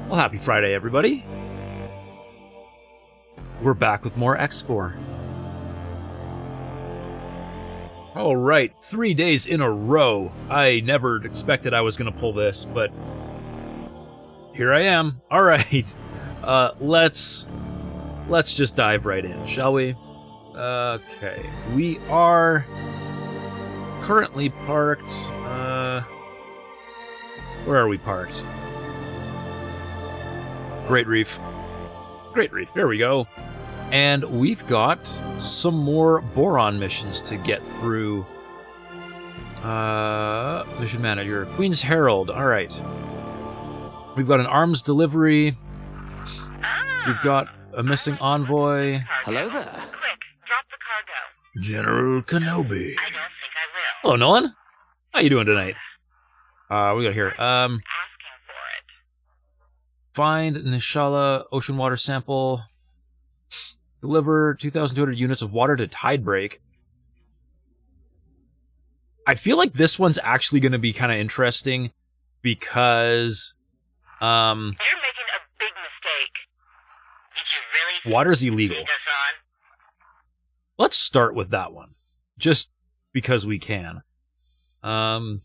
Well, happy Friday, everybody. We're back with more X4. All right, 3 days in a row. I never expected I was going to pull this, but here I am. All right, let's just dive right in, shall we? Okay, we are currently parked. Where are we parked? Great Reef. Great Reef, there we go. And we've got some more Boron missions to get through. Mission Manager. Queen's Herald, alright. We've got an arms delivery. We've got a missing envoy. Hello there. Quick, drop the cargo. General Kenobi. I don't think I will. Hello, Nolan. How you doing tonight? We got here. Asking for it. Find Nishala ocean water sample. Deliver 2,200 units of water to Tidebreak. I feel like this one's actually going to be kind of interesting because You're making a big mistake. Did you really water's illegal. lead us on? Let's start with that one, just because we can. Nolan,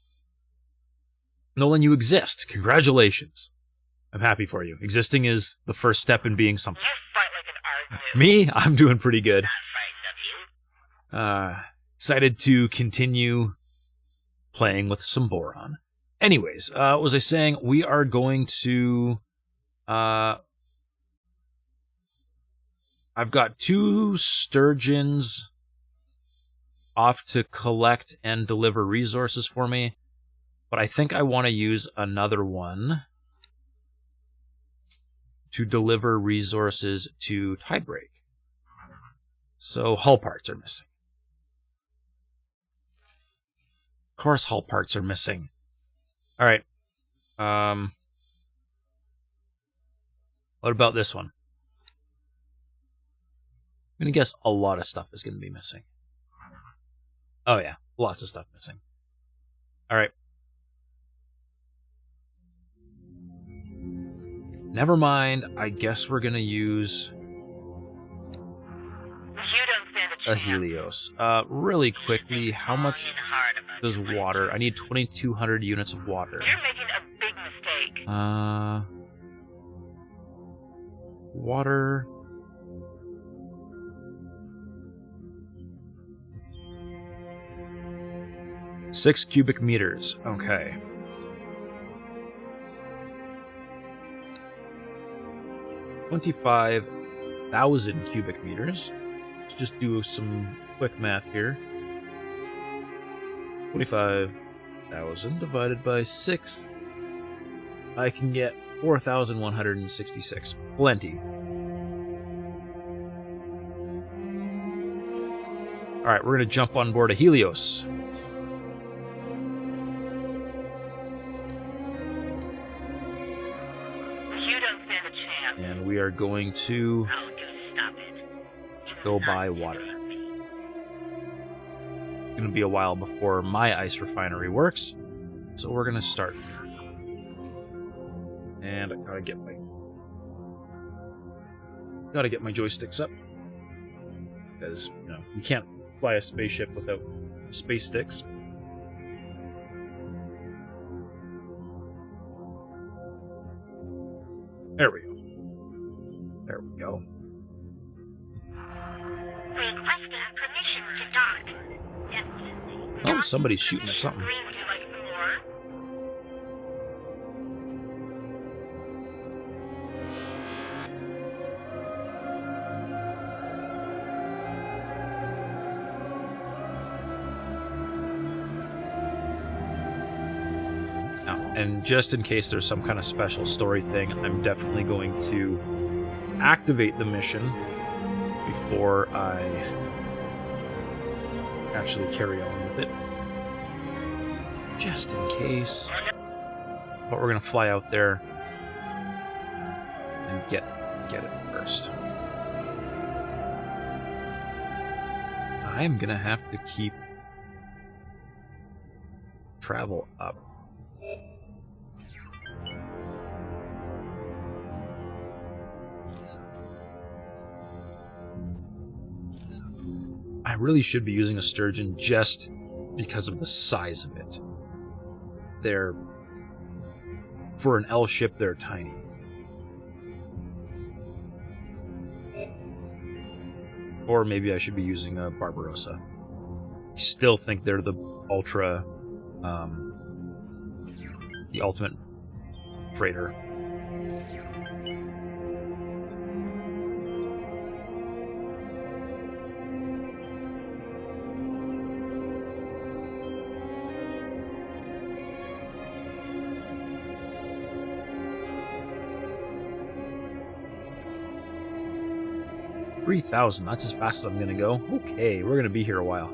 you exist. Congratulations. I'm happy for you. Existing is the first step in being something. You fight like an Argu. Me? I'm doing pretty good. Not frightened of you. Excited to continue playing with some Boron. Anyways, what was I saying? We are going to... I've got 2 sturgeons off to collect and deliver resources for me, but I think I want to use another one to deliver resources to Tidebreak. So hull parts are missing. Of course hull parts are missing. Alright. What about this one? gonna guess a lot of stuff is gonna be missing. Oh yeah, lots of stuff missing. Alright. Never mind, I guess we're gonna use a Helios. Really quickly, how much does water? I need 2,200 units of water. You're making a big mistake. Water. Six cubic meters. Okay. $25,000 cubic meters. Let's just do some quick math here. 25,000 divided by 6. I can get 4,166. Plenty. Alright, we're going to jump on board a Helios. And we are going to go buy water. It's going to be a while before my ice refinery works, so we're going to start. And I gotta get my joysticks up, because you can't fly a spaceship without space sticks. There we go. There we go. Requesting permission to dock. Yes. Oh, somebody's shooting at something. Would you like more? Now, and just in case there's some kind of special story thing, I'm definitely going to activate the mission before I actually carry on with it. Just in case. But we're gonna fly out there and get it first. I'm gonna have to keep travel up. I really should be using a Sturgeon just because of the size of it. For an L ship, they're tiny. Or maybe I should be using a Barbarossa. I still think they're the ultra, the ultimate freighter. $3,000, that's as fast as I'm gonna go. Okay, we're gonna be here a while.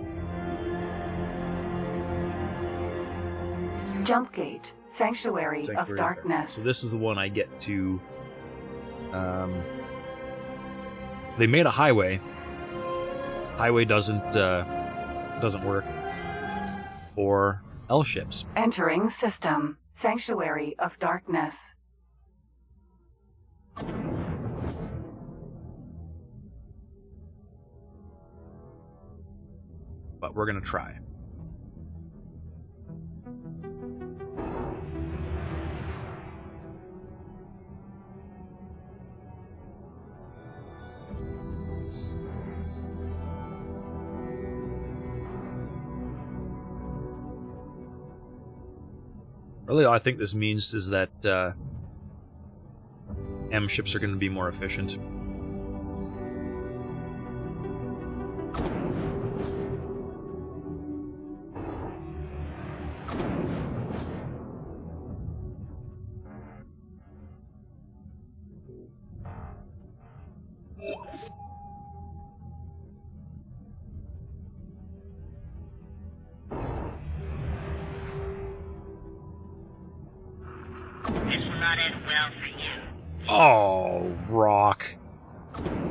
Jump Gate, Sanctuary of Darkness. So this is the one I get to... they made a highway. Highway doesn't work for L ships. Entering system, Sanctuary of Darkness. But we're gonna try. Really, all I think this means is that M ships are going to be more efficient.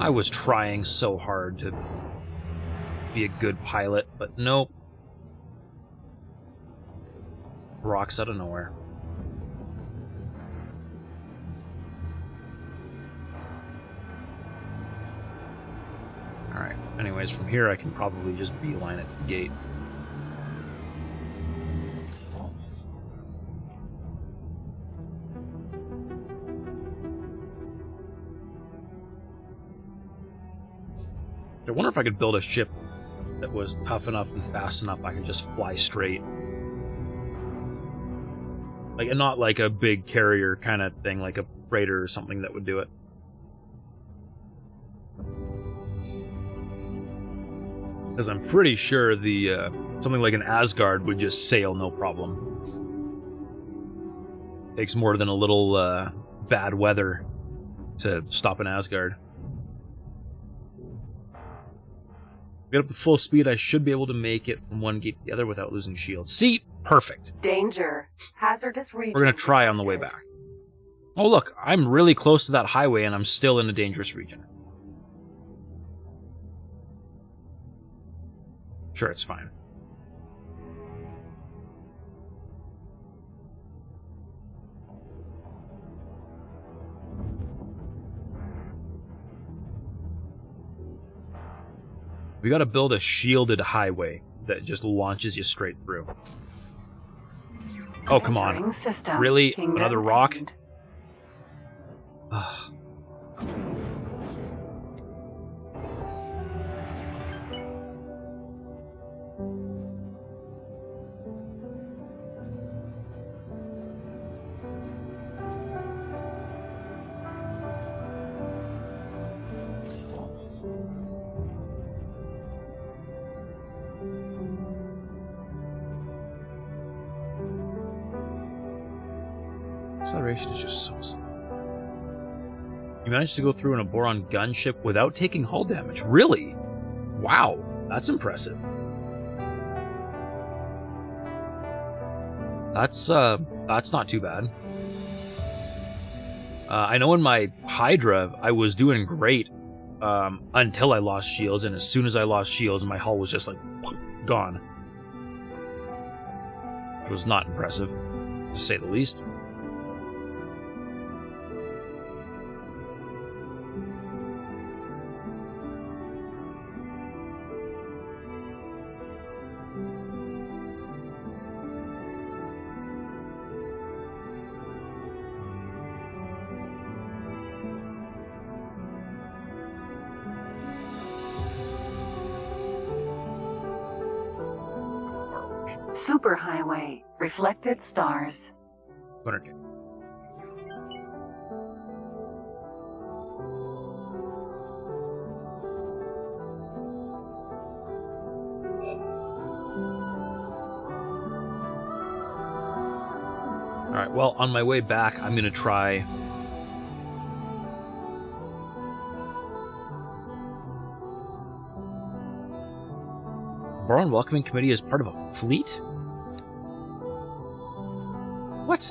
I was trying so hard to be a good pilot, but nope. Rocks out of nowhere. Alright, anyways, from here I can probably just beeline at the gate. I wonder if I could build a ship that was tough enough and fast enough I could just fly straight. Like, and not like a big carrier kind of thing, like a freighter or something that would do it. Because I'm pretty sure the something like an Asgard would just sail no problem. Takes more than a little bad weather to stop an Asgard. Get up to full speed, I should be able to make it from one gate to the other without losing shield. See? Perfect. Danger. Hazardous region. We're going to try on the way back. Oh look, I'm really close to that highway and I'm still in a dangerous region. Sure, it's fine. We gotta build a shielded highway that just launches you straight through. Oh, come on. System. Really? Kingdom Another rock? Land. Ugh. Acceleration is just so slow. You managed to go through in a Boron gunship without taking hull damage. Really? Wow, that's impressive. That's not too bad. I know in my Hydra, I was doing great until I lost shields, and as soon as I lost shields, my hull was just like gone. Which was not impressive, to say the least. Superhighway. Reflected stars. 200K. Alright, well, on my way back, I'm gonna try... Boron Welcoming Committee is part of a fleet? What?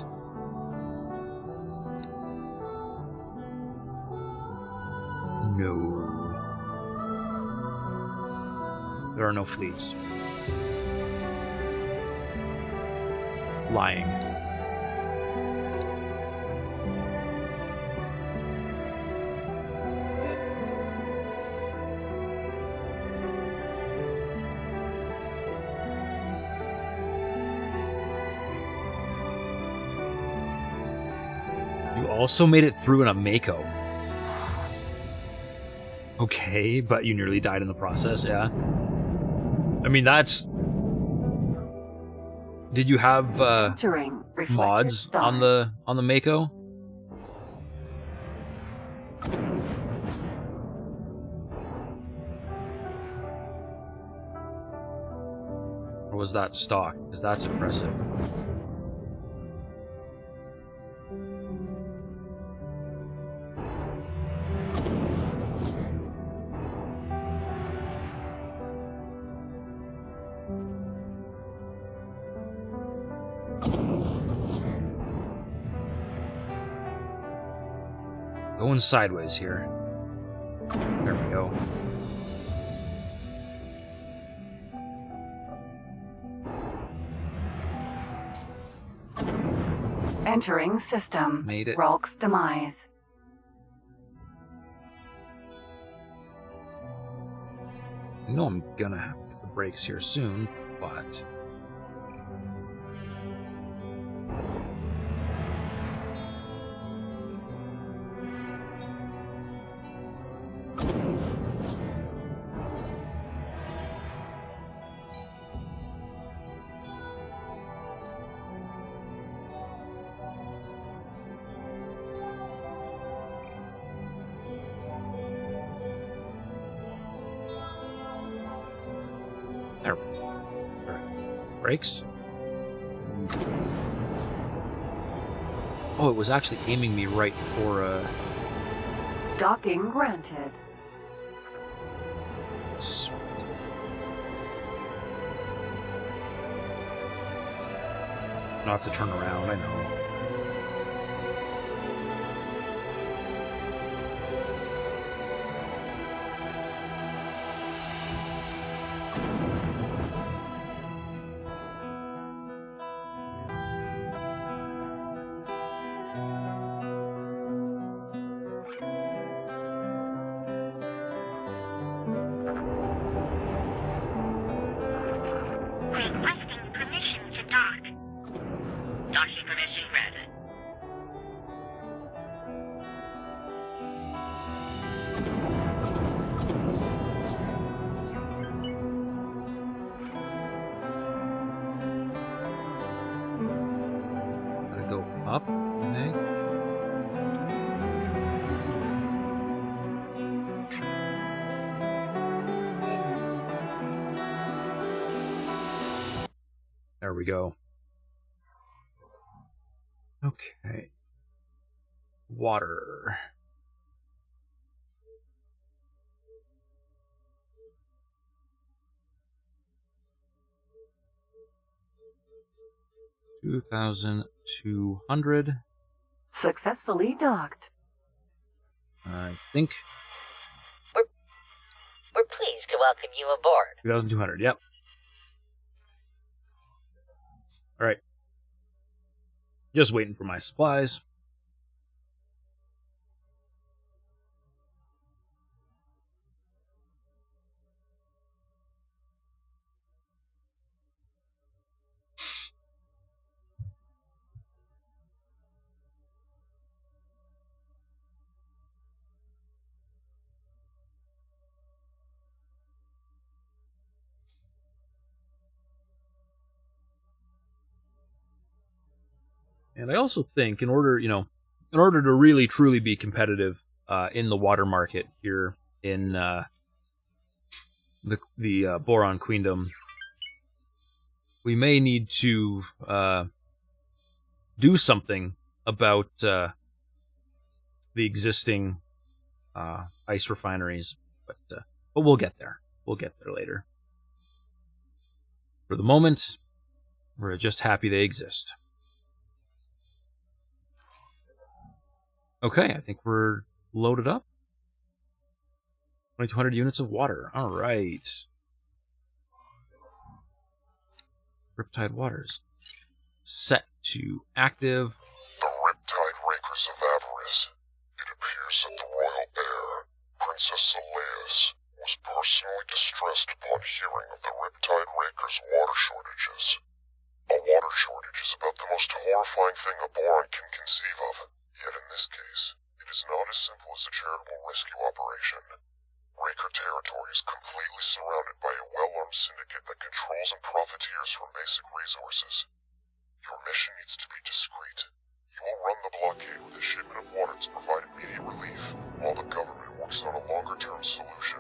No. There are no fleets. Lying. You also made it through in a Mako. Okay, but you nearly died in the process, yeah. I mean, that's... Did you have mods on the Mako? Or was that stock? Because that's impressive. Going sideways here. There Entering system. Made it. Ralk's demise. I know I'm gonna have to hit the brakes here soon, but... There. Brakes. Oh, it was actually aiming me right for Docking granted. I'll have to turn around, I know. Requesting permission to dock. Docking permission granted. Gotta go up, I think. There we go. Okay. Water. $2,200. Successfully docked. I think We're pleased to welcome you aboard. 2,200. Yep. All right. Just waiting for my supplies. And I also think in order to really truly be competitive in the water market here in the Boron Queendom, we may need to do something about the existing ice refineries, but we'll get there. We'll get there later. For the moment, we're just happy they exist. Okay, I think we're loaded up. 2,200 units of water. All right. Riptide Waters. Set to active. The Riptide Rakers of Avarice. It appears that the royal heir, Princess Seleus, was personally distressed upon hearing of the Riptide Rakers' water shortages. A water shortage is about the most horrifying thing a Boron can conceive of. Yet in this case, it is not as simple as a charitable rescue operation. Raker territory is completely surrounded by a well-armed syndicate that controls and profiteers from basic resources. Your mission needs to be discreet. You will run the blockade with a shipment of water to provide immediate relief, while the government works on a longer-term solution.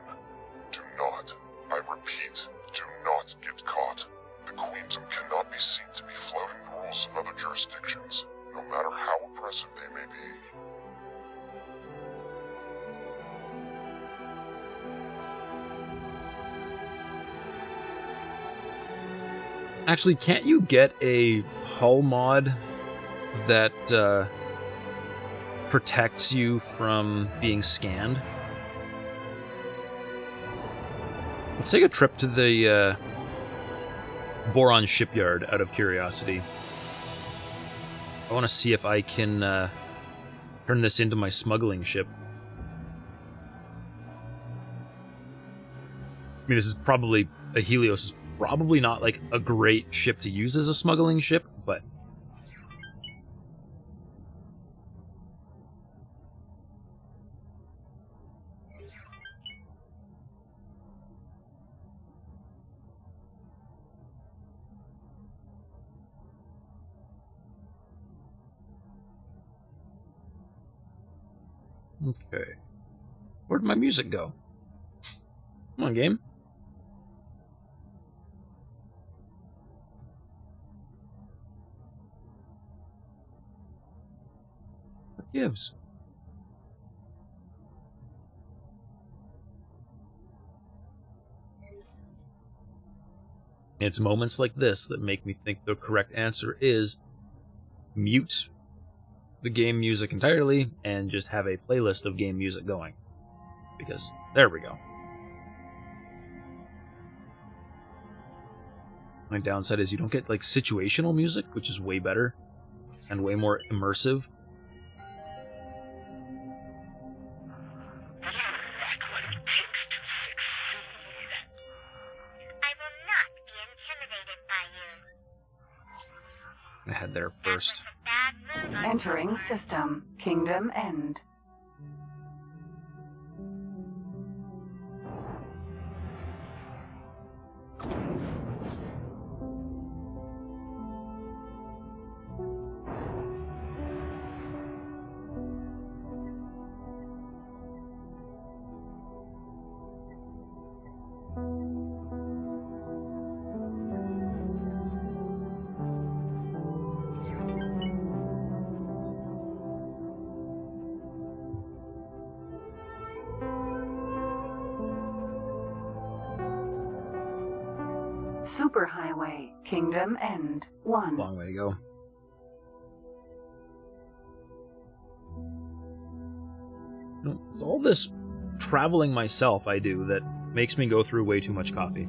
Do not, I repeat, do not get caught. The Queendom cannot be seen to be flouting the rules of other jurisdictions, no matter how oppressive they may be. Actually, can't you get a hull mod that protects you from being scanned? Let's take a trip to the Boron shipyard out of curiosity. I want to see if I can turn this into my smuggling ship. I mean, this is probably... a Helios is probably not, like, a great ship to use as a smuggling ship, but... Okay. Where'd my music go? Come on, game. What gives? It's moments like this that make me think the correct answer is mute the game music entirely and just have a playlist of game music going. Because, there we go. My downside is you don't get, like, situational music, which is way better and way more immersive. Lack what it takes to succeed. I will not be intimidated by you. I had there first. That was a bad move on Entering your part. system. Kingdom End. Superhighway. Kingdom End. 1. Long way to go. It's all this traveling myself I do that makes me go through way too much coffee.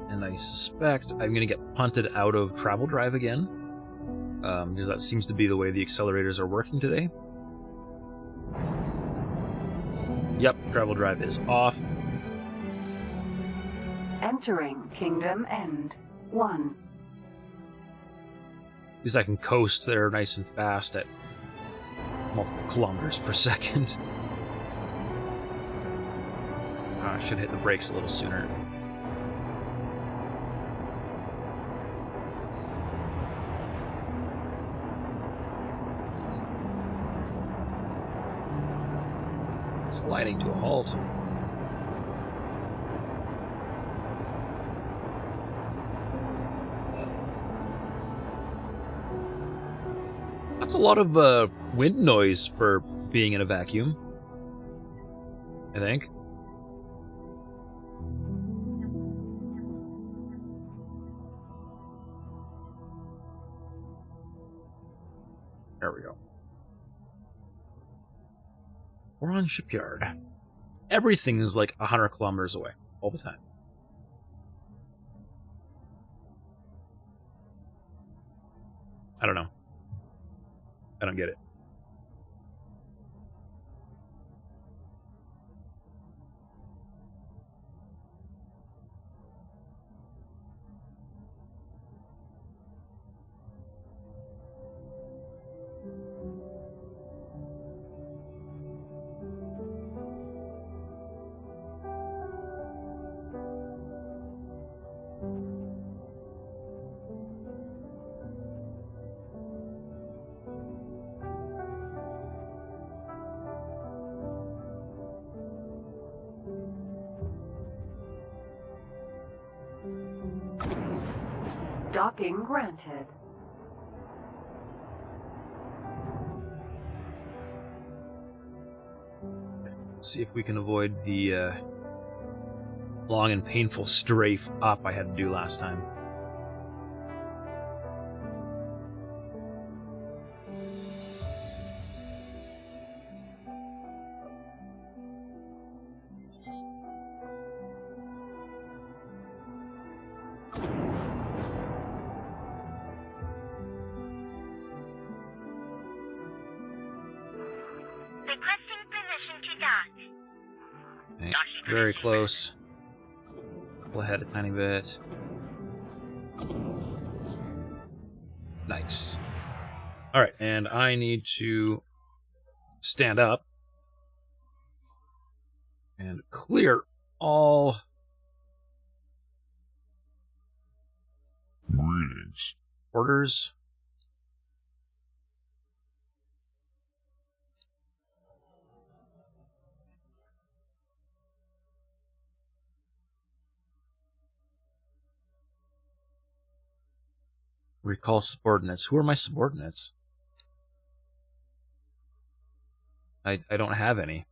And I suspect I'm going to get punted out of Travel Drive again, because that seems to be the way the accelerators are working today. Yep, Travel Drive is off. Entering Kingdom End. 1. Because I can coast there nice and fast at multiple kilometers per second. I should hit the brakes a little sooner. Sliding to a halt. That's a lot of wind noise for being in a vacuum, I think. There we go. We're on Shipyard. Everything is like 100 kilometers away all the time. I don't know. I don't get it. Docking granted. Let's see if we can avoid the long and painful strafe up I had to do last time. Requesting permission to dock. Okay, very close. Pull ahead a tiny bit. Nice. Alright, and I need to stand up and clear all Greetings. orders. Recall subordinates. Who are my subordinates? I don't have any.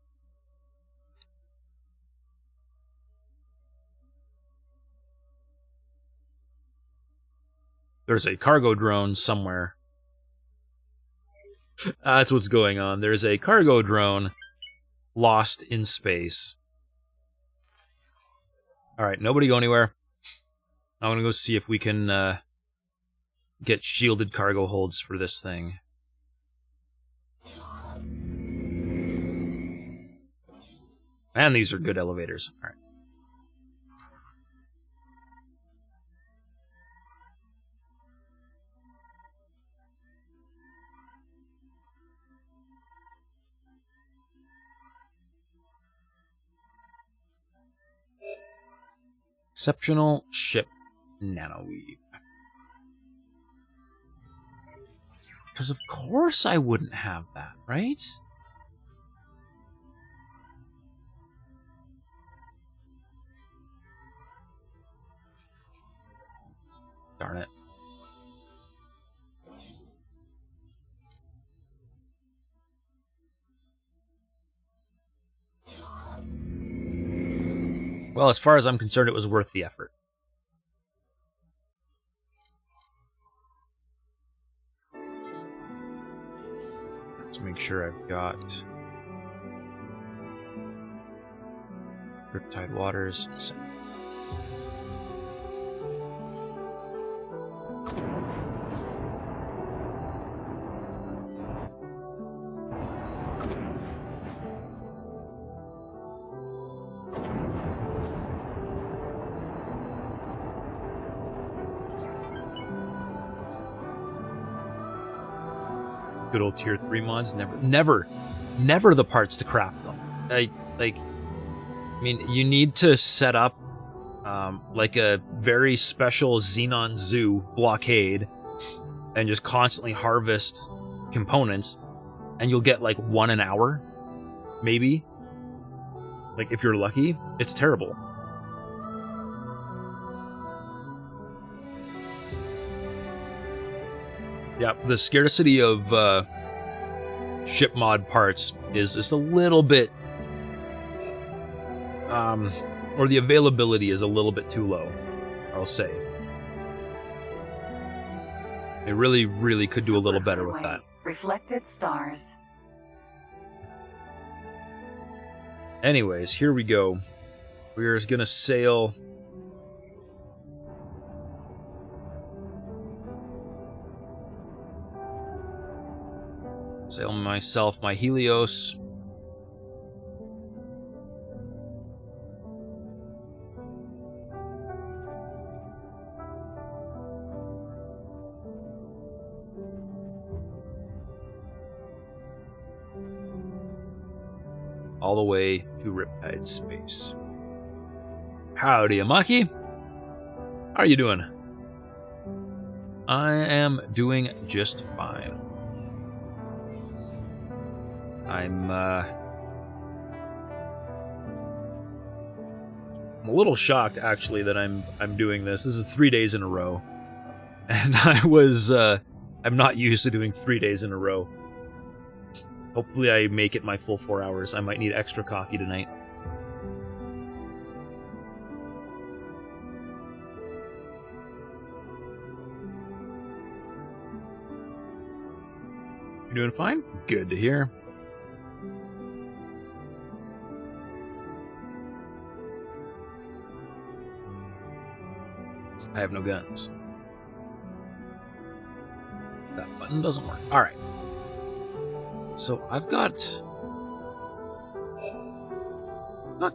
There's a cargo drone somewhere. That's what's going on. There's a cargo drone lost in space. Alright, nobody go anywhere. I'm gonna go see if we can get shielded cargo holds for this thing. And these are good elevators. Alright. Exceptional ship nanoweave. Because of course I wouldn't have that, right? Darn it. Well, as far as I'm concerned, it was worth the effort. Let's make sure I've got Riptide Waters. Good old tier 3 mods, never the parts to craft them. I mean, you need to set up like a very special Xenon Zoo blockade and just constantly harvest components, and you'll get like 1 an hour, maybe. Like if you're lucky. It's terrible. Yeah, the scarcity of ship mod parts is just a little bit, or the availability is a little bit too low, I'll say. They really, really could do a little better with that. Reflected stars. Anyways, here we go. We're gonna sail. Sail myself, my Helios. All the way to Riptide space. Howdy, Amaki. How are you doing? I am doing just fine. I'm a little shocked, actually, that I'm doing this. This is 3 days in a row. And I'm not used to doing 3 days in a row. Hopefully I make it my full 4 hours. I might need extra coffee tonight. You're doing fine? Good to hear. I have no guns. That button doesn't work. Alright. So I've got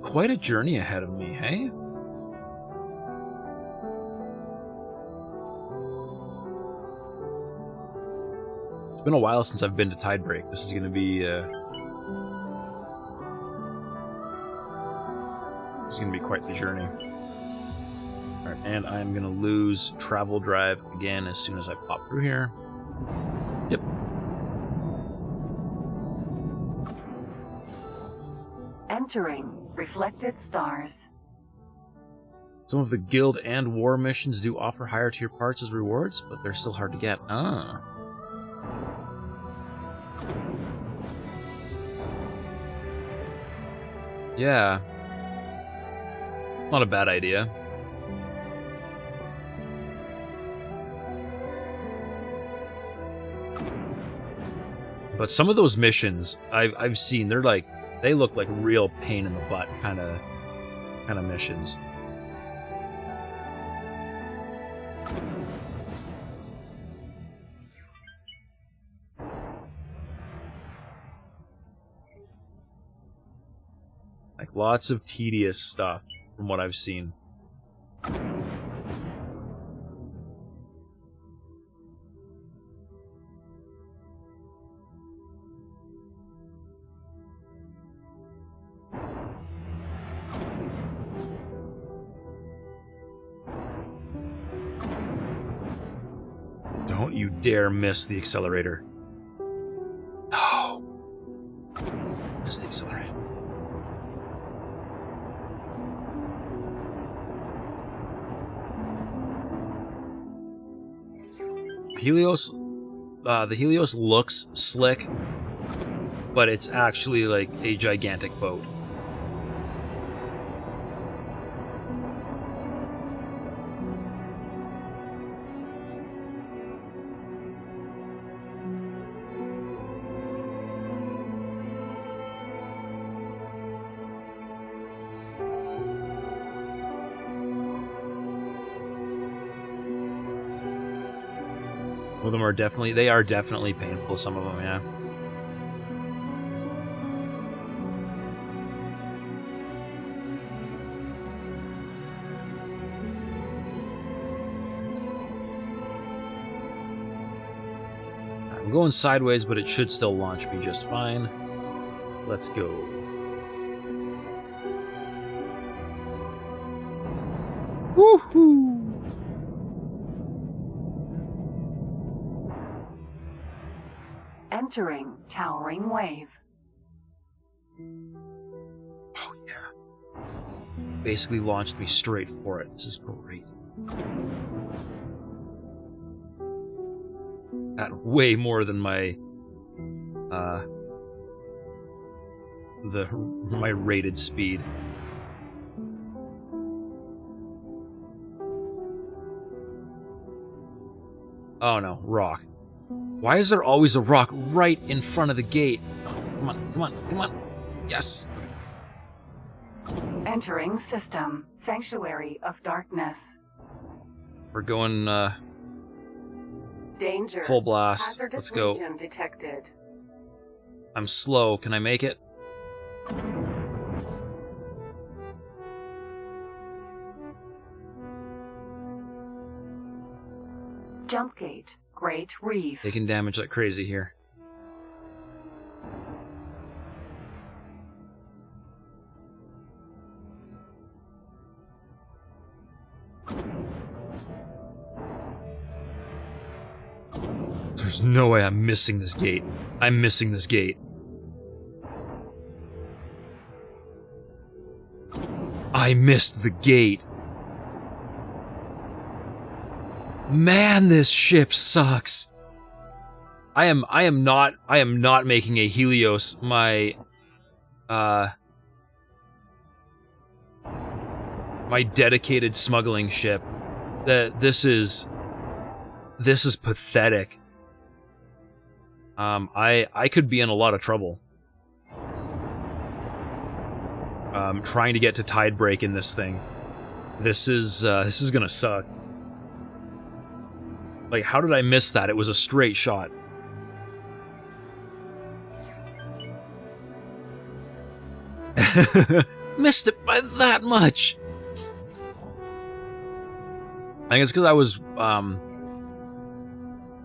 quite a journey ahead of me, hey? It's been a while since I've been to Tidebreak. This is going to be quite the journey. Alright, and I'm going to lose travel drive again as soon as I pop through here. Yep. Entering reflected stars. Some of the guild and war missions do offer higher tier parts as rewards, but they're still hard to get. Ah. Yeah. Not a bad idea. But some of those missions I've seen, they look like real pain in the butt kind of missions. Like lots of tedious stuff from what I've seen. Don't you dare miss the accelerator. No. Miss the accelerator. Helios, the Helios looks slick, but it's actually like a gigantic boat. Some of them are definitely painful, some of them, yeah. I'm going sideways, but it should still launch me just fine. Let's go. Woohoo! Entering towering wave. Oh, yeah. Basically launched me straight for it. This is great. At way more than my my rated speed. Oh no, rock. Why is there always a rock right in front of the gate? Oh, come on, come on, come on. Yes. Entering system. Sanctuary of Darkness. We're going Danger. full blast. Hazardous Let's go. region detected. I'm slow. Can I make it? Jump gate. Great Reef. Taking damage like crazy here. There's no way I'm missing this gate. I'm missing this gate. I missed the gate. Man, this ship sucks. I am not making a Helios my my dedicated smuggling ship. This is pathetic. I could be in a lot of trouble. Trying to get to Tidebreak in this thing. This is gonna suck. Like, how did I miss that? It was a straight shot. Missed it by that much. I think it's because I was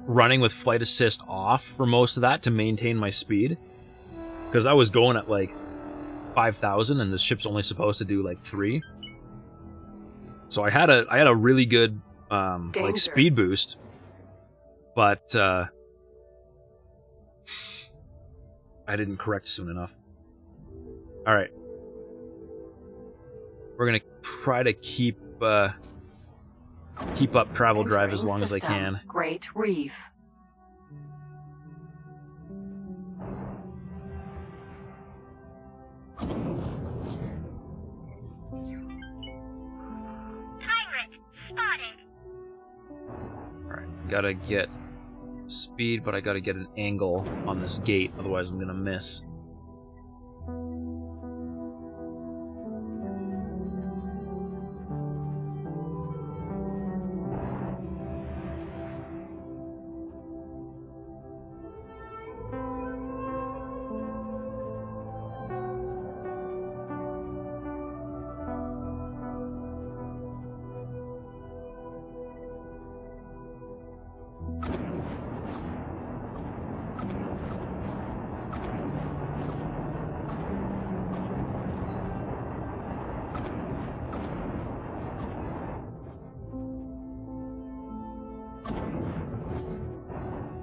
running with flight assist off for most of that to maintain my speed. Because I was going at like 5,000 and this ship's only supposed to do like 3. So I had a really good like speed boost. But I didn't correct soon enough. Alright. We're gonna try to keep up travel drive as long as I can. Great Reef. Pirate spotted. Alright, gotta get speed, but I gotta get an angle on this gate, otherwise I'm gonna miss.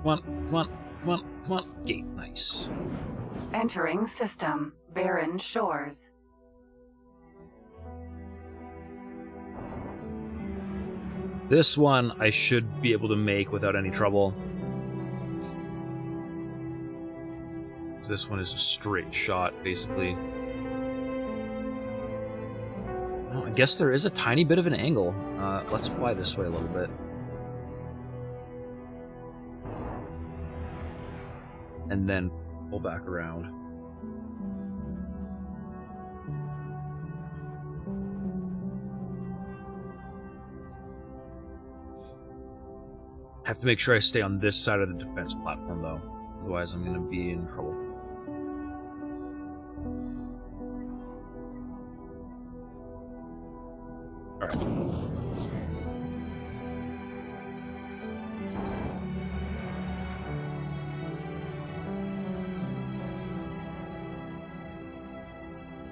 Come on. Gate, nice. Entering system. Barren Shores. This one I should be able to make without any trouble. This one is a straight shot, basically. Well, I guess there is a tiny bit of an angle. Let's fly this way a little bit. And then pull back around. Have to make sure I stay on this side of the defense platform, though. Otherwise, I'm going to be in trouble. Alright.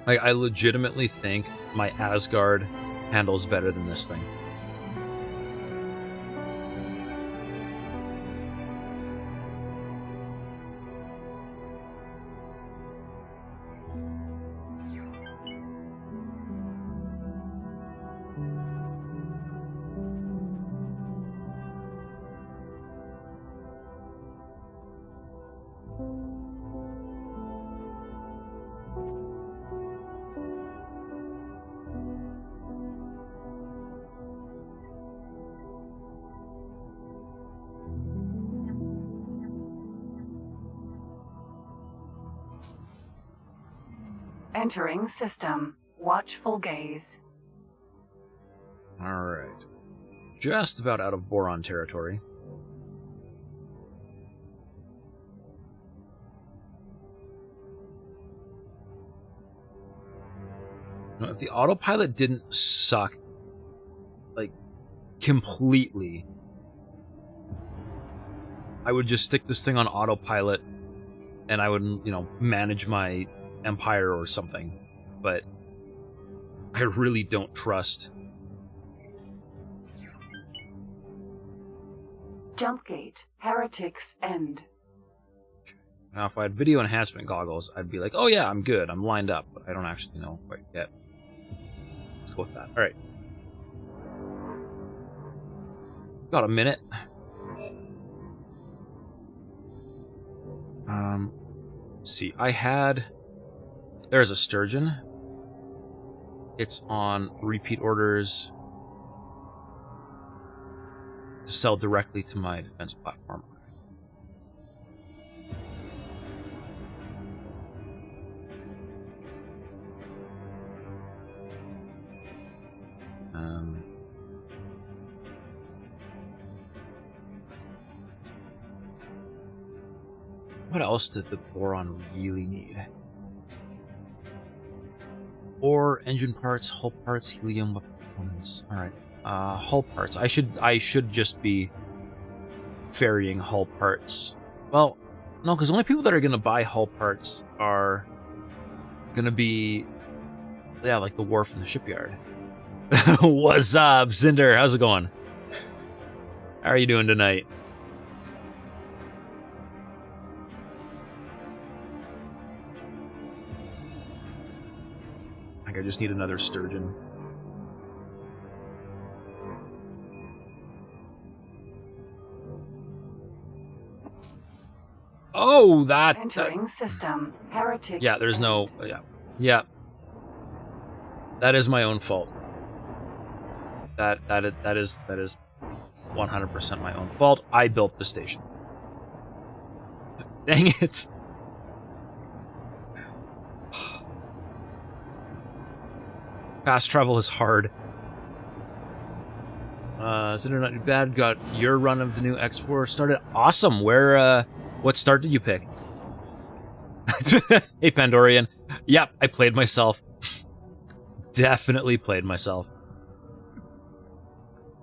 Like, I legitimately think my Asgard handles better than this thing. Entering system. Watchful gaze. Alright. Just about out of Boron territory. Now, if the autopilot didn't suck, like, completely, I would just stick this thing on autopilot and I would, you know, manage my Empire or something, but I really don't trust. Jump gate. Heretics End. Now, if I had video enhancement goggles, I'd be like, oh yeah, I'm good, I'm lined up, but I don't actually know quite yet. Let's go with that. Alright. Got a minute. Let's see. There's a sturgeon. It's on repeat orders to sell directly to my defense platform. What else did the Boron really need? Ore, engine parts, hull parts, helium, weapon components. Alright. Hull parts. I should just be ferrying hull parts. Well, no, because the only people that are gonna buy hull parts are gonna be, yeah, like the wharf and the shipyard. What's up, Cinder? How's it going? How are you doing tonight? I just need another sturgeon. Oh, that... Entering system. Heretic. Yeah, there's no... Yeah. That is my own fault. That is 100% my own fault. I built the station. Dang it. Fast travel is hard. Cinder not too bad. Got your run of the new X4 started. Awesome. What start did you pick? Hey, Pandorian. Yep, I played myself. Definitely played myself.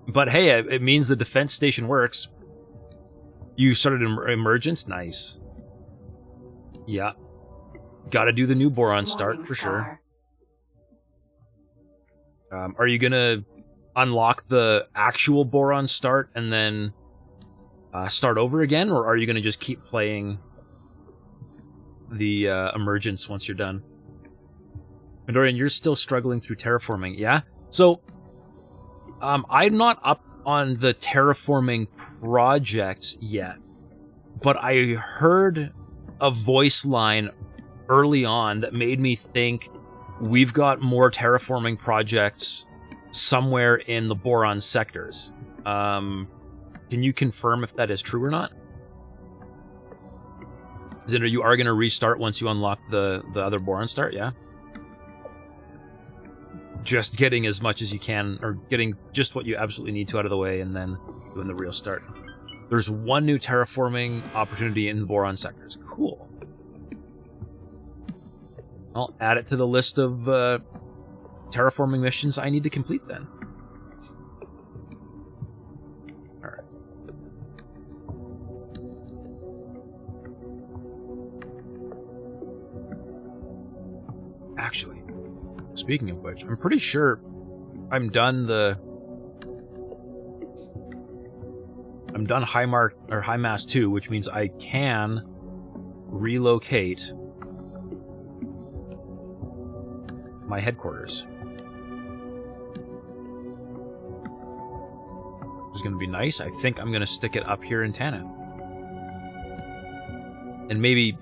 But hey, it means the defense station works. You started Emergence? Nice. Yeah. Gotta do the new Boron start, for sure. Are you gonna unlock the actual Boron start and then start over again, or are you gonna just keep playing the Emergence once you're done? Pandorian, you're still struggling through terraforming, yeah? So, I'm not up on the terraforming project yet, but I heard a voice line early on that made me think we've got more terraforming projects somewhere in the Boron sectors. Can you confirm if that is true or not? Zinder, you are going to restart once you unlock the other Boron start, yeah? Just getting as much as you can, or getting just what you absolutely need to out of the way, and then doing the real start. There's one new terraforming opportunity in the Boron sectors. Cool. I'll add it to the list of terraforming missions I need to complete then. Alright. Actually, speaking of which, I'm pretty sure I'm done High Mass 2, which means I can relocate my headquarters. Which is going to be nice. I think I'm going to stick it up here in Tannin. And maybe,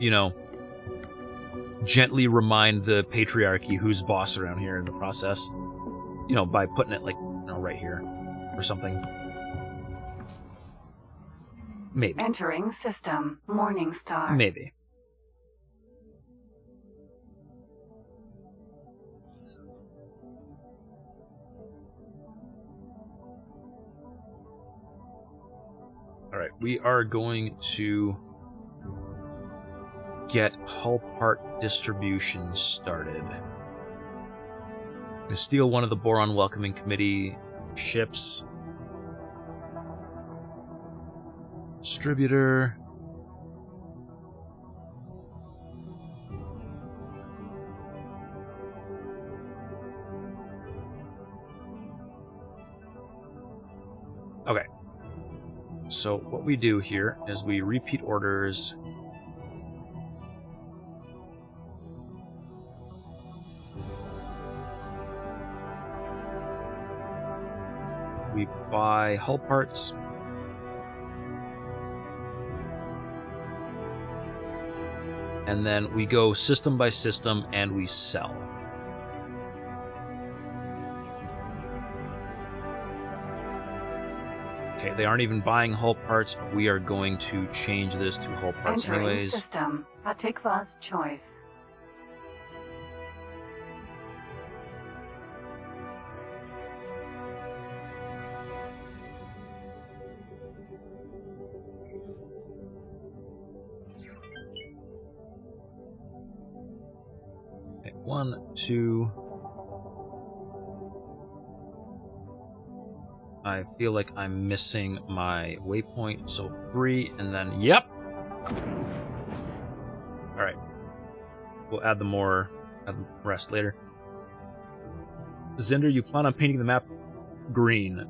gently remind the patriarchy who's boss around here in the process. By putting it, right here. Or something. Maybe. Entering system. Morningstar. Maybe. Alright, we are going to get hull part distribution started. I'm going to steal one of the Boron Welcoming Committee ships. Distributor. Okay. So what we do here is we repeat orders. We buy hull parts. and then we go system by system and we sell. Okay, they aren't even buying hull parts, but we are going to change this to hull parts Entering anyways. system. Atikva's choice. Okay, 1, 2. I feel like I'm missing my waypoint, so 3, and then, yep! Alright. We'll add the rest later. Zinder, you plan on painting the map green.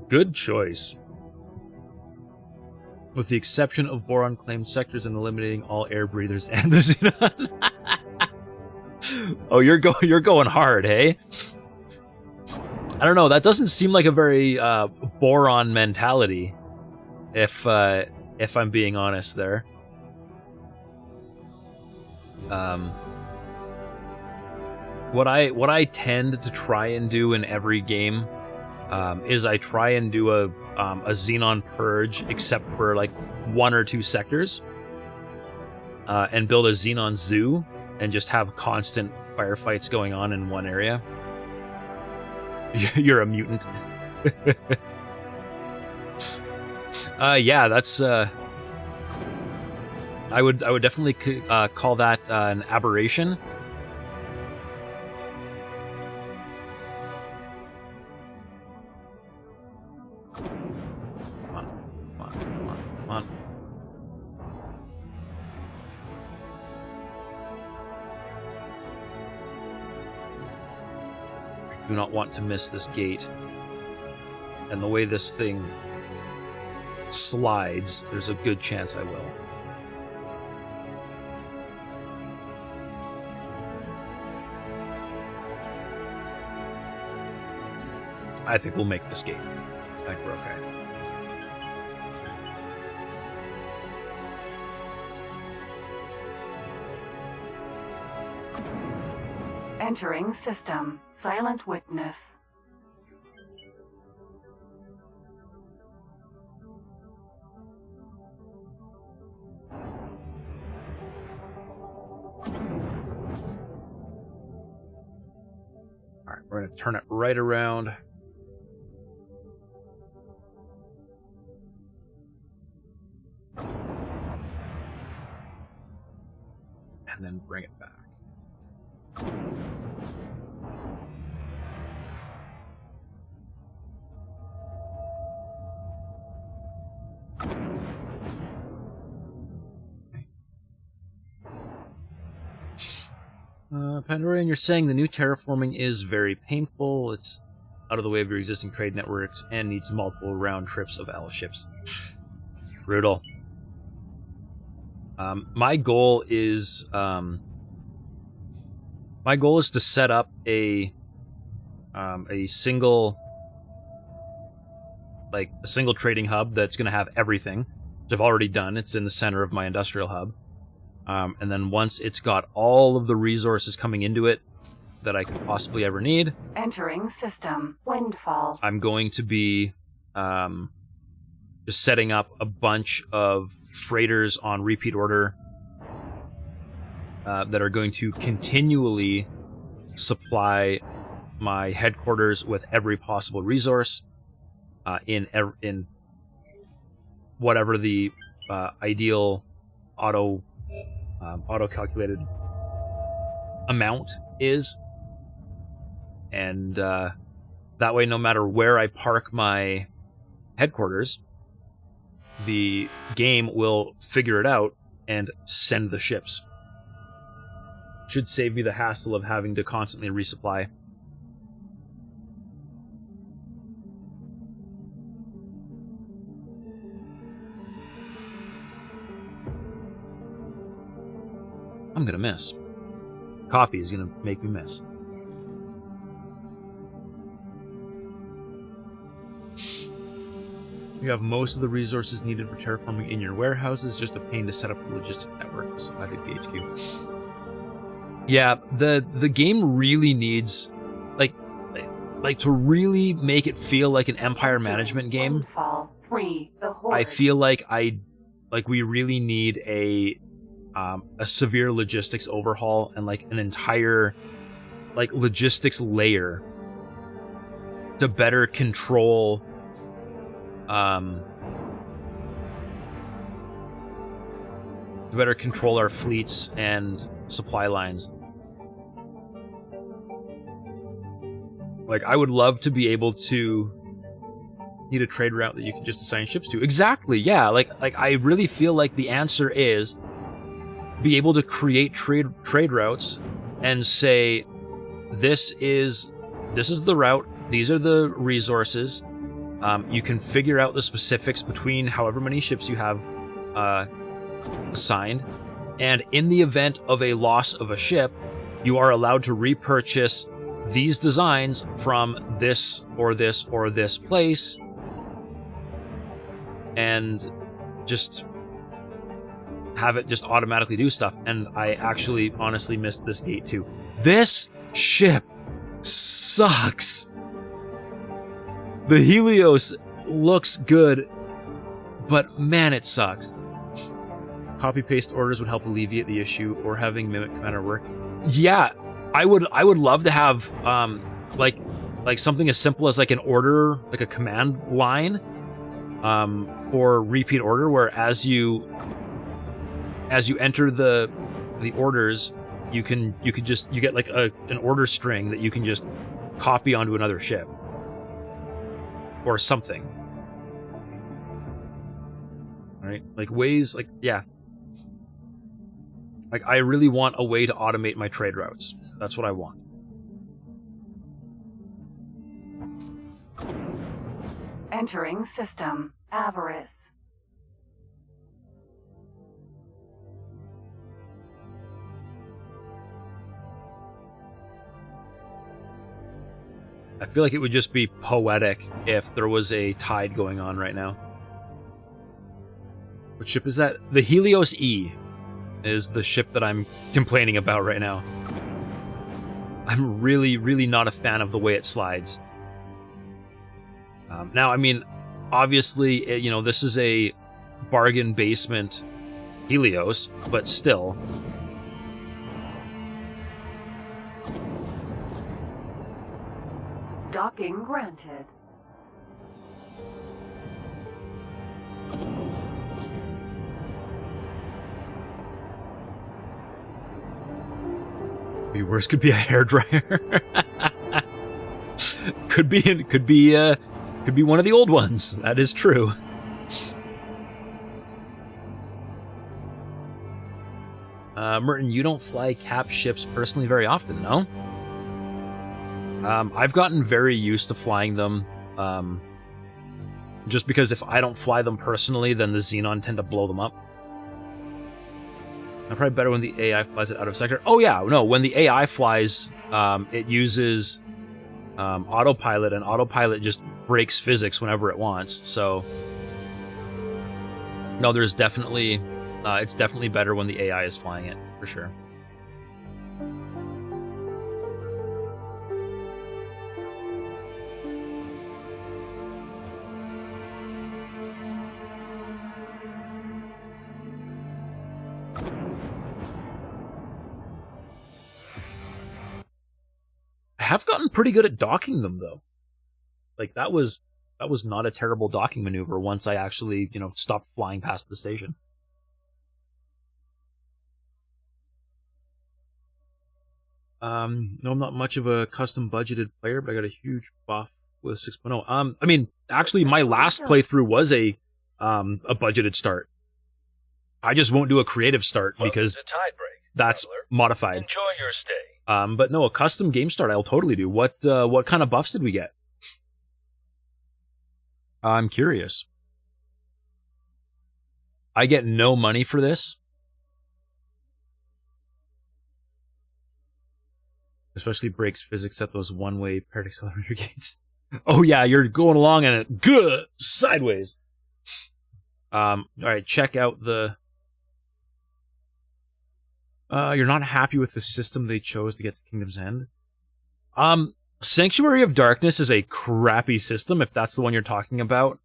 Good choice. With the exception of boron claimed sectors and eliminating all air breathers and the xenon. Oh, you're going hard, hey? I don't know. That doesn't seem like a very boron mentality, if I'm being honest there. What I tend to try and do in every game is I try and do a xenon purge, except for like 1 or 2 sectors, and build a xenon zoo and just have constant firefights going on in one area. You're a mutant. Yeah, that's I would definitely call that an aberration. Come on. I do not want to miss this gate. And the way this thing slides, there's a good chance I will. I think we'll make this gate. I think we're okay. Entering system. Silent witness. Alright, we're going to turn it right around. And then bring it back. Pandorian, you're saying the new terraforming is very painful. It's out of the way of your existing trade networks and needs multiple round trips of L ships. Brutal. My goal is to set up a single trading hub that's going to have everything, which I've already done. It's in the center of my industrial hub. And then once it's got all of the resources coming into it that I could possibly ever need, Entering system. Windfall. I'm going to be just setting up a bunch of freighters on repeat order that are going to continually supply my headquarters with every possible resource in whatever the ideal auto-calculated amount is. And that way, no matter where I park my headquarters, the game will figure it out and send the ships. Should save me the hassle of having to constantly resupply. I'm gonna miss. Coffee is gonna make me miss. You have most of the resources needed for terraforming in your warehouses, just a pain to set up the logistic network to supply the PHQ. Yeah, the game really needs, like to really make it feel like an Empire management game. Fall 3, the Horde. I feel like we really need a severe logistics overhaul and like an entire like logistics layer to better control our fleets and supply lines. Like, I would love to be able to need a trade route that you can just assign ships to. Exactly, yeah. Like I really feel like the answer is be able to create trade routes and say, this is the route, these are the resources. You can figure out the specifics between however many ships you have assigned, and in the event of a loss of a ship, you are allowed to repurchase these designs from this or this or this place, and just have it just automatically do stuff. And I actually honestly missed this gate too. This ship sucks. The Helios looks good, but man, it sucks. Copy-paste orders would help alleviate the issue, or having Mimic Commander work. Yeah, I would love to have like something as simple as like an order, like a command line for repeat order, where as you enter the orders, you get like an order string that you can just copy onto another ship or something. Right? Like ways, like, yeah. Like, I really want a way to automate my trade routes. That's what I want. Entering system. Avarice. I feel like it would just be poetic if there was a tide going on right now. What ship is that? The Helios E is the ship that I'm complaining about right now. I'm really, really not a fan of the way it slides. Now, I mean, obviously, this is a bargain basement Helios, but still. Docking granted. Be worse. Could be a hairdryer. could be one of the old ones. That is true. Merton, you don't fly cap ships personally very often, no? I've gotten very used to flying them, just because if I don't fly them personally, then the Xenon tend to blow them up. I'm probably better when the AI flies it out of sector. Oh yeah, no, when the AI flies, it uses autopilot, and autopilot just breaks physics whenever it wants, so... No, there's definitely... it's definitely better when the AI is flying it, for sure. I have gotten pretty good at docking them, though. Like, that was not a terrible docking maneuver once I actually, stopped flying past the station. No, I'm not much of a custom budgeted player, but I got a huge buff with 6.0. I mean, actually, my last playthrough was a budgeted start. I just won't do a creative start because that's modified. Enjoy your stay. But no, a custom game start I'll totally do. What kind of buffs did we get? I'm curious. I get no money for this. Especially breaks physics at those one-way paired accelerator gates. Oh yeah, you're going along and it sideways. All right, check out the... you're not happy with the system they chose to get to Kingdom's End? Sanctuary of Darkness is a crappy system, if that's the one you're talking about.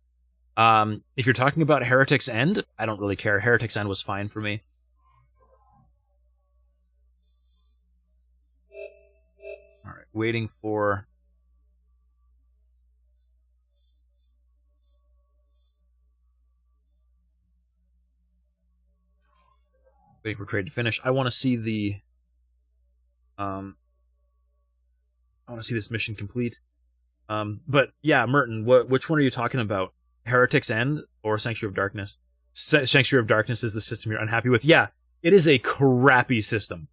If you're talking about Heretic's End, I don't really care. Heretic's End was fine for me. Alright, waiting for... Waiting for trade to finish. I want to see the... I want to see this mission complete. But yeah, Merton, which one are you talking about? Heretic's End or Sanctuary of Darkness? Sanctuary of Darkness is the system you're unhappy with. Yeah, it is a crappy system.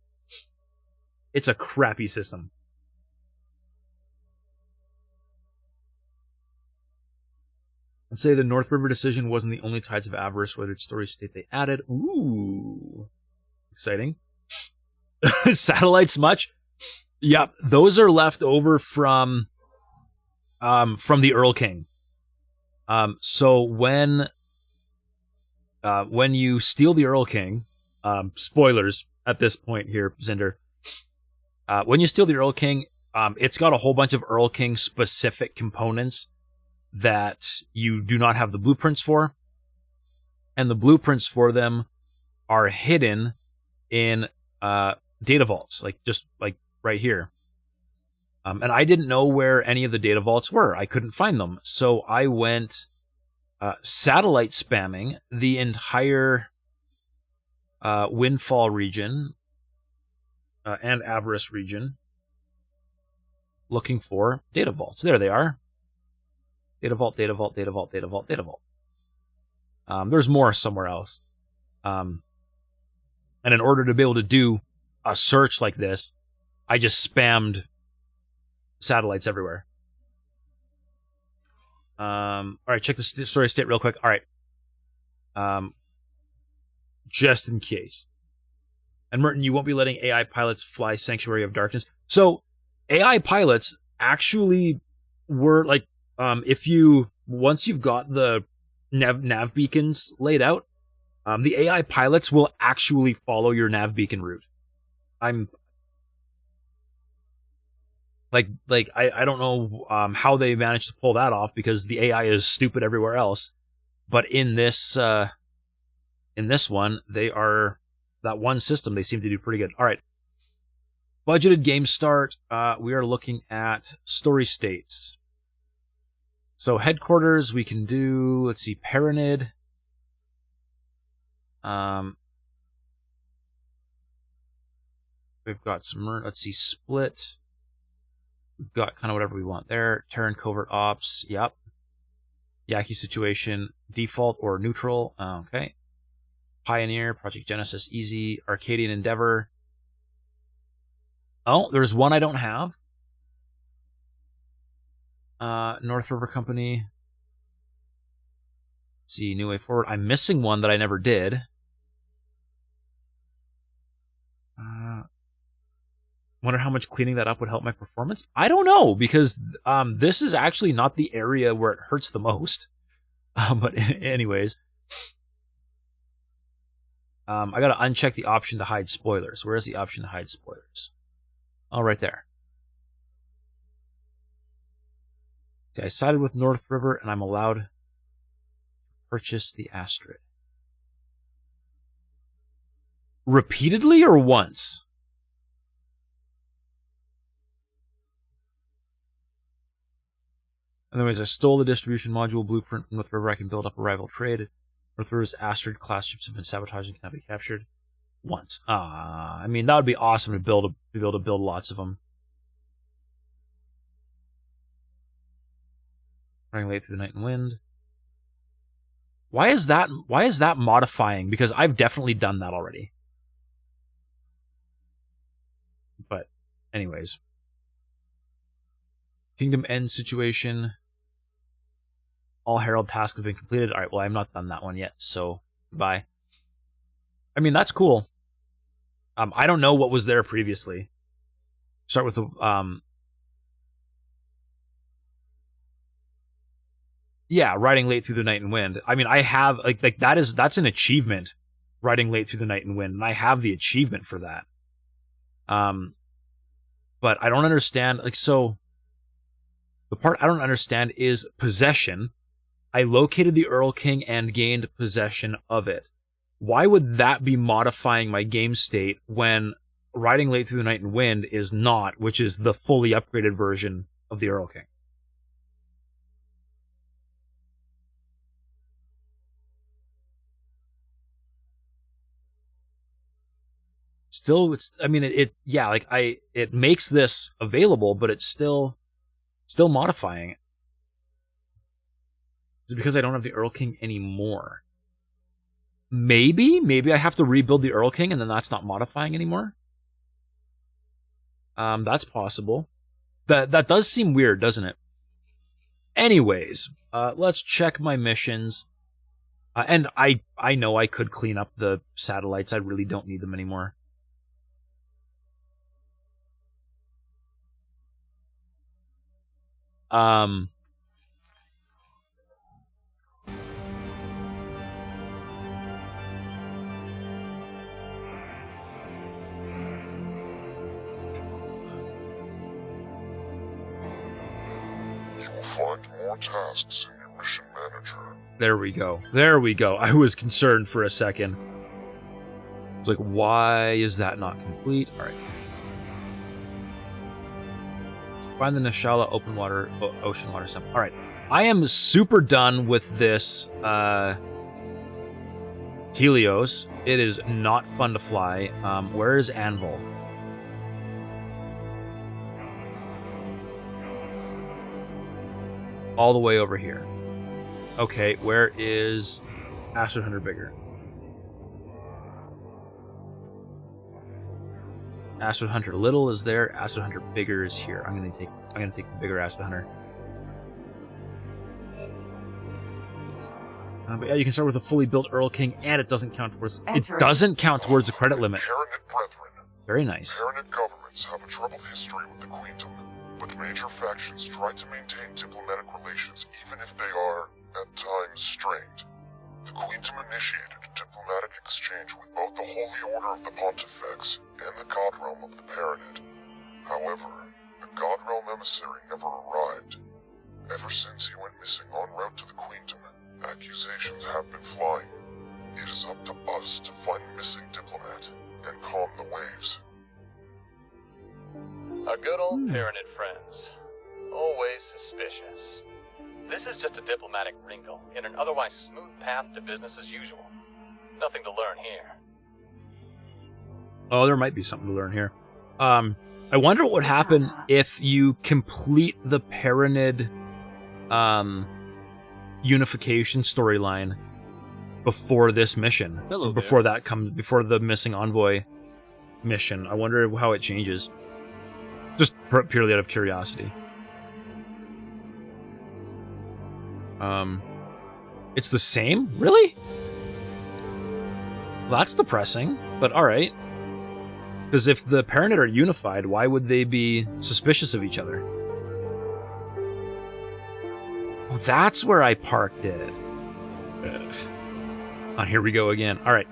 It's a crappy system. Let's say the North River decision wasn't the only Tides of Avarice weathered story state they added. Ooh. Exciting. Satellites much? Yep, those are left over from the Earl King. So when you steal the Earl King, spoilers at this point here, Zinder. When you steal the Earl King, it's got a whole bunch of Earl King specific components that you do not have the blueprints for, and the blueprints for them are hidden in data vaults, just right here. And I didn't know where any of the data vaults were. I couldn't find them. So I went satellite spamming the entire Windfall region and Avarice region looking for data vaults. There they are. Data vault, data vault, data vault, data vault, data vault. There's more somewhere else. And in order to be able to do a search like this, I just spammed satellites everywhere. All right, check the story state real quick. All right. Just in case. And Merton, you won't be letting AI pilots fly Sanctuary of Darkness. So AI pilots actually were once you've got the nav beacons laid out, the AI pilots will actually follow your nav beacon route. I don't know how they managed to pull that off, because the AI is stupid everywhere else. But in this one, that one system, they seem to do pretty good. All right. Budgeted game start. We are looking at story states. So headquarters, we can do, let's see, Paranid. We've got some, let's see, Split. We've got kind of whatever we want there. Terran Covert Ops, yep. Yaki Situation, default or neutral, okay. Pioneer, Project Genesis, easy. Arcadian Endeavor. Oh, there's one I don't have. North River Company. Let's see, New Way Forward. I'm missing one that I never did. Wonder how much cleaning that up would help my performance? I don't know, because this is actually not the area where it hurts the most. But anyways. I gotta uncheck the option to hide spoilers. Where is the option to hide spoilers? Oh, right there. See, I sided with North River, and I'm allowed to purchase the Astrid. Repeatedly or once? Anyways, I stole the distribution module blueprint from North River. I can build up a rival trade. North River's Astrid class ships have been sabotaged and cannot be captured. Once. I mean, that would be awesome to be able to build lots of them. Running late through the night and wind. Why is that modifying? Because I've definitely done that already. But, anyways. Kingdom End situation. All Herald tasks have been completed. Alright, well, I've not done that one yet, so bye. I mean, that's cool. I don't know what was there previously. Start with the... Yeah, riding late through the night and wind. I mean, I have like that's an achievement, riding late through the night and wind, and I have the achievement for that. But I don't understand. Like, so the part I don't understand is possession. I located the Earl King and gained possession of it. Why would that be modifying my game state when riding late through the night and wind is not, which is the fully upgraded version of the Earl King? Still, I mean, yeah, like it makes this available, but it's still modifying it. Is it because I don't have the Earl King anymore? Maybe I have to rebuild the Earl King and then that's not modifying anymore. That's possible. That does seem weird, doesn't it? Anyways, let's check my missions. And I know I could clean up the satellites. I really don't need them anymore. You will find more tasks in your mission manager. There we go. I was concerned for a second. I was like, why is that not complete? Alright. Find the Nishala ocean water sample. Alright. I am super done with this Helios. It is not fun to fly. Where is Anvil? All the way over here. Okay, where is Astrid Hunter Bigger? Astrid Hunter Little is there. Astrid Hunter Bigger is here. I'm gonna take the bigger Astrid Hunter. But yeah, you can start with a fully built Earl King, and it doesn't count towards the credit limit. Paranet brethren. Very nice. Paranet governments have a troubled history with the Queentum, but major factions try to maintain diplomatic relations even if they are, at times, strained. The Queentum initiated a diplomatic exchange with both the Holy Order of the Pontifex and the God Realm of the Paranet. However, the God Realm emissary never arrived. Ever since he went missing en route to the Queentum, accusations have been flying. It is up to us to find the missing diplomat and calm the waves. Our good old Paranet friends. Always suspicious. This is just a diplomatic wrinkle in an otherwise smooth path to business as usual. Nothing to learn here. Oh, there might be something to learn here. I wonder what would happen if you complete the Paranid unification storyline before this mission. Hello before that comes, before the missing envoy mission. I wonder how it changes. Just purely out of curiosity. It's the same? Really? Well, that's depressing, but alright. Because if the Paranet are unified, why would they be suspicious of each other? Oh, that's where I parked it. Oh, here we go again. Alright.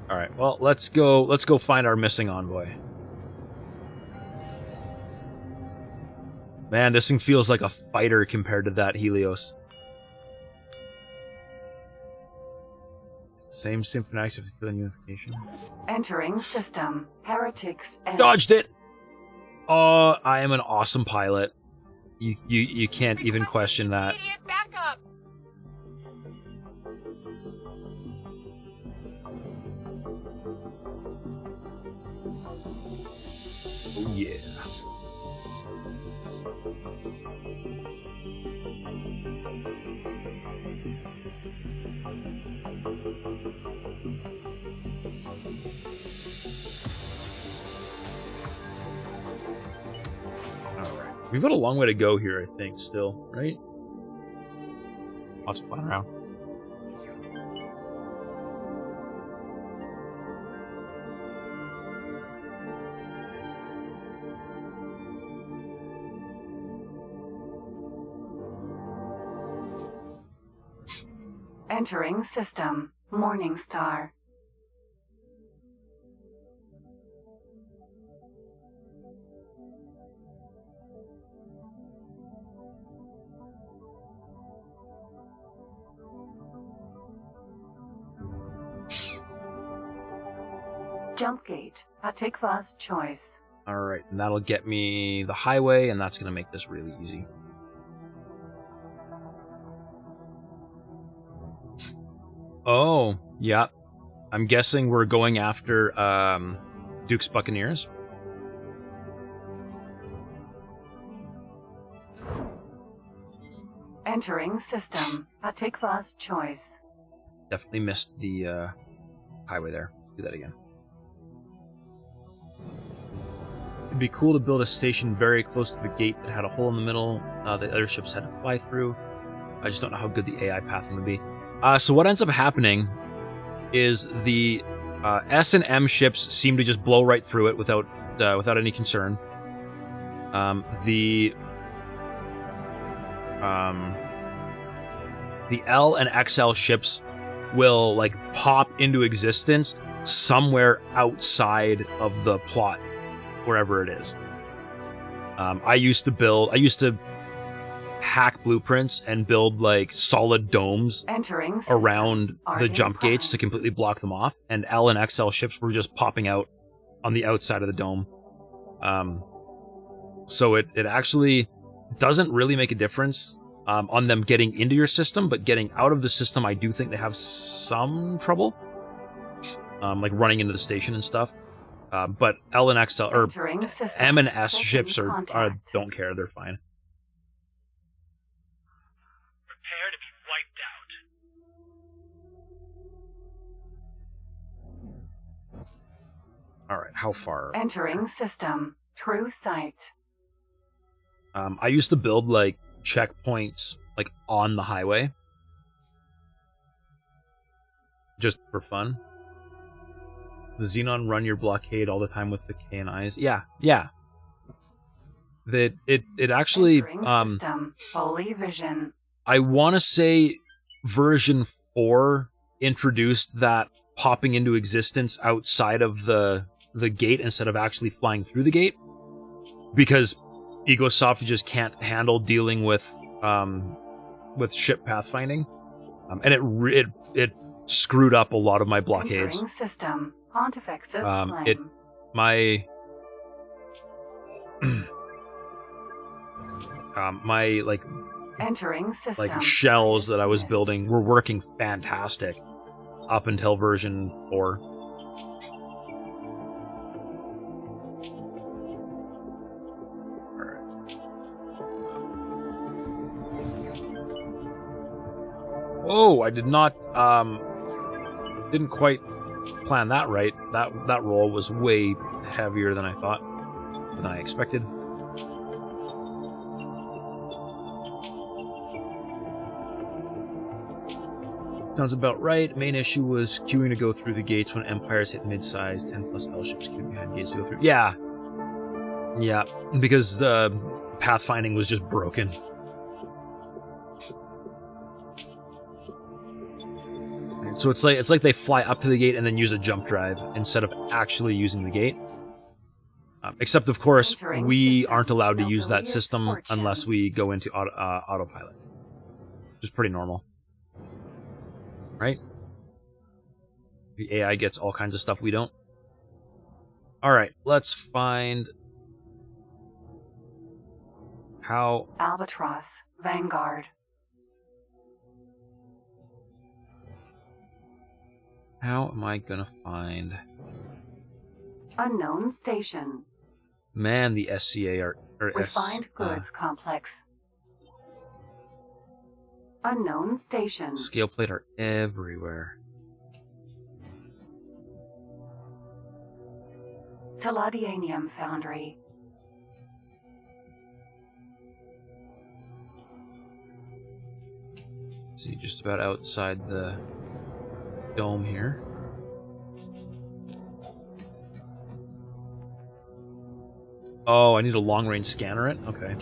Alright, well, let's go find our missing envoy. Man, this thing feels like a fighter compared to that Helios. Same synchronized unification. Entering system. Heretics and... Dodged it! Oh, I am an awesome pilot. You can't even question that. Idiot backup! Oh yeah. Alright. We've got a long way to go here, I think, still, right? Lots of fun around. Entering system. Morningstar. Jump gate. Atikva's choice. Alright, and that'll get me the highway, and that's going to make this really easy. Oh, yeah. I'm guessing we're going after Duke's Buccaneers. Entering system. Atikva's choice. Definitely missed the highway there. Do that again. It'd be cool to build a station very close to the gate that had a hole in the middle that other ships had to fly through. I just don't know how good the AI pathing would be. So what ends up happening is the S and M ships seem to just blow right through it without any concern. The L and XL ships will like pop into existence somewhere outside of the plot, wherever it is. I used to hack blueprints and build like solid domes Entering system. around the Arden jump gates Prime. to completely block them off, and L and XL ships were just popping out on the outside of the dome. So it actually doesn't really make a difference on them getting into your system, but getting out of the system, I do think they have some trouble, like running into the station and stuff. But L and XL or Entering system. M and S Taking ships are contact. don't care, they're fine. Prepare to be wiped out. All right, how far? Entering system. True sight. I used to build like checkpoints like on the highway, just for fun. The Xenon run your blockade all the time with the KNIs. Yeah. That it actually Entering system. Holy vision. I want to say version 4 introduced that popping into existence outside of the gate instead of actually flying through the gate, because Egosoft just can't handle dealing with ship pathfinding, and it screwed up a lot of my blockades. Entering system. Pontifex's flame. My like Entering system. shells that I was Dismissed. building were working fantastic up until version 4. Whoa, I did not didn't quite plan that right. That roll was way heavier than I thought, than I expected. Sounds about right. Main issue was queuing to go through the gates when Empires hit mid-sized 10 plus L ships queuing behind gates to go through. Yeah, because pathfinding was just broken. So it's like they fly up to the gate and then use a jump drive instead of actually using the gate. Except, of course, Entering we system. aren't allowed to use that Nobilious system fortune. unless we go into autopilot, which is pretty normal, right? The AI gets all kinds of stuff we don't. All right, let's find how. Albatross. Vanguard. How am I gonna find? Unknown station. Man, the SCA or Refined goods complex. Unknown station. scale plate are everywhere. Teladianium foundry. See, just about outside the dome here. Oh, I need a long-range scanner it? Okay.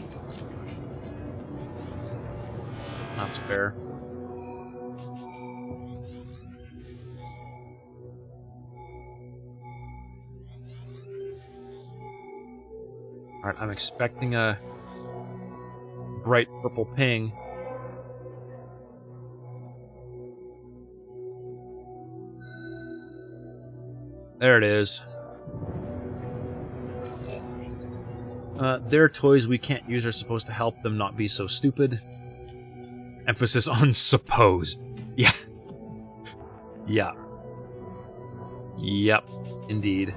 That's fair. Alright, I'm expecting a bright purple ping. There it is. Their toys we can't use are supposed to help them not be so stupid. Emphasis on supposed. Yeah. Yeah. Yep. Indeed.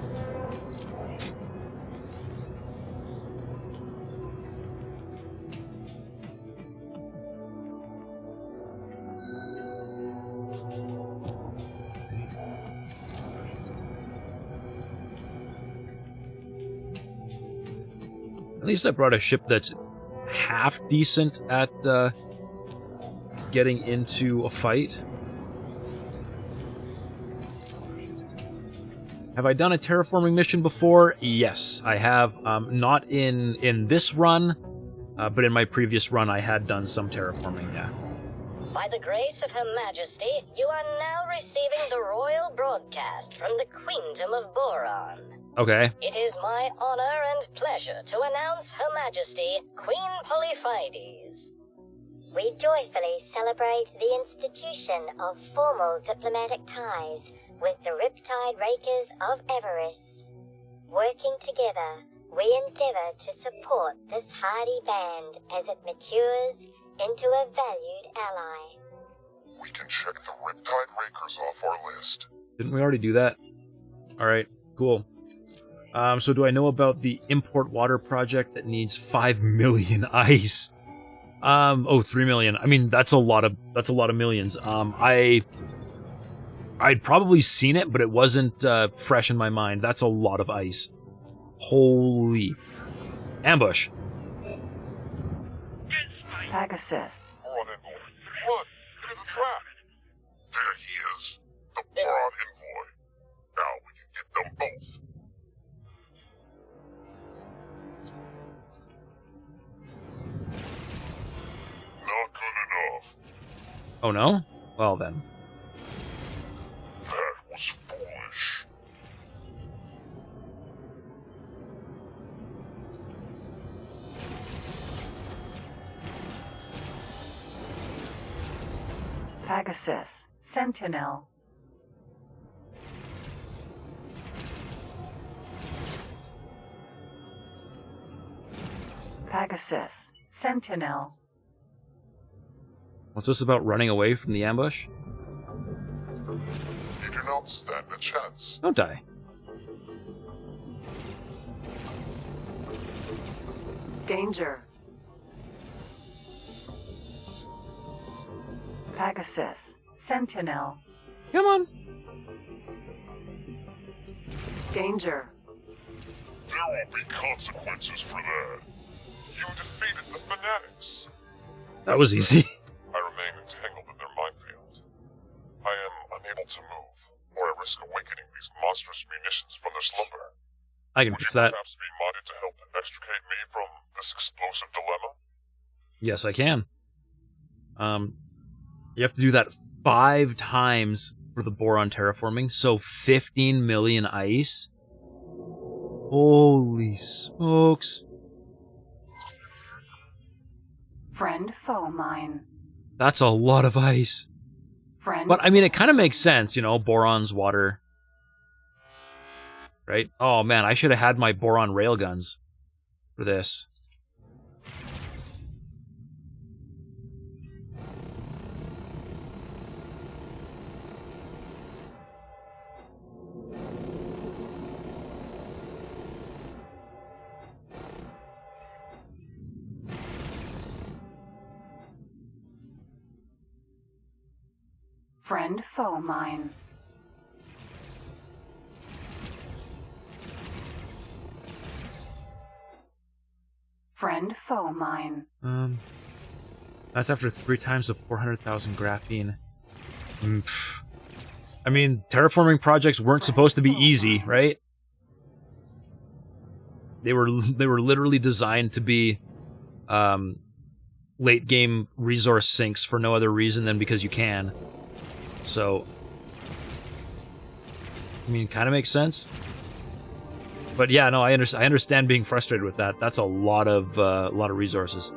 At least I brought a ship that's half decent at getting into a fight. Have I done a terraforming mission before? Yes, I have. Not in this run, but in my previous run I had done some terraforming, yeah. By the grace of Her Majesty, you are now receiving the royal broadcast from the Queendom of Boron. Okay. It is my honor and pleasure to announce Her Majesty, Queen Polyphides. We joyfully celebrate the institution of formal diplomatic ties with the Riptide Rakers of Everis. Working together, we endeavor to support this hardy band as it matures into a valued ally. We can check the Riptide Rakers off our list. Didn't we already do that? Alright, cool. So do I know about the import water project that needs 5 million ice? 3 million. I mean, that's a lot of millions. I'd probably seen it, but it wasn't fresh in my mind. That's a lot of ice. Holy ambush. Pegasus. Boron envoy. Run! It is a trap! There he is. The Boron envoy. Now we can get them both. Not good enough. Oh no? Well then. That was foolish. Pegasus. Sentinel. Pegasus. Sentinel. What's this about running away from the ambush? You do not stand a chance. Don't die. Danger. Pegasus. Sentinel. Come on. Danger. There will be consequences for that. You defeated the Fanatics. That was easy. I remain entangled in their minefield. I am unable to move, or I risk awakening these monstrous munitions from their slumber. I can Would fix you that. perhaps be minded to help extricate me from this explosive dilemma? Yes, I can. You have to do that 5 times for the boron terraforming, so 15 million ice. Holy smokes. Friend foe mine. That's a lot of ice. Friend. But, I mean, it kind of makes sense, you know, boron's water. Right? Oh, man, I should have had my boron railguns for this. Friend foe mine. Friend foe mine. That's after 3 times of 400,000 graphene. I mean, terraforming projects weren't supposed to be easy, right? They were literally designed to be late game resource sinks for no other reason than because you can. So, I mean, kind of makes sense. But yeah, no, I understand being frustrated with that. That's a lot of resources.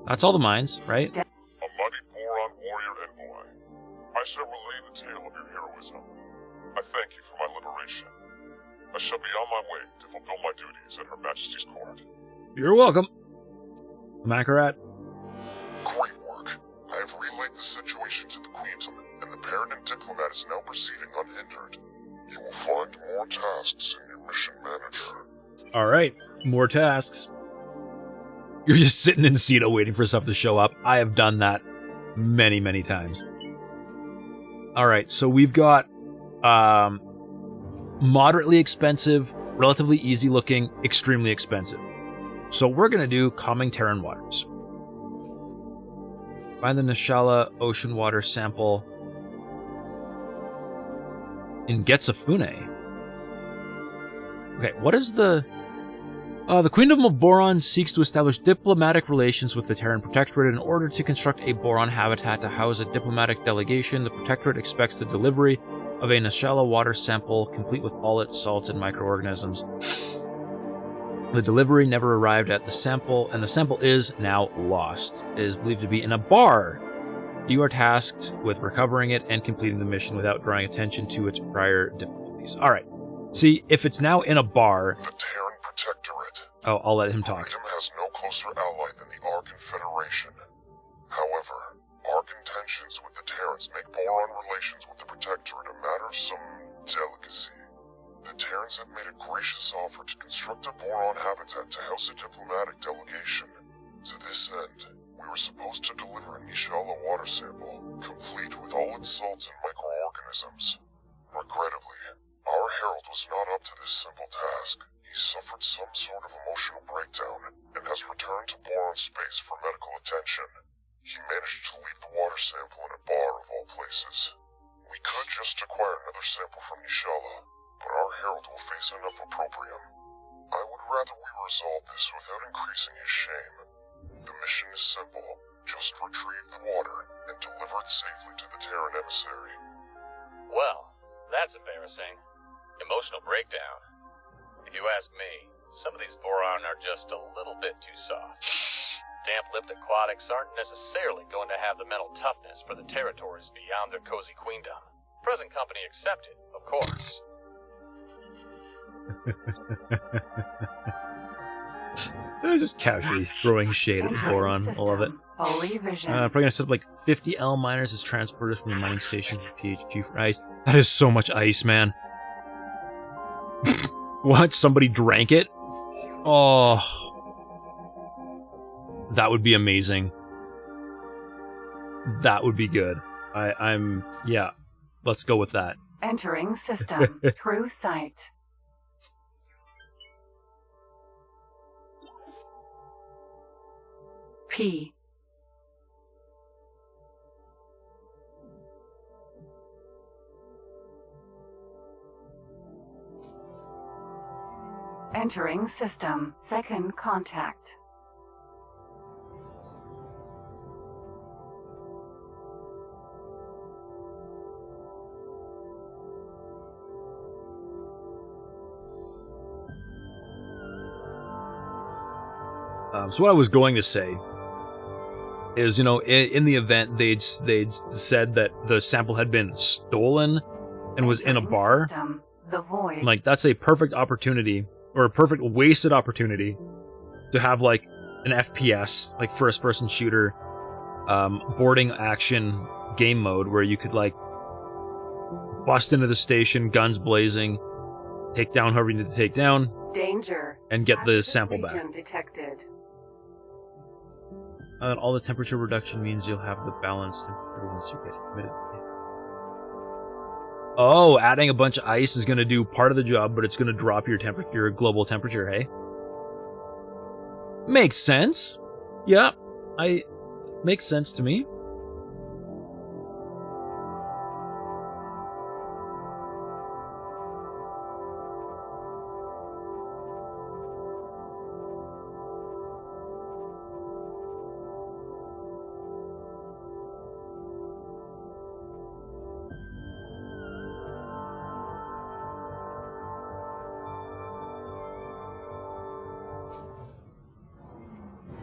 That's all the mines, right? A mighty Boron warrior envoy. I shall relay the tale of your heroism. I thank you for my liberation. I shall be on my way to fulfill my duties at Her Majesty's court. You're welcome, Makarat. Great work. I have relayed the situation to the Queentum, and the Paragon diplomat is now proceeding unhindered. You will find more tasks in your mission manager. Alright, more tasks. You're just sitting in Cedo waiting for stuff to show up. I have done that many, many times. Alright, so we've got moderately expensive, relatively easy looking, extremely expensive. So we're going to do Calming Terran Waters. Find the Nishala ocean water sample in Getsafune. Okay, what is the Queendom of Boron seeks to establish diplomatic relations with the Terran Protectorate in order to construct a Boron habitat to house a diplomatic delegation. The Protectorate expects the delivery of a Nishala water sample, complete with all its salts and microorganisms. The delivery never arrived at the sample, and the sample is now lost. It is believed to be in a bar. You are tasked with recovering it and completing the mission without drawing attention to its prior difficulties. Alright. See, if it's now in a bar... The Terran Protectorate. Oh, I'll let him talk. Freedom has no closer ally than the Arkan Federation. However, Arkan tensions with the Terrans make Boron relations with the Protectorate a matter of some delicacy. The Terrans have made a gracious offer to construct a Boron habitat to house a diplomatic delegation. To this end, we were supposed to deliver a Nishala water sample, complete with all its salts and microorganisms. Regrettably, our herald was not up to this simple task. He suffered some sort of emotional breakdown and has returned to Boron space for medical attention. He managed to leave the water sample in a bar of all places. We could just acquire another sample from Nishala, but our herald will face enough opprobrium. I would rather we resolve this without increasing his shame. The mission is simple. Just retrieve the water and deliver it safely to the Terran emissary. Well, that's embarrassing. Emotional breakdown. If you ask me, some of these Boron are just a little bit too soft. Damp-lipped aquatics aren't necessarily going to have the mental toughness for the territories beyond their cozy queendom. Present company accepted, of course. Just casually throwing shade at Boron. I love it. Holy Vision. Probably gonna set up like 50 L miners as transporters from the mining station to PHQ for ice. That is so much ice, man. What? Somebody drank it? Oh. That would be amazing. That would be good. Yeah. Let's go with that. Entering system. True sight. P. Entering system. Second contact. So what I was going to say is, you know, in the event they'd said that the sample had been stolen and was in a bar, System. The void. like that's a perfect opportunity, or a perfect wasted opportunity, to have like an FPS, like first-person shooter, boarding action game mode where you could like bust into the station, guns blazing, take down whoever you need to take down, Danger. and get the Active sample back. region detected. All the temperature reduction means you'll have the balance temperature once you get committed. Oh, adding a bunch of ice is going to do part of the job, but it's going to drop your global temperature, hey? Makes sense. Yeah, Makes sense to me.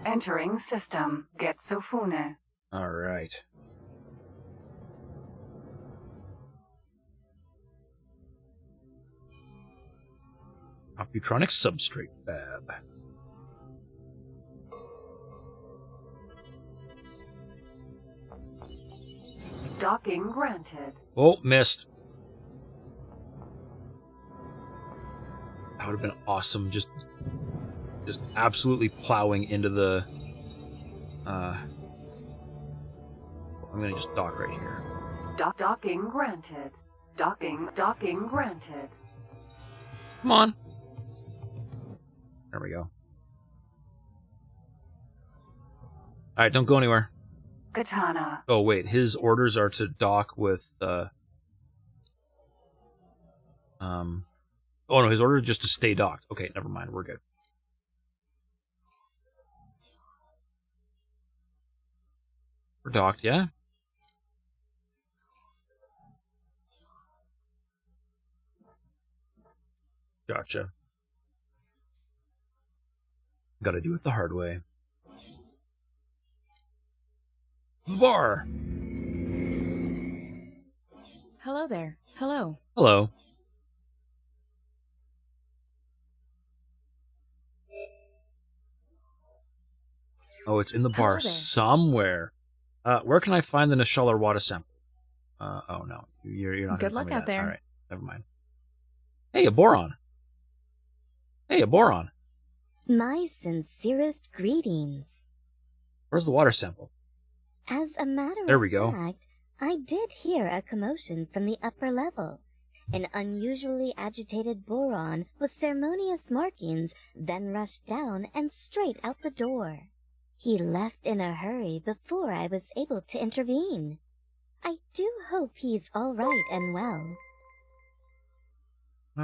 Entering system. Getsofune. All right. Computronic substrate fab. Docking granted. Oh, missed. That would have been awesome. Just absolutely plowing into the. I'm gonna just dock right here. Docking granted. Docking granted. Come on. There we go. All right, don't go anywhere. Katana. Oh wait, his orders are to dock with. Oh no, his order is just to stay docked. Okay, never mind. We're good. We're docked, yeah? Gotcha. Gotta do it the hard way. The bar! Hello there. Hello. Hello. Oh, it's in the bar somewhere. Where can I find the Nishalar water sample? Oh no, you're not. Good luck out there. All right, never mind. Hey, a boron. Hey, a boron. My sincerest greetings. Where's the water sample? As a matter There we of go. fact, I did hear a commotion from the upper level. An unusually agitated boron with ceremonious markings then rushed down and straight out the door. He left in a hurry before I was able to intervene. I do hope he's all right and well.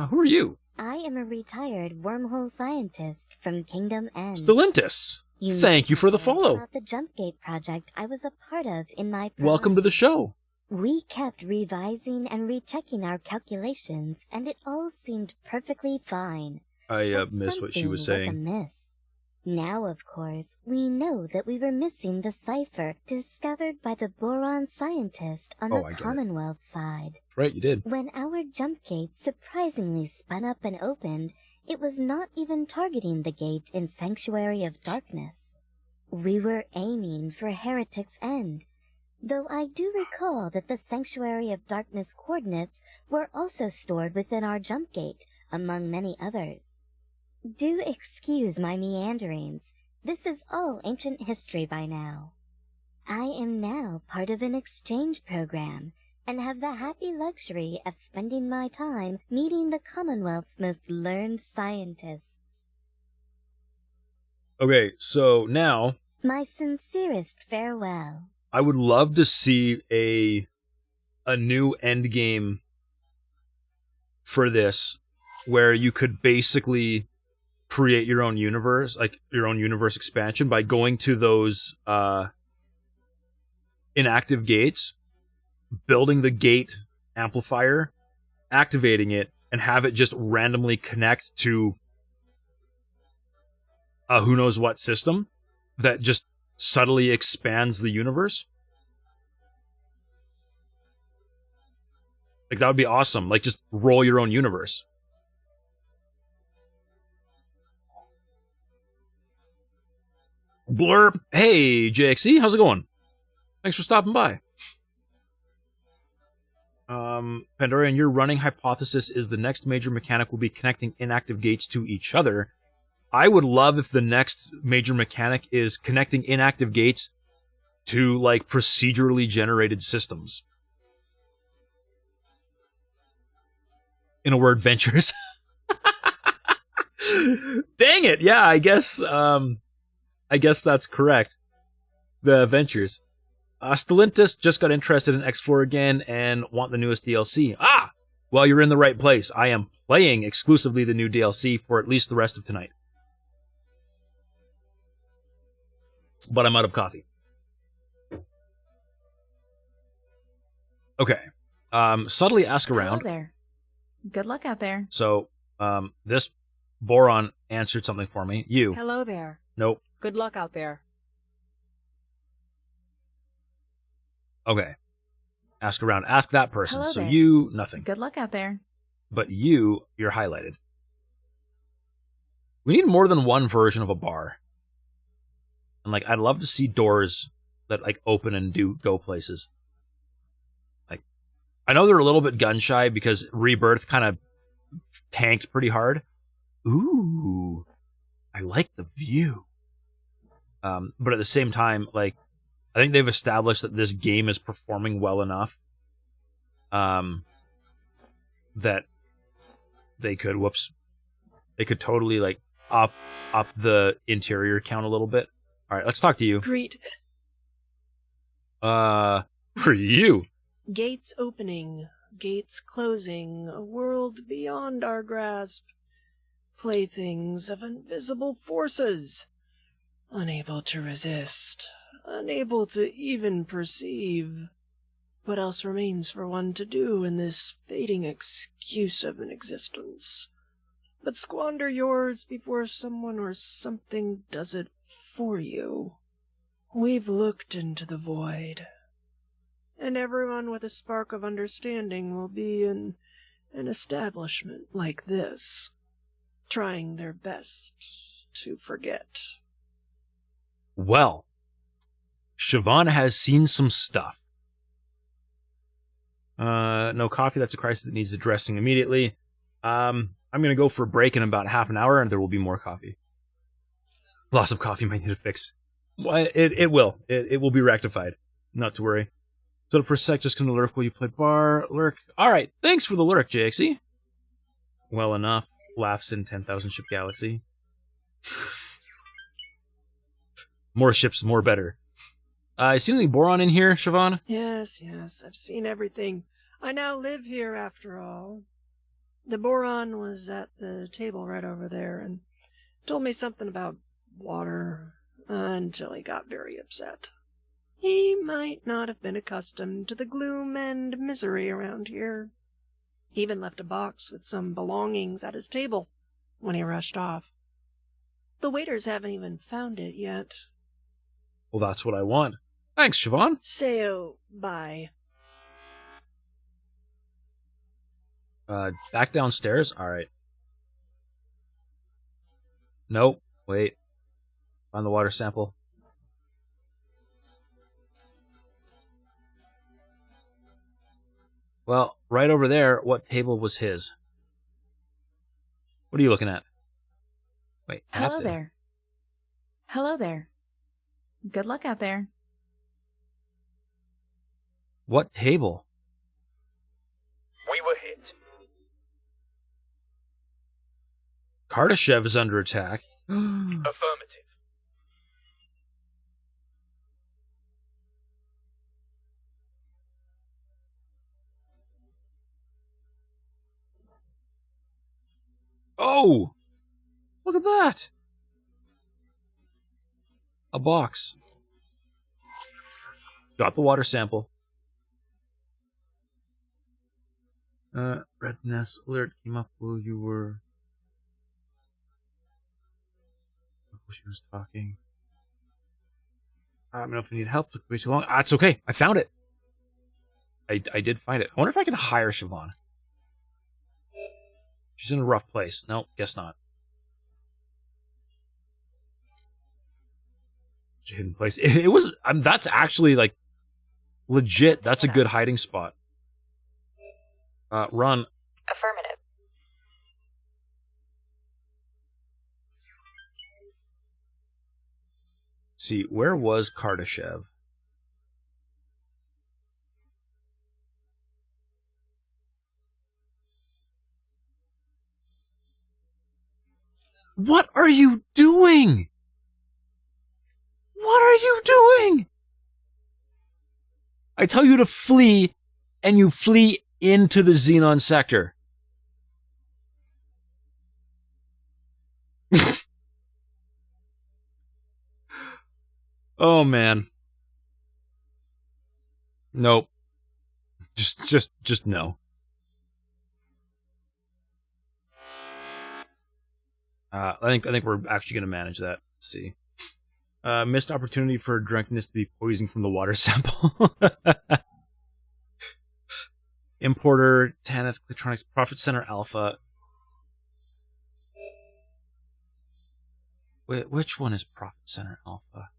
Who are you? I am a retired wormhole scientist from Kingdom N. Stellantis. You Thank you for the know follow. about the Jumpgate project I was a part of in my prime. Welcome to the show. We kept revising and rechecking our calculations, and it all seemed perfectly fine. I But missed what she was something saying. amiss. Now, of course, we know that we were missing the cipher discovered by the boron scientist on Oh, the I get it. Commonwealth side. That's right, you did. When our jump gate surprisingly spun up and opened, it was not even targeting the gate in Sanctuary of Darkness. We were aiming for Heretic's End, though I do recall that the Sanctuary of Darkness coordinates were also stored within our jump gate, among many others. Do excuse my meanderings. This is all ancient history by now. I am now part of an exchange program, and have the happy luxury of spending my time meeting the Commonwealth's most learned scientists. Okay, so now My sincerest farewell. I would love to see a new end game for this, where you could basically create your own universe, like your own universe expansion, by going to those inactive gates, building the gate amplifier, activating it, and have it just randomly connect to a who knows what system that just subtly expands the universe. Like, that would be awesome. Like, just roll your own universe. Blurp. Hey, JXE, how's it going? Thanks for stopping by. Pandorian, your running hypothesis is the next major mechanic will be connecting inactive gates to each other. I would love if the next major mechanic is connecting inactive gates to, like, procedurally generated systems. In a word, ventures. Dang it! Yeah, I guess that's correct. the adventures. Stellantis just got interested in X4 again and want the newest DLC. Ah! Well, you're in the right place. I am playing exclusively the new DLC for at least the rest of tonight. But I'm out of coffee. Okay. Subtly ask around. Hello there. Good luck out there. So, this Boron answered something for me. You. Hello there. Nope. Good luck out there. Okay. Ask around. Ask that person. Hello So there. you, nothing. Good luck out there. But you're highlighted. We need more than one version of a bar. And, like, I'd love to see doors that, like, open and go places. Like, I know they're a little bit gun-shy because Rebirth kind of tanked pretty hard. Ooh. I like the view. But at the same time, like, I think they've established that this game is performing well enough that they could, they could totally, like, up the interior count a little bit. All right, let's talk to you. Greet. For you. Gates opening, gates closing, a world beyond our grasp. Playthings of invisible forces. Unable to resist, unable to even perceive. What else remains for one to do in this fading excuse of an existence? But squander yours before someone or something does it for you. We've looked into the void, and everyone with a spark of understanding will be in an establishment like this, trying their best to forget. Well, Siobhan has seen some stuff. No coffee, that's a crisis that needs addressing immediately. I'm going to go for a break in about half an hour, and there will be more coffee. Loss of coffee might need a fix. Well, it will. It will be rectified. Not to worry. So for a sec, just gonna lurk while you play bar. Lurk. Alright, thanks for the lurk, JXE. Well enough. Laughs in 10,000 Ship Galaxy. More ships, more better. You seen any Boron in here, Siobhan? Yes, I've seen everything. I now live here, after all. The Boron was at the table right over there and told me something about water until he got very upset. He might not have been accustomed to the gloom and misery around here. He even left a box with some belongings at his table when he rushed off. The waiters haven't even found it yet. Well, that's what I want. Thanks, Siobhan. So, bye. Back downstairs? Alright. Nope. Wait. Find the water sample. Well, right over there, what table was his? What are you looking at? Wait. Hello there. Hello there. Good luck out there. What table? We were hit. Kardashev is under attack. Affirmative. Oh! Look at that! A box. Got the water sample. Redness alert came up while you were... She was talking. I don't know if you need help. It took way too long. It's okay. I found it. I did find it. I wonder if I can hire Siobhan. She's in a rough place. No, guess not. It's a hidden place. It was... that's actually, like, legit. That's a good hiding spot. Run. Affirmative. See, where was Kardashev? What are you doing? What are you doing? I tell you to flee, and you flee into the Xenon sector. Oh, man. Nope. Just no. I think we're actually going to manage that. Let's see. Missed opportunity for drunkenness to be poisoned from the water sample. Importer, Tanith, Electronics, Profit Center Alpha. Wait, which one is Profit Center Alpha?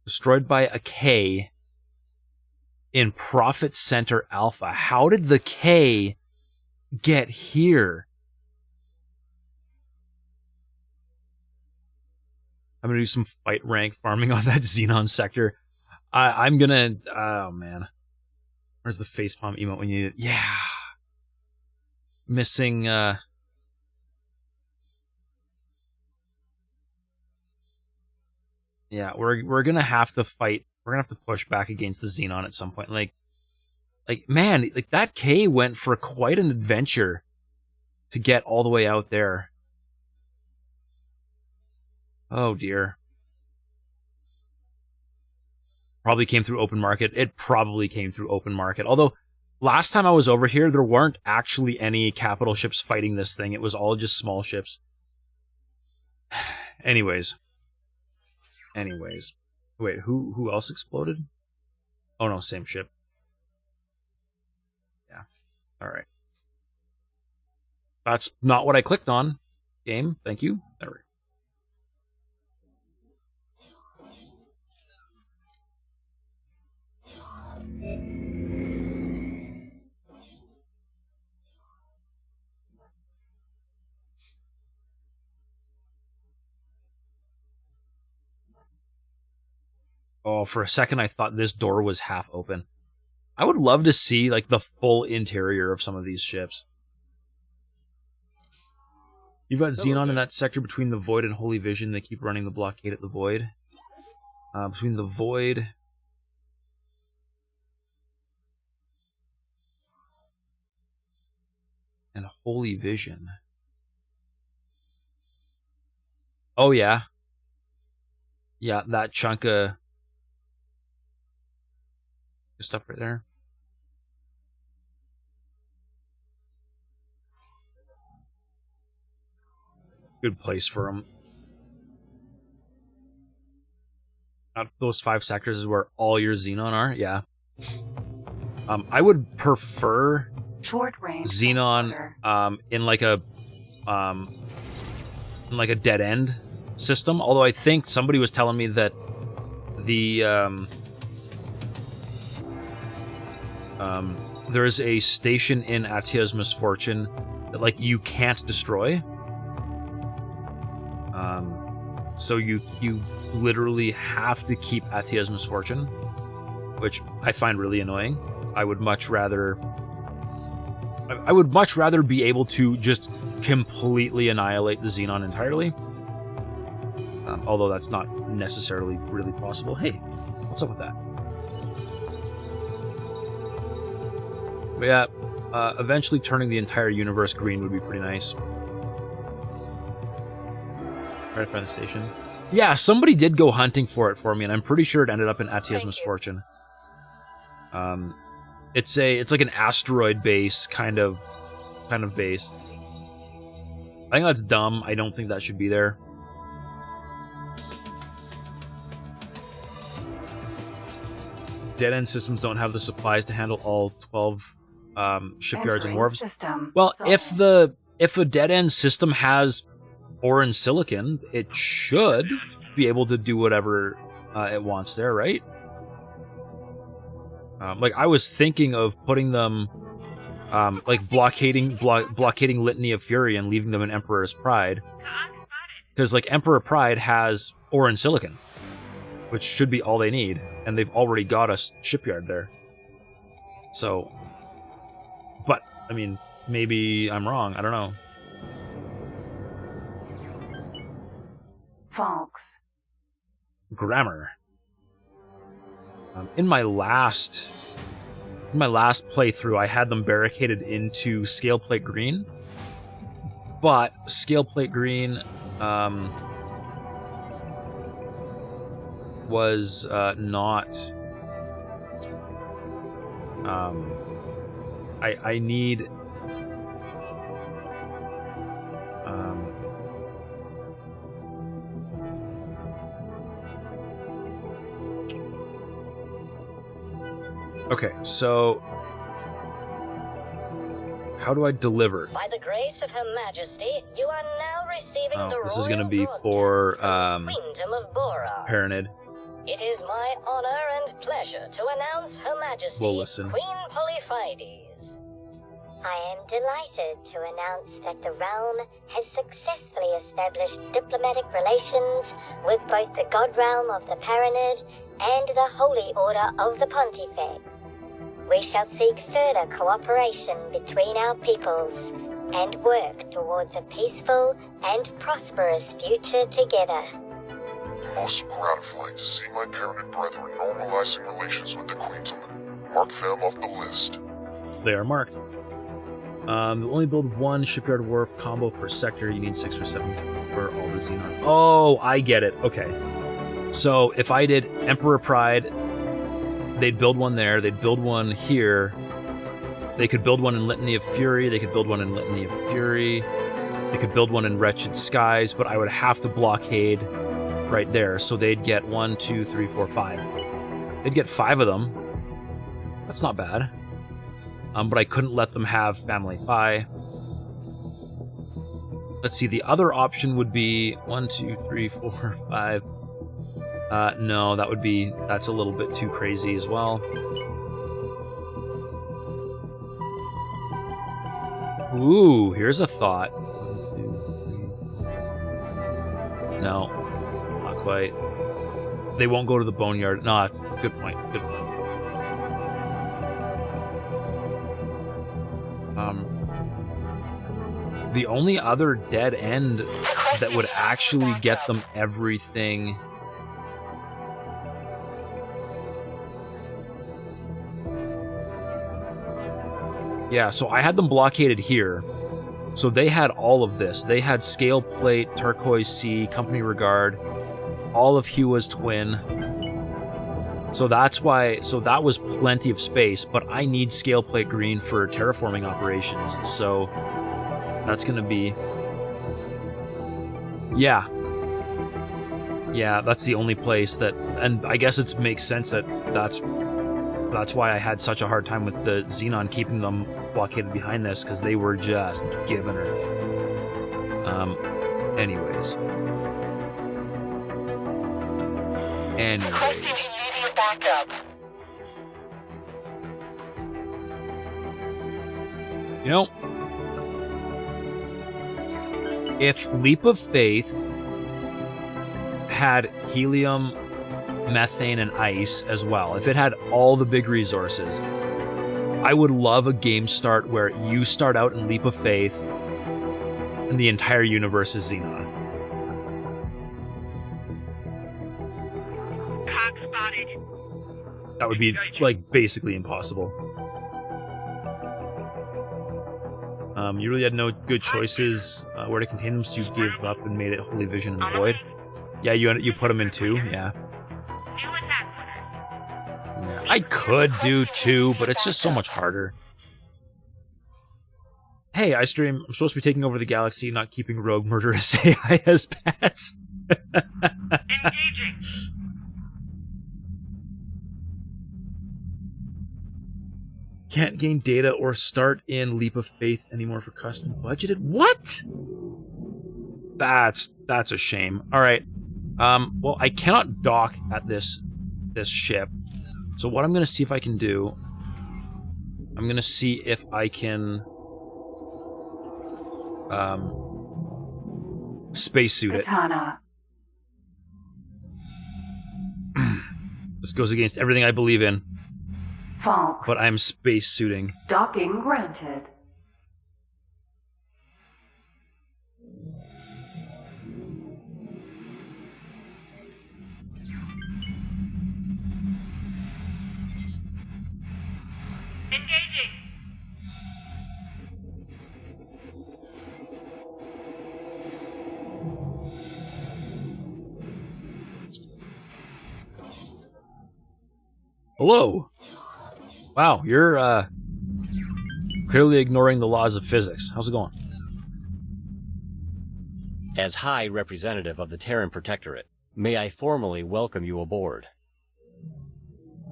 Destroyed by a K in Profit Center Alpha. How did the K get here? I'm gonna do some fight rank farming on that Xenon sector. I'm gonna... Oh, man. Where's the facepalm emote when you... Yeah. Missing... Yeah, we're gonna have to fight. We're gonna have to push back against the Xenon at some point. Like man, like that K went for quite an adventure to get all the way out there. Oh dear. Probably came through open market. It probably came through open market. Although last time I was over here, there weren't actually any capital ships fighting this thing. It was all just small ships. Anyways. Wait, who else exploded? Oh no, same ship. Yeah. Alright. That's not what I clicked on. Game, thank you. There we go. Oh, for a second I thought this door was half open. I would love to see like the full interior of some of these ships. You've got Xenon in that sector between the Void and Holy Vision. They keep running the blockade at the Void. Between the Void... and Holy Vision. Oh, yeah. Yeah, that chunk of... stuff right there. Good place for them. Out of those 5 sectors is where all your Xenon are. Yeah. I would prefer short range Xenon in like a dead end system. Although I think somebody was telling me that the there's a station in Atia's Misfortune that like you can't destroy. So you literally have to keep Atia's Misfortune, which I find really annoying. I would much rather be able to just completely annihilate the Xenon entirely. Although that's not necessarily really possible. Hey, what's up with that? But yeah, eventually turning the entire universe green would be pretty nice. Right by the station. Yeah, somebody did go hunting for it for me, and I'm pretty sure it ended up in Atia's Misfortune. It's like an asteroid base kind of base. I think that's dumb. I don't think that should be there. Dead-end systems don't have the supplies to handle all 12 shipyards and wharves. Well, if a dead-end system has boron silicon, it should be able to do whatever it wants there, right? Like, I was thinking of putting them like blockading Litany of Fury and leaving them in Emperor's Pride. Because, like, Emperor Pride has ore and silicon, which should be all they need, and they've already got a shipyard there. So, but, I mean, maybe I'm wrong, I don't know. Falks. Grammar. In my last playthrough, I had them barricaded into Scaleplate Green, but Scaleplate Green was not. I need. Okay, so how do I deliver? By the grace of Her Majesty, you are now receiving the this royal is going to be for from the Queendom of Boron. Paranid. It is my honor and pleasure to announce Her Majesty We'll listen. Queen Polyphides. I am delighted to announce that the realm has successfully established diplomatic relations with both the God Realm of the Paranid and the Holy Order of the Pontifex. We shall seek further cooperation between our peoples and work towards a peaceful and prosperous future together. Most gratifying to see my Paranid brethren normalizing relations with the Queendom. Mark them off the list. They are marked. They'll only build one shipyard wharf combo per sector. You need 6 or 7 for all the Xenon. Oh, I get it. Okay. So if I did Emperor Pride, they'd build one there. They'd build one here. They could build one in Litany of Fury. They could build one in Litany of Fury. They could build one in Wretched Skies, but I would have to blockade right there. So they'd get 1, 2, 3, 4, 5. They'd get 5 of them. That's not bad. But I couldn't let them have Family Pie. Let's see, the other option would be 1, 2, 3, 4, 5. No, that's a little bit too crazy as well. Ooh, here's a thought. 1, 2, 3. No, not quite. They won't go to the boneyard. No, that's a good point. Good point. The only other dead end that would actually get them everything. Yeah, so I had them blockaded here. So they had all of this. They had Scale Plate, Turquoise Sea, Company Regard, all of Hua's Twin. So that's why, so that was plenty of space, but I need Scale Plate Green for terraforming operations. So that's going to be... Yeah. Yeah, that's the only place that... And I guess it makes sense that that's why I had such a hard time with the Xenon keeping them blockaded behind this, because they were just giving her. Anyways. You know, if Leap of Faith had helium, methane, and ice as well, if it had all the big resources, I would love a game start where you start out in Leap of Faith and the entire universe is Xenon. That would be, like, basically impossible. You really had no good choices where to contain them, so you gave up and made it Holy Vision and Void. Yeah, you put them in 2, yeah. I could do 2, but it's just so much harder. Hey, iStream, I'm supposed to be taking over the galaxy, not keeping rogue murderous AI as pets. Engaging. Can't gain data or start in Leap of Faith anymore for custom budgeted. What? That's a shame. All right. Well, I cannot dock at this ship. So what I'm going to see if I can do I'm gonna see if I can spacesuit it. Katana. This goes against everything I believe in, False. but I'm spacesuiting. Docking granted. Engaging. Hello. Wow, you're clearly ignoring the laws of physics. How's it going? As High Representative of the Terran Protectorate, may I formally welcome you aboard.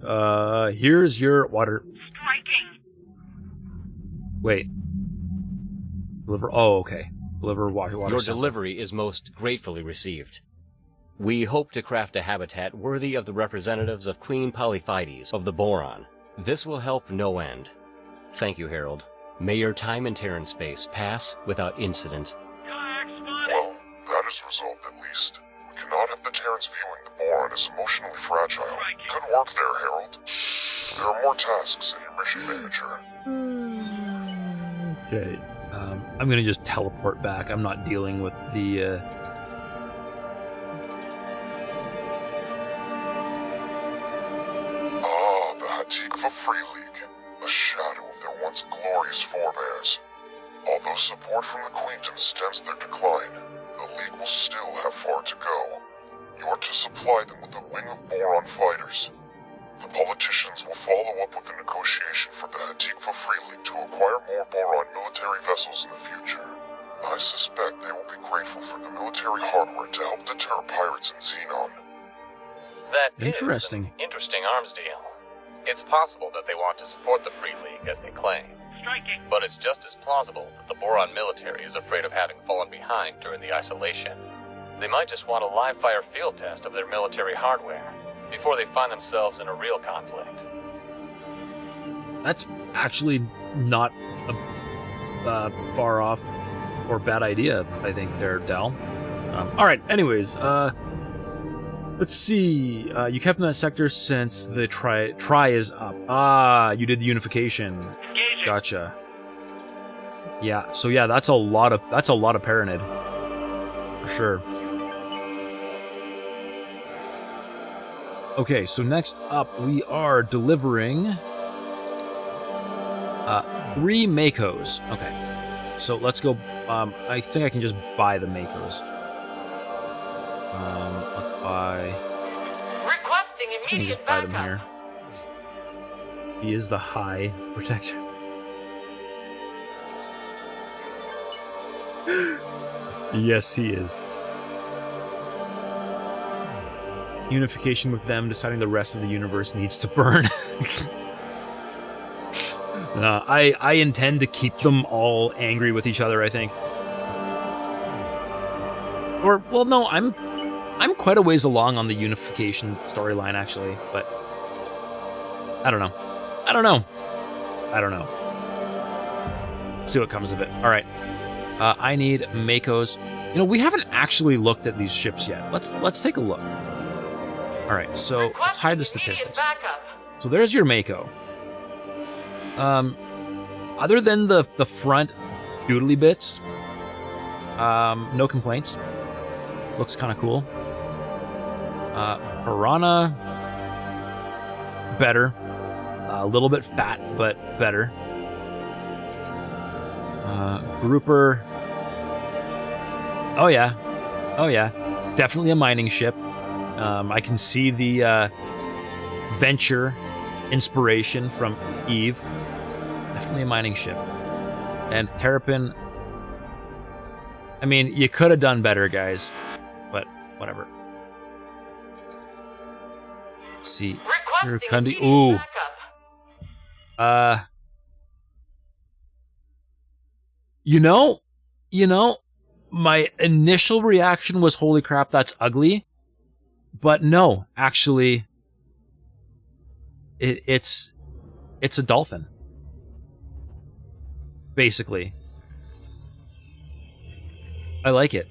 Here's your water. Striking. Wait. Deliver. Oh, okay. Deliver water. Your delivery is most gratefully received. We hope to craft a habitat worthy of the representatives of Queen Polyphides of the Boron. This will help no end. Thank you, Harold. May your time in Terran space pass without incident. Well, that is resolved at least. We cannot have the Terrans viewing the Boron as emotionally fragile. Good work there, Harold. There are more tasks in your mission, Manager. Okay. I'm gonna just teleport back. I'm not dealing with the, The Hatikva Free League, a shadow of their once glorious forebears. Although support from the Queendom stems their decline, the League will still have far to go. You are to supply them with a wing of Boron fighters. The politicians will follow up with a negotiation for the Hatikva Free League to acquire more Boron military vessels in the future. I suspect they will be grateful for the military hardware to help deter pirates in Xenon. That is Interesting. an interesting arms deal. It's possible that they want to support the Free League as they claim. Striking. But it's just as plausible that the Boron military is afraid of having fallen behind during the isolation. They might just want a live-fire field test of their military hardware before they find themselves in a real conflict. That's actually not a far off or bad idea, I think, there, Dal. Alright, anyways, let's see. You kept in that sector since the try is up. Ah, you did the unification. Engaging. Gotcha. Yeah, so yeah, that's a lot of Paranid. For sure. Okay, so next up we are delivering 3 Makos. Okay. So let's go. I think I can just buy the Makos. Let's buy. Requesting I can immediate just buy them backup. here. He is the High Protector. Yes, he is. Unification with them, deciding the rest of the universe needs to burn. I intend to keep them all angry with each other, I think. Or, well, no, I'm quite a ways along on the unification storyline, actually, but I don't know. See what comes of it. All right. I need Makos. You know, we haven't actually looked at these ships yet. Let's take a look. All right, so let's hide the statistics. So there's your Mako. Other than the front doodly bits, no complaints. Looks kind of cool. Piranha, better. A little bit fat, but better. Grouper. Oh yeah. Definitely a mining ship. I can see the Venture inspiration from Eve. Definitely a mining ship. And Terrapin. I mean, you could have done better, guys. But whatever. Let's see. Rukundi. Ooh. You know, my initial reaction was, holy crap, that's ugly. But no, actually, it's a dolphin. basically. I like it.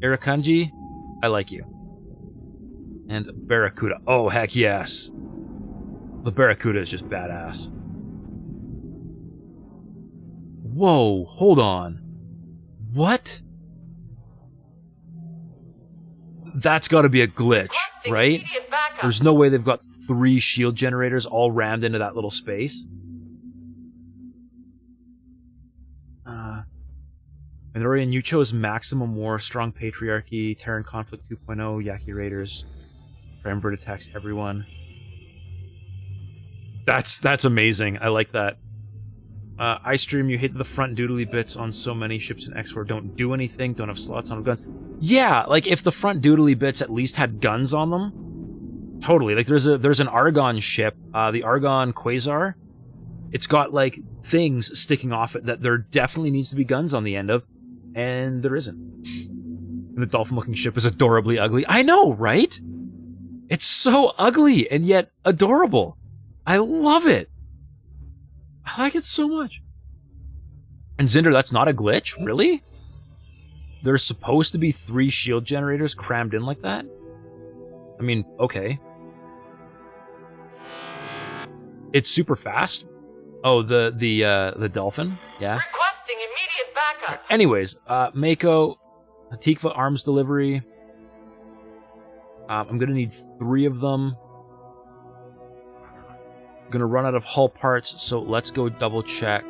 Irakanji, I like you. And Barracuda. Oh, heck yes. The Barracuda is just badass. Whoa, hold on. What? That's got to be a glitch, right? There's no way they've got 3 shield generators all rammed into that little space. Midoriya, you chose Maximum War, Strong Patriarchy, Terran Conflict 2.0, Yaki Raiders, Rambird attacks everyone. That's amazing. I like that. iStream, you hit the front doodly bits on so many ships in X-War don't do anything, don't have slots on guns. Yeah, like if the front doodly bits at least had guns on them, totally. Like there's an Argon ship, the Argon Quasar. It's got like things sticking off it that there definitely needs to be guns on the end of, and there isn't. And the dolphin-looking ship is adorably ugly. I know, right? It's so ugly and yet adorable. I love it. I like it so much. And Zinder, that's not a glitch? Really? There's supposed to be 3 shield generators crammed in like that? I mean, okay. It's super fast. Oh, the dolphin? Yeah. Requesting immediate backup. Anyways, Mako, Hatikva arms delivery. I'm gonna need 3 of them. I'm gonna run out of hull parts, so let's go double check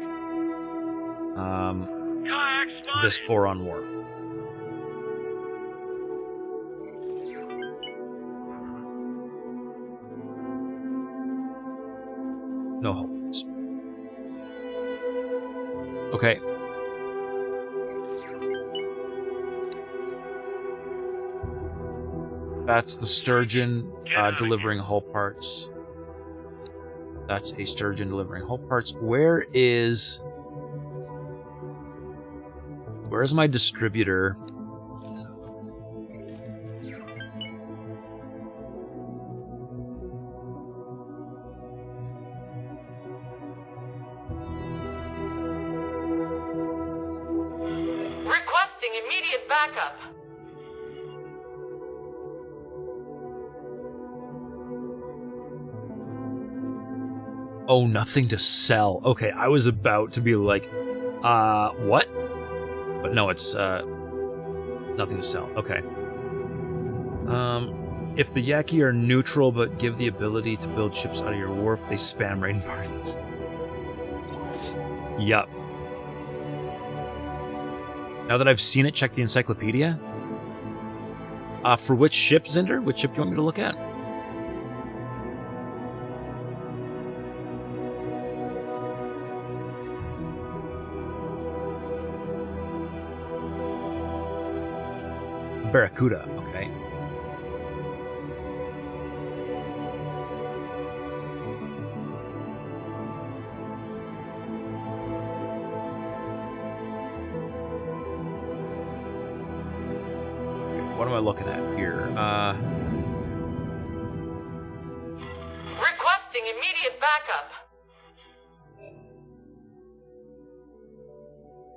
this Boron Wharf. No hull parts. Okay. That's the Sturgeon delivering hull parts. That's a Sturgeon delivering hull parts. Where's my distributor? Requesting immediate backup. Oh, nothing to sell. Okay, I was about to be like, what? But no, it's, nothing to sell. Okay. If the Yaki are neutral but give the ability to build ships out of your wharf, they spam raiding parties. Yup. Now that I've seen it, check the encyclopedia. For which ship, Zinder? Which ship do you want me to look at? Barracuda, okay. What am I looking at here? Requesting immediate backup.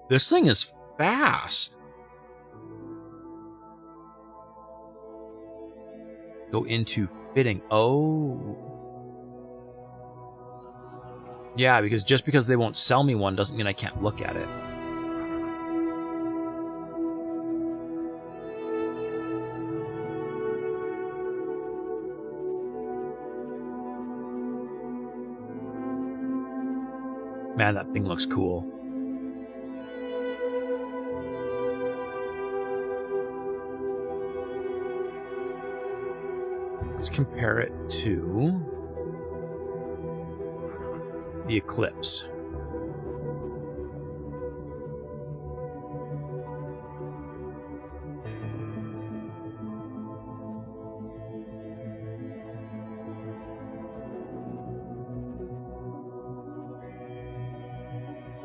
This thing is fast. Go into fitting. Oh. Yeah, because just because they won't sell me one doesn't mean I can't look at it. Man, that thing looks cool. Let's compare it to the Eclipse.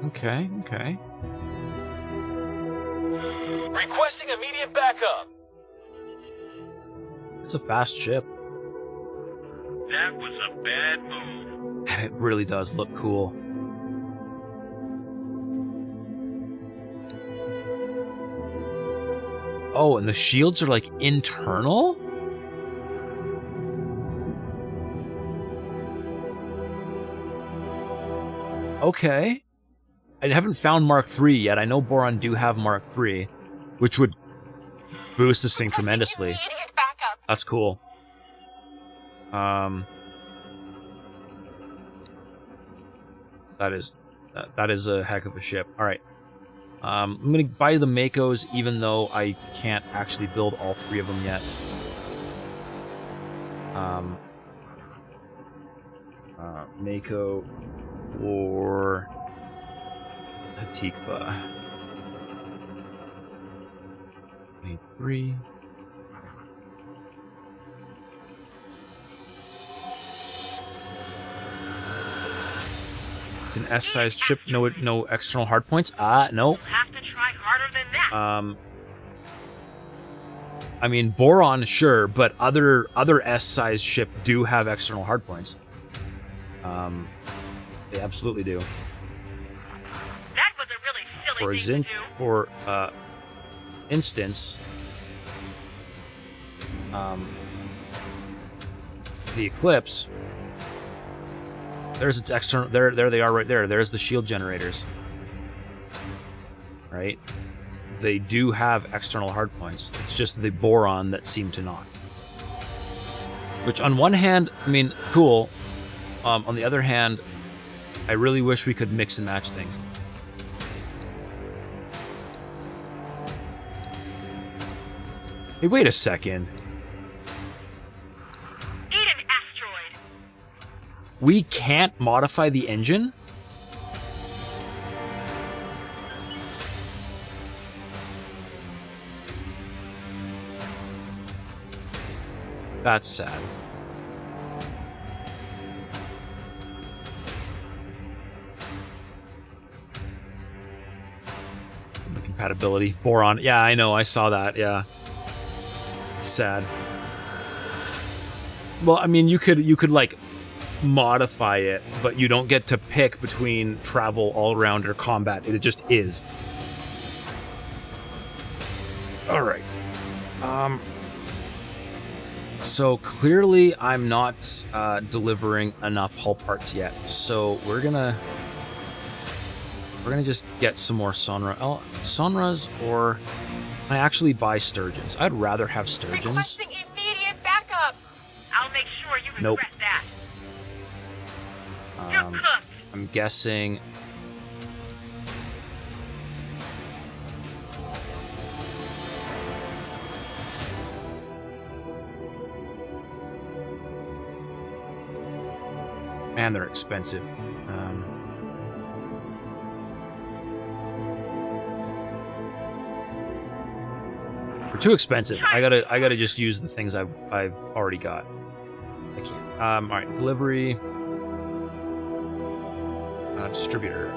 Okay, okay. Requesting immediate backup. It's a fast ship. That was a bad move. And it really does look cool. Oh, and the shields are like internal? Okay. I haven't found Mark III yet. I know Boron do have Mark III, which would boost this thing tremendously. That's cool. That is a heck of a ship. All right. I'm gonna buy the Makos, even though I can't actually build all 3 of them yet. Mako or Hatikva. 23. It's an S-sized ship. No external hardpoints. No. Have to try harder than that. I mean, Boron, sure, but other S-sized ship do have external hardpoints. They absolutely do. That was a really silly thing to do. For instance, the Eclipse. There's its external. There they are, right there. There's the shield generators. Right. They do have external hardpoints. It's just the Boron that seem to not. Which, on one hand, I mean, cool. On the other hand, I really wish we could mix and match things. Hey, wait a second. Eat an asteroid. We can't modify the engine? That's sad. Compatibility. Boron. Yeah, I know. I saw that. Yeah. It's sad. Well, I mean, you could like modify it, but you don't get to pick between travel, all-around, or combat. It just is. All right. So clearly I'm not delivering enough hull parts yet. So we're gonna just get some more Sonras, or can I actually buy Sturgeons? I'd rather have Sturgeons. Requesting immediate backup. I'll make sure you regret Nope. that. You're cooked. I'm guessing. Man, they're expensive. They're too expensive. I gotta just use the things I've already got. I can't. All right, delivery. Distributor.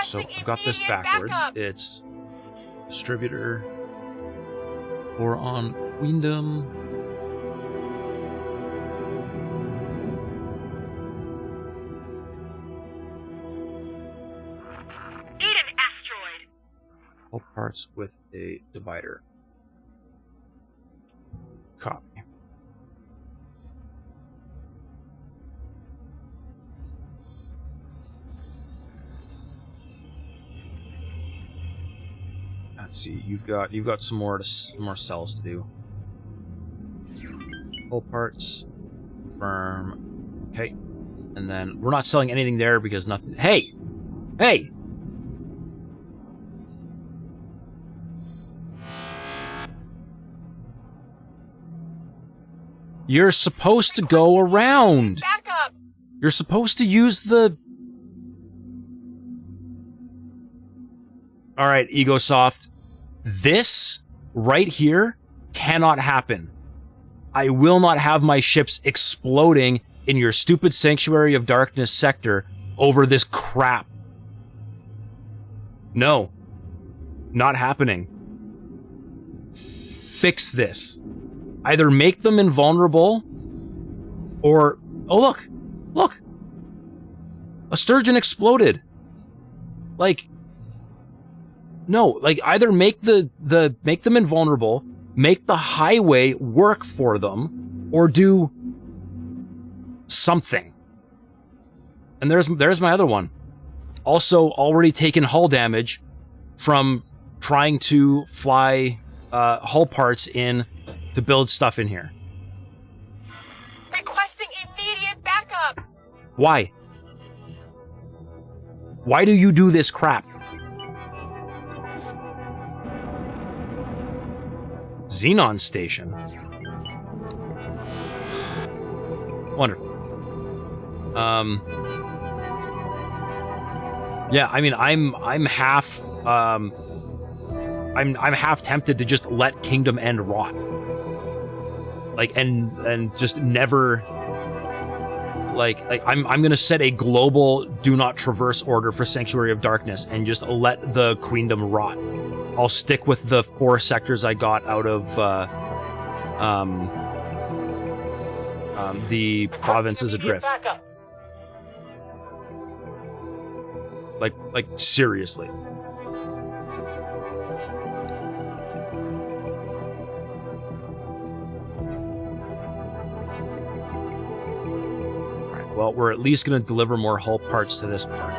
So I've got this backwards. It's distributor. Or on Queendom. Eat an asteroid. All parts with a divider. Copy. Let's see. You've got some more cells to do. Full parts. Confirm. Okay. And then we're not selling anything there because nothing. Hey! Hey! You're supposed to go around. Backup. You're supposed to use the... Alright, Egosoft. This right here cannot happen. I will not have my ships exploding in your stupid Sanctuary of Darkness sector over this crap. No. Not happening. fix this. Either make them invulnerable, or... Oh, look! Look! A sturgeon exploded! Like... No, like, either make make them invulnerable, make the highway work for them, or do something. And there's my other one. Also already taken hull damage from trying to fly hull parts in to build stuff in here. Requesting immediate backup! Why? Why do you do this crap? Xenon Station. Wonderful. Yeah, I mean, I'm half I'm half tempted to just let Kingdom End rot. Like, and just never, like I'm gonna set a global do not traverse order for Sanctuary of Darkness and just let the Queendom rot. I'll stick with the 4 sectors I got out of the provinces adrift. Like seriously. Alright, well, we're at least going to deliver more hull parts to this part.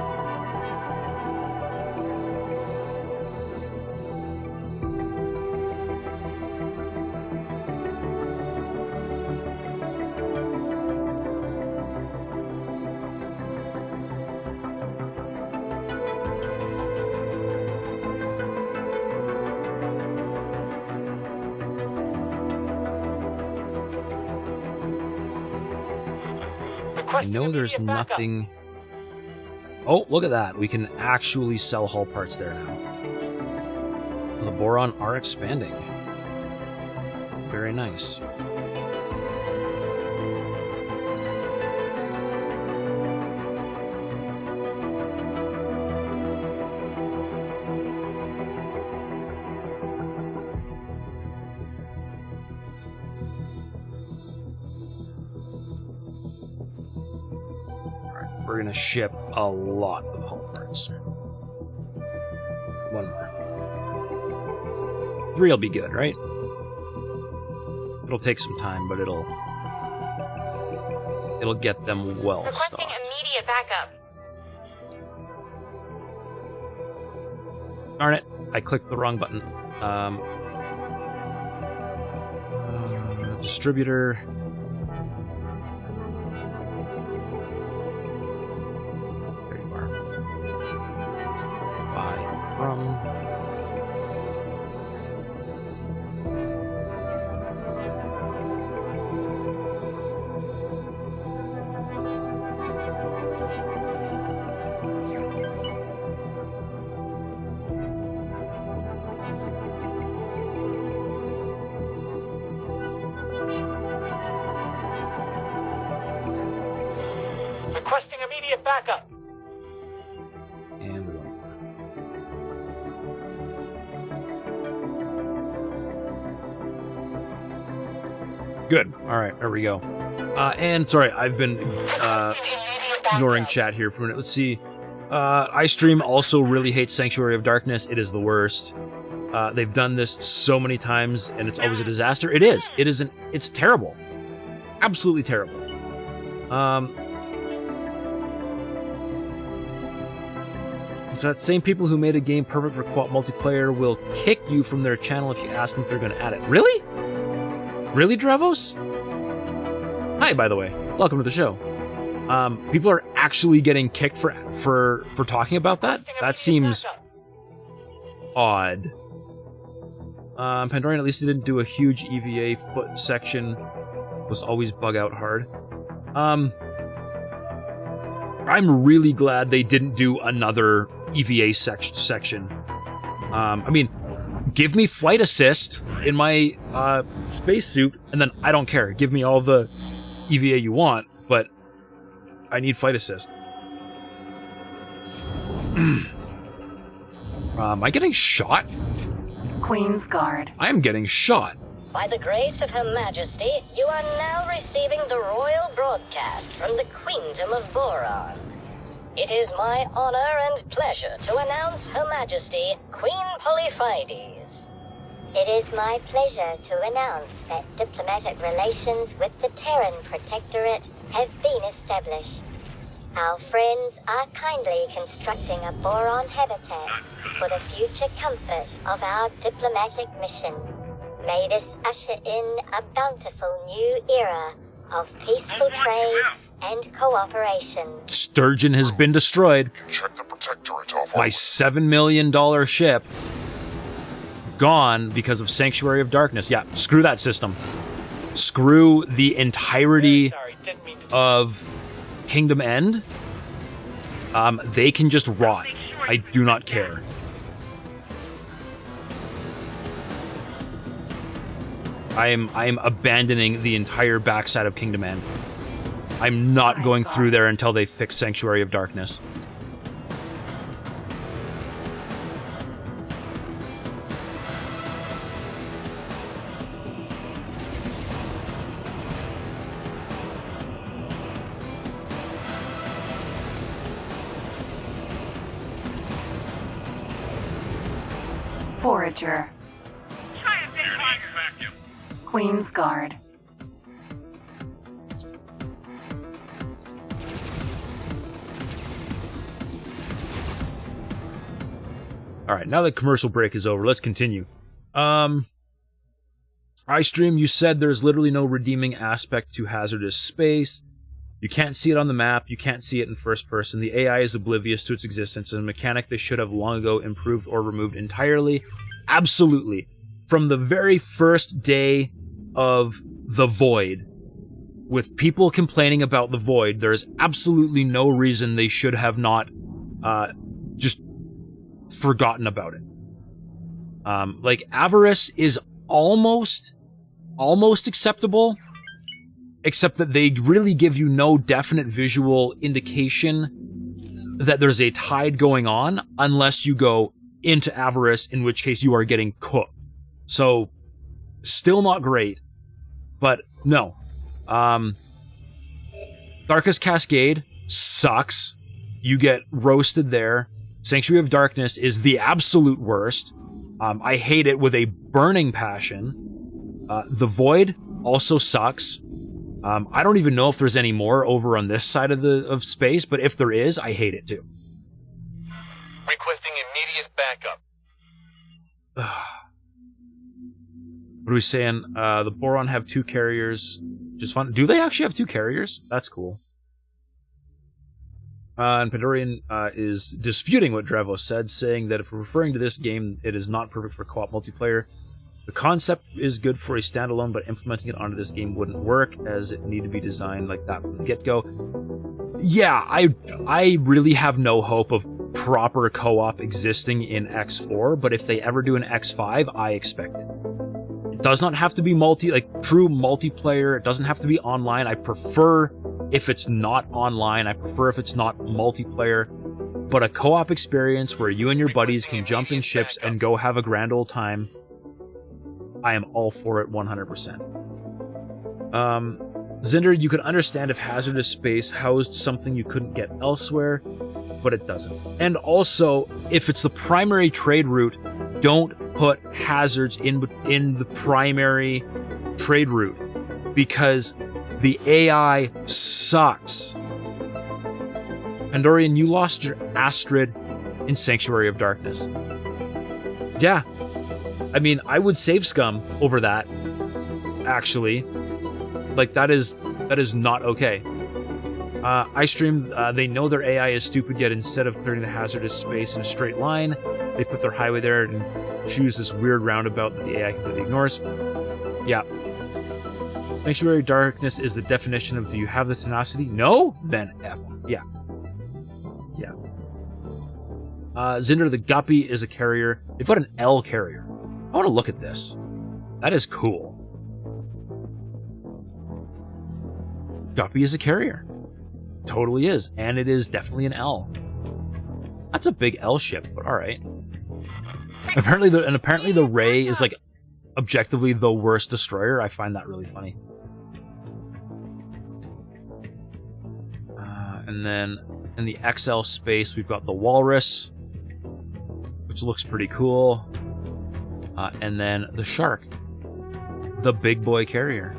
I know there's nothing... Oh, look at that. We can actually sell hull parts there now. The Boron are expanding. Very nice. We're gonna ship a lot of hull parts. 1 more. 3 will be good, right? It'll take some time, but it'll get them well Requesting stocked. immediate backup. Darn it! I clicked the wrong button. Distributor. Requesting immediate backup. And we're good. All right, there we go. And sorry, I've been ignoring chat here for a minute. Let's see. iStream also really hates Sanctuary of Darkness. It is the worst. They've done this so many times, and it's always a disaster. It is. It's terrible. Absolutely terrible. So that same people who made a game perfect for co-op multiplayer will kick you from their channel if you ask them if they're going to add it. Really? Really, Dravos? Hi, by the way. Welcome to the show. People are actually getting kicked for talking about that? That seems odd. Pandorian, at least it didn't do a huge EVA foot section. Was always bug out hard. I'm really glad they didn't do another EVA section. I mean, give me flight assist in my spacesuit, and then I don't care. Give me all the EVA you want, but I need flight assist. Am I getting shot? Queen's Guard. I am getting shot. By the grace of Her Majesty, you are now receiving the royal broadcast from the Queendom of Boron. It is my honor and pleasure to announce Her Majesty, Queen Polyphides. It is my pleasure to announce that diplomatic relations with the Terran Protectorate have been established. Our friends are kindly constructing a boron habitat for the future comfort of our diplomatic mission. May this usher in a bountiful new era of peaceful trade and cooperation. Sturgeon has been destroyed. Check the Protectorate off. My $7 million ship gone because of Sanctuary of Darkness. Yeah, screw that system. Screw the entirety of Kingdom End. They can just rot. I do not care. I am abandoning the entire backside of Kingdom End. I'm not going through there until they fix Sanctuary of Darkness. Forager. Queen's Guard. Alright, now that commercial break is over, let's continue. iStream, you said there's literally no redeeming aspect to hazardous space. You can't see it on the map, you can't see it in first person. The AI is oblivious to its existence, and a mechanic they should have long ago improved or removed entirely. Absolutely. From the very first day of The Void, with people complaining about The Void, there's absolutely no reason they should have not just forgotten about it. Like, Avarice is almost acceptable, except that they really give you no definite visual indication that there's a tide going on unless you go into Avarice, in which case you are getting cooked. So, still not great, but no. Darkest Cascade sucks. You get roasted there. Sanctuary of Darkness is the absolute worst. I hate it with a burning passion. The Void also sucks. I don't even know if there's any more over on this side of space, but if there is, I hate it too. Requesting immediate backup. What are we saying? The Boron have 2 carriers. Just fun. Do they actually have 2 carriers? That's cool. And Pandorian is disputing what Drevo said, saying that if referring to this game, it is not perfect for co-op multiplayer. The concept is good for a standalone, but implementing it onto this game wouldn't work, as it need to be designed like that from the get-go. Yeah, I really have no hope of proper co-op existing in X4, but if they ever do an X5, I expect it. It does not have to be true multiplayer. It doesn't have to be online. I prefer if it's not online. I prefer if it's not multiplayer. But a co-op experience where you and your buddies can jump in ships and go have a grand old time, I am all for it 100%. Zinder, you could understand if hazardous space housed something you couldn't get elsewhere, but it doesn't. And also, if it's the primary trade route, don't put hazards in the primary trade route, because the AI sucks. Pandorian, you lost your Astrid in Sanctuary of Darkness. Yeah. I mean, I would save Scum over that, actually. Like, that is not okay. iStream, they know their AI is stupid, yet instead of clearing the hazardous space in a straight line, they put their highway there and choose this weird roundabout that the AI completely ignores. Yeah. Sanctuary of Darkness is the definition of, do you have the tenacity? No? Then F. Yeah. Yeah. Zinder, the Guppy is a carrier. They've got an L carrier. I want to look at this. That is cool. Guppy is a carrier. Totally is. And it is definitely an L. That's a big L ship, but alright. Apparently the Ray is like objectively the worst destroyer. I find that really funny. And then in the XL space, we've got the Walrus, which looks pretty cool. And then the Shark, the big boy carrier.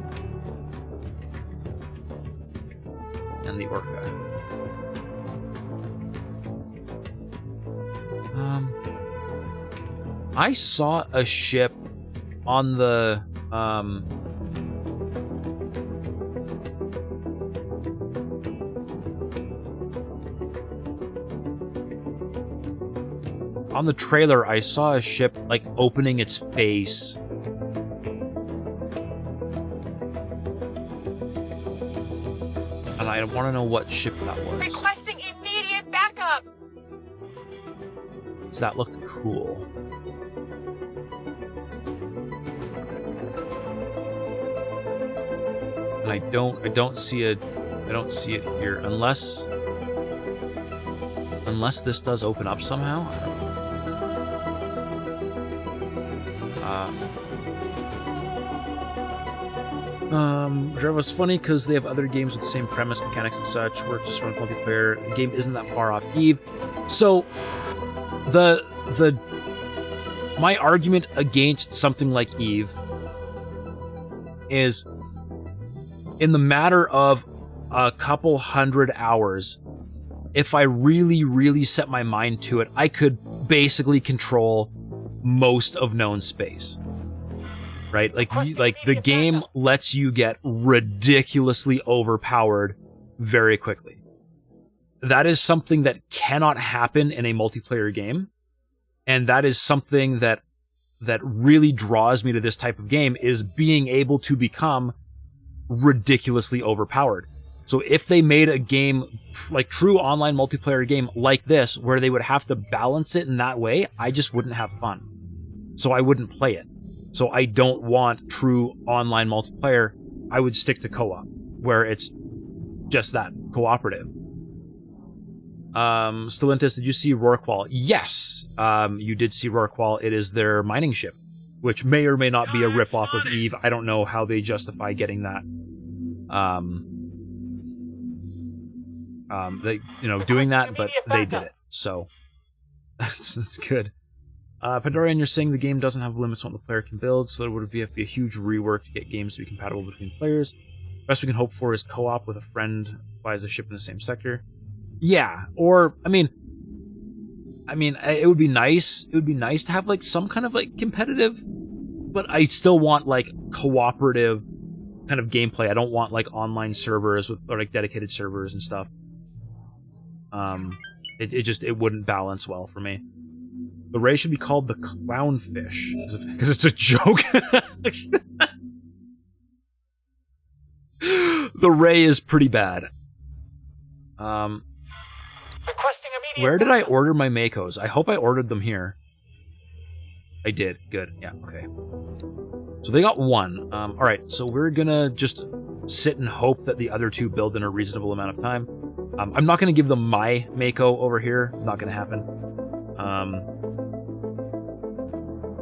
And the Orca. I saw a ship on the trailer. I saw a ship like opening its face. And I want to know what ship that was. Requesting immediate backup. So that looked cool. And I don't see it here unless this does open up somehow. Drive was funny because they have other games with the same premise, mechanics, and such. Work just run multiplayer. The game isn't that far off Eve. So, my argument against something like Eve is, in the matter of a couple hundred hours, if I really, really set my mind to it, I could basically control most of known space. Right? Like the game lets you get ridiculously overpowered very quickly. That is something that cannot happen in a multiplayer game. And that is something that really draws me to this type of game, is being able to become ridiculously overpowered. So if they made a game, like true online multiplayer game like this, where they would have to balance it in that way, I just wouldn't have fun. So I wouldn't play it. So I don't want true online multiplayer. I would stick to co-op, where it's just that, cooperative. Stellantis, did you see Rorqual? Yes, you did see Rorqual. It is their mining ship, which may or may not be a ripoff of Eve. I don't know how they justify getting that. They, doing that, but they did it. So that's good. Pandorian, you're saying the game doesn't have limits on what the player can build, so there would be a huge rework to get games to be compatible between players. Best we can hope for is co-op with a friend who buys a ship in the same sector. Yeah, or I mean, it would be nice. It would be nice to have like some kind of like competitive, but I still want like cooperative kind of gameplay. I don't want like online servers or like dedicated servers and stuff. It wouldn't balance well for me. The ray should be called the clownfish because it's a joke. The ray is pretty bad. Where did I order my Makos? I hope I ordered them here. I did. Good. Yeah, okay. So they got one. Alright, so we're gonna just sit and hope that the other two build in a reasonable amount of time. I'm not gonna give them my Mako over here. Not gonna happen.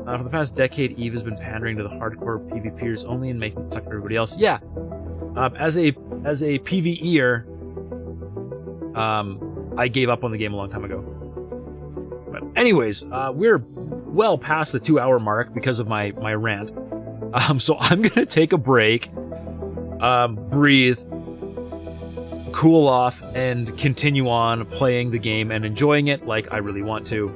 For the past decade, Eve has been pandering to the hardcore PvPers only and making it suck for everybody else. Yeah. As a PvEer, I gave up on the game a long time ago. But anyways, we're well past the 2-hour mark because of my rant. So I'm gonna take a break, breathe, cool off, and continue on playing the game and enjoying it like I really want to.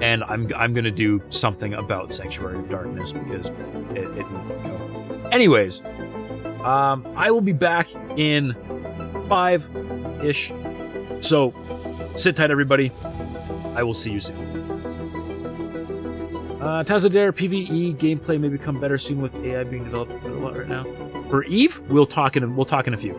And I'm gonna do something about Sanctuary of Darkness because it Anyways, I will be back in 5-ish. So sit tight, everybody. I will see you soon. Tazadare PvE gameplay may become better soon with AI being developed a lot right now. For Eve, we'll talk in a few.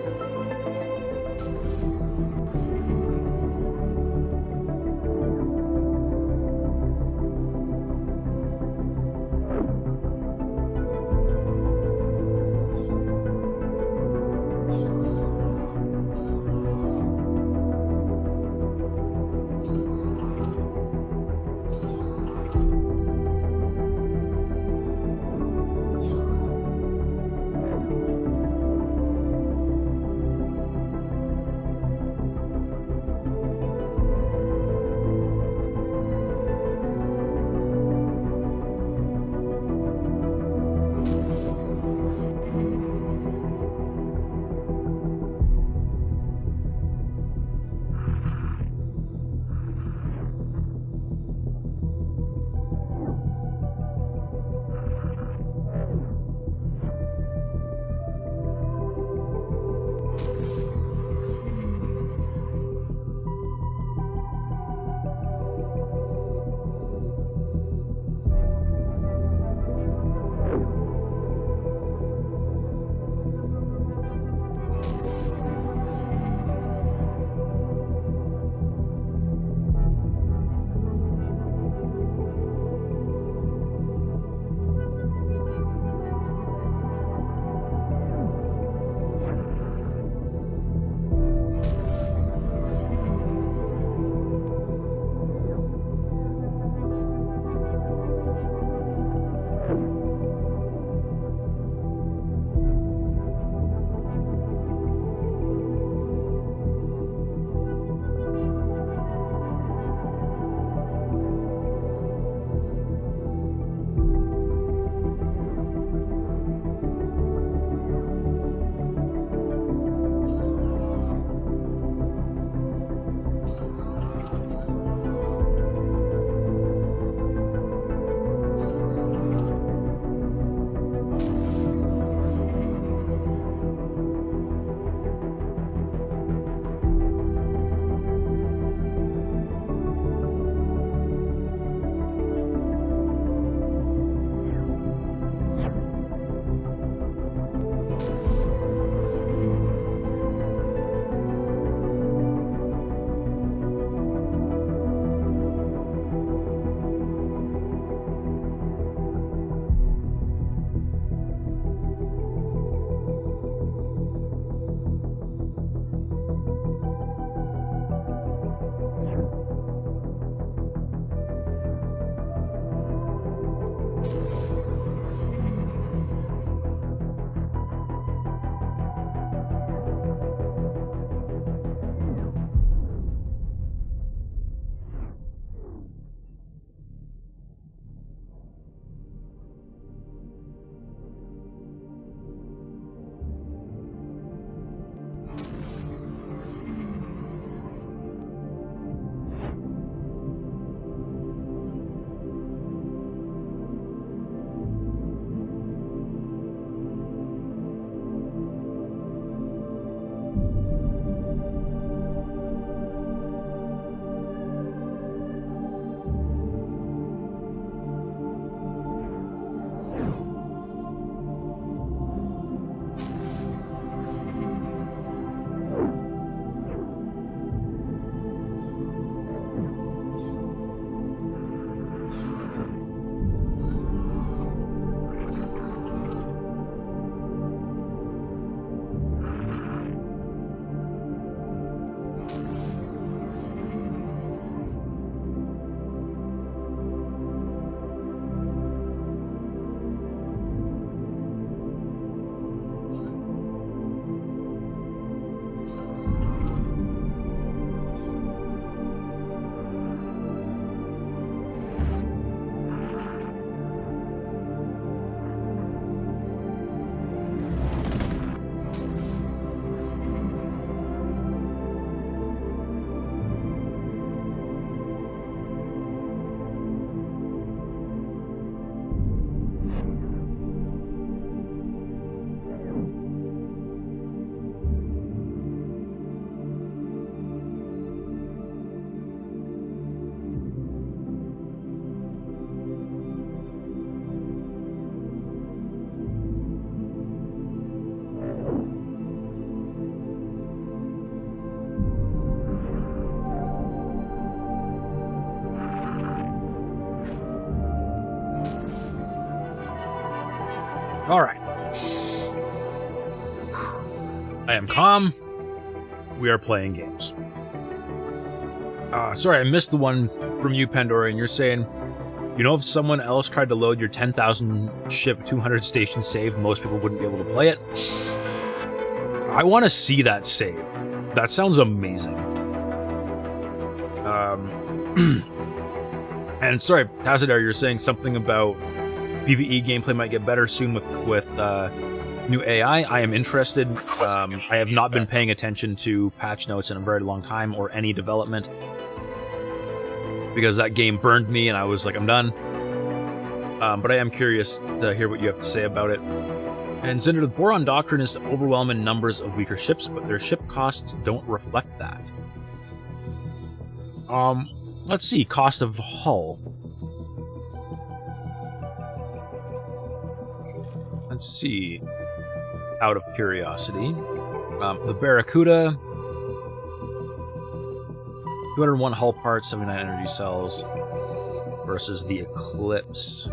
Alright. I am calm. We are playing games. Sorry, I missed the one from you, Pandora, and you're saying, you know, if someone else tried to load your 10,000 ship 200 station save, most people wouldn't be able to play it. I want to see that save. That sounds amazing. And sorry, Tazadar, you're saying something about PvE gameplay might get better soon with new AI. I am interested. I have not been paying attention to patch notes in a very long time or any development because that game burned me and I was like, I'm done. But I am curious to hear what you have to say about it. And Zinder, the Boron Doctrine is to overwhelm in numbers of weaker ships, but their ship costs don't reflect that. Let's see, cost of hull. Let's see. Out of curiosity. The Barracuda. 201 hull parts, 79 energy cells. Versus the Eclipse.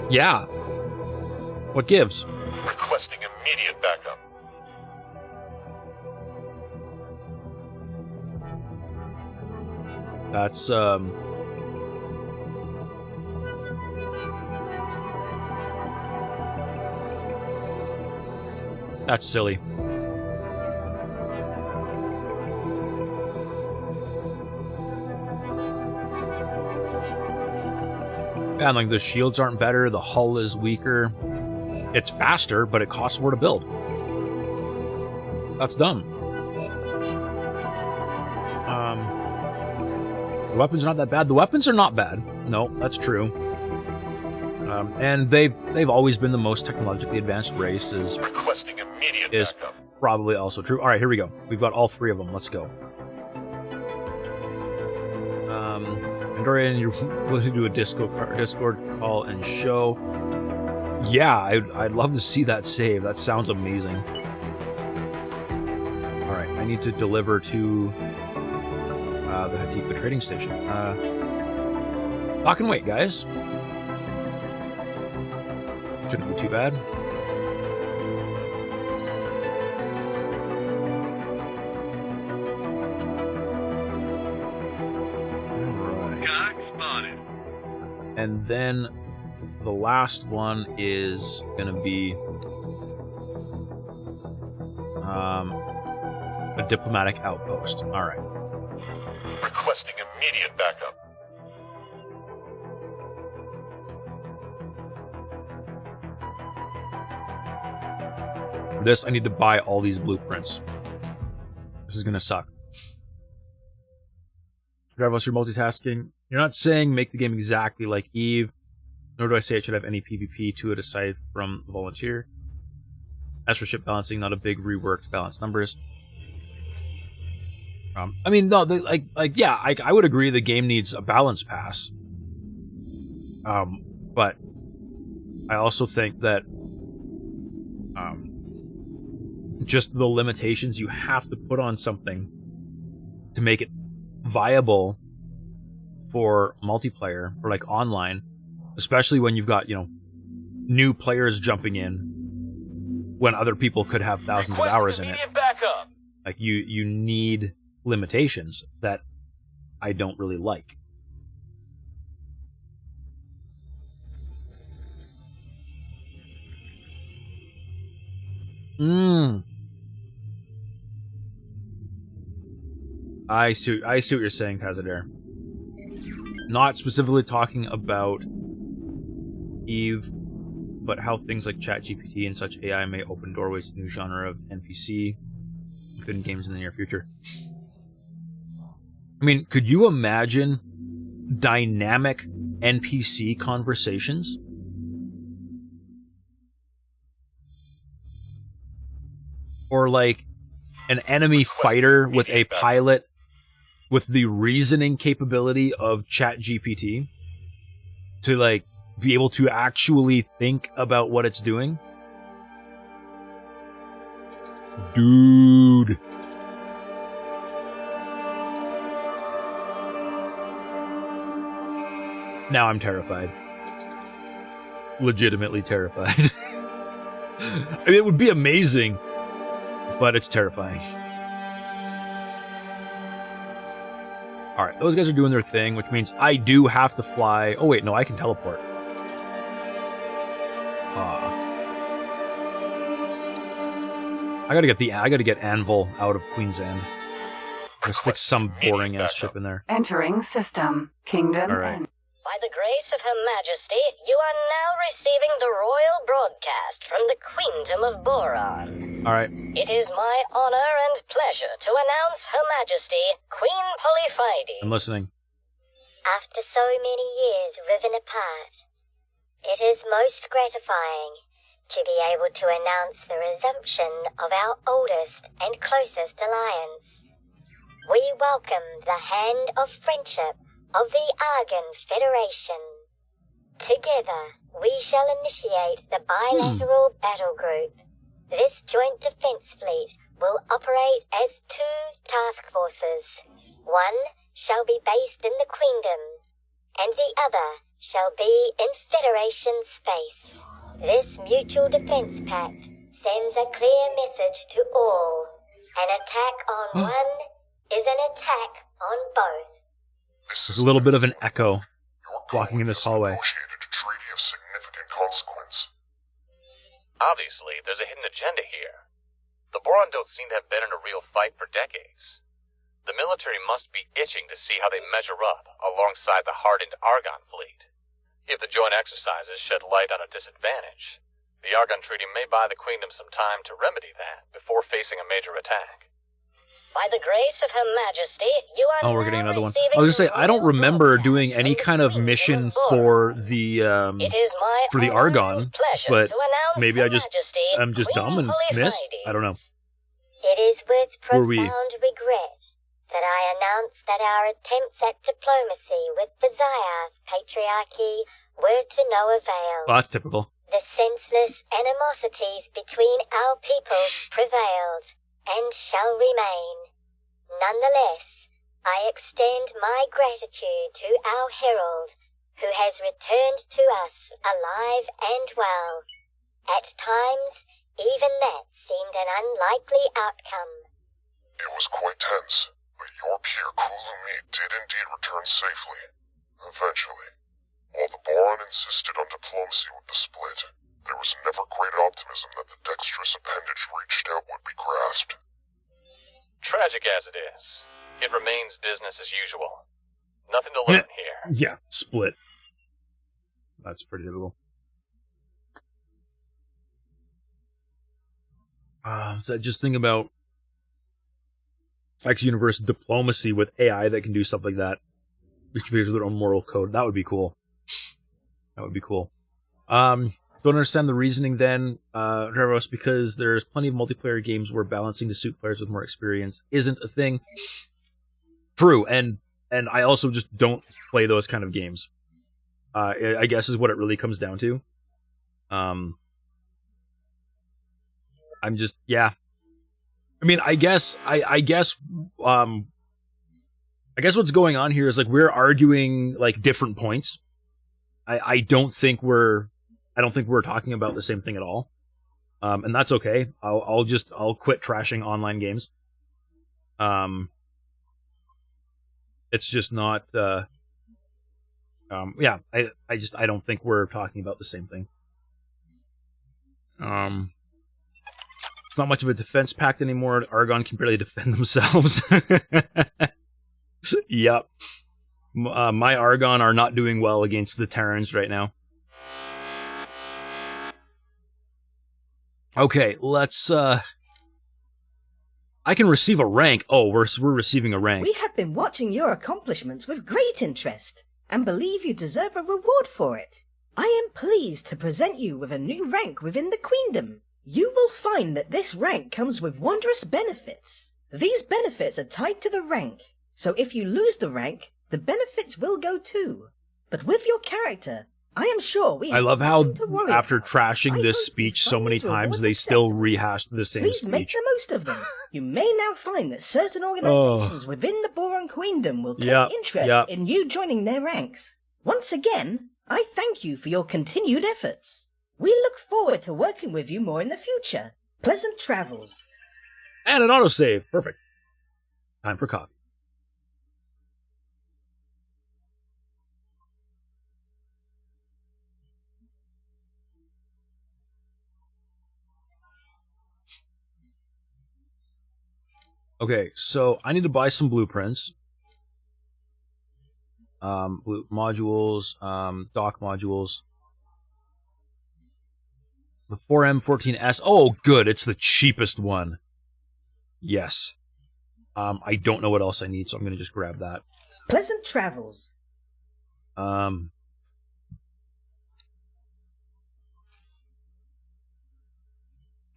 Yeah. What gives? Requesting immediate backup. That's, that's silly. And like the shields aren't better, the hull is weaker. It's faster, but it costs more to build. That's dumb. The weapons are not that bad. The weapons are not bad. No, that's true. And they've always been the most technologically advanced race. Requesting immediate backup. Probably also true. All right, here we go. We've got all three of them. Let's go. Dorian, you're willing to do a Discord call and show? Yeah, I'd love to see that save. That sounds amazing. All right, I need to deliver to the Hatikva trading station. Lock and wait, guys. Shouldn't be too bad. And then the last one is going to be a diplomatic outpost. All right. Requesting immediate backup. For this, I need to buy all these blueprints. This is going to suck. Regardless, you're multitasking. You're not saying make the game exactly like EVE, nor do I say it should have any PvP to it aside from the Volunteer. As for ship balancing, not a big rework to balance numbers. I mean, no, yeah, I would agree the game needs a balance pass. But I also think that just the limitations you have to put on something to make it viable for multiplayer or like online, especially when you've got, you know, new players jumping in when other people could have thousands of hours in it. Backup. Like you need limitations that I don't really like. I see what you're saying, Tazadar. Not specifically talking about EVE, but how things like ChatGPT and such AI may open doorways to new genre of NPC within games in the near future. I mean, could you imagine dynamic NPC conversations? Or like an enemy fighter with a pilot with the reasoning capability of ChatGPT to like be able to actually think about what it's doing? Dude. Now I'm terrified. legitimately terrified. I mean, it would be amazing, but it's terrifying. Alright, those guys are doing their thing, which means I do have to fly. Oh wait, no, I can teleport. I gotta get Anvil out of Queen's End. Let's stick some boring ass ship in there. Entering system. Kingdom. Alright. By the grace of Her Majesty, you are now receiving the royal broadcast from the Queendom of Boron. Alright. It is my honor and pleasure to announce Her Majesty, Queen Polyphides. I'm listening. After so many years riven apart, it is most gratifying to be able to announce the resumption of our oldest and closest alliance. We welcome the hand of friendship of the Argon Federation. Together, we shall initiate the bilateral battle group. This joint defense fleet will operate as 2 task forces. One shall be based in the Queendom, and the other shall be in Federation space. This mutual defense pact sends a clear message to all. An attack on one is an attack on both. There's a little bit of an echo walking in this hallway. Negotiated a treaty of significant consequence. Obviously, there's a hidden agenda here. The Boron don't seem to have been in a real fight for decades. The military must be itching to see how they measure up alongside the hardened Argon fleet. If the joint exercises shed light on a disadvantage, the Argon Treaty may buy the Queendom some time to remedy that before facing a major attack. By the grace of Her Majesty, you are we're getting another one. receiving I was gonna say, the I don't royal remember broadcast doing from any the kind of Queendom mission Boron. for the It is my for the honor Argon, and pleasure but to announce maybe Her I just Majesty, I'm just Queen dumb and missed. Polyphides. I don't know. It is with Who are we? profound regret that I announce that our attempts at diplomacy with the Zyath Patriarchy were to no avail. Well, that's typical. The senseless animosities between our peoples prevailed, and shall remain. Nonetheless, I extend my gratitude to our herald, who has returned to us alive and well. At times, even that seemed an unlikely outcome. It was quite tense, but your peer Kulumi did indeed return safely. Eventually. While the Boron insisted on diplomacy with the Split, there was never great optimism that the dexterous appendage reached out would be grasped. Tragic as it is, it remains business as usual. Nothing to learn here. Yeah, Split. That's pretty typical. So just think about X Universe diplomacy with AI that can do stuff like that. Which could be their own moral code. That would be cool. That would be cool. Don't understand the reasoning then, Trevoros, because there's plenty of multiplayer games where balancing to suit players with more experience isn't a thing. True, and I also just don't play those kind of games. I guess is what it really comes down to. I'm just, yeah. I mean, I guess what's going on here is like we're arguing like different points. I don't think we're talking about the same thing at all. And that's okay. I'll quit trashing online games. It's just not, yeah, I don't think we're talking about the same thing. It's not much of a defense pact anymore. Argon can barely defend themselves. Yep. My Argon are not doing well against the Terrans right now. Okay, let's, I can receive a rank. Oh, we're receiving a rank. We have been watching your accomplishments with great interest, and believe you deserve a reward for it. I am pleased to present you with a new rank within the Queendom. You will find that this rank comes with wondrous benefits. These benefits are tied to the rank, so if you lose the rank, the benefits will go too. But with your character, I am sure we have I love how, nothing to worry after about. trashing this speech so many times, they still rehashed the same Please make speech. the most of them. You may now find that certain organizations within the Boron Queendom will take interest in you joining their ranks. Once again, I thank you for your continued efforts. We look forward to working with you more in the future. Pleasant travels. And an autosave. Perfect. Time for coffee. Okay, so I need to buy some blueprints. Modules, dock modules. The 4M14S. Oh, good. It's the cheapest one. Yes. I don't know what else I need, so I'm going to just grab that. Pleasant travels. A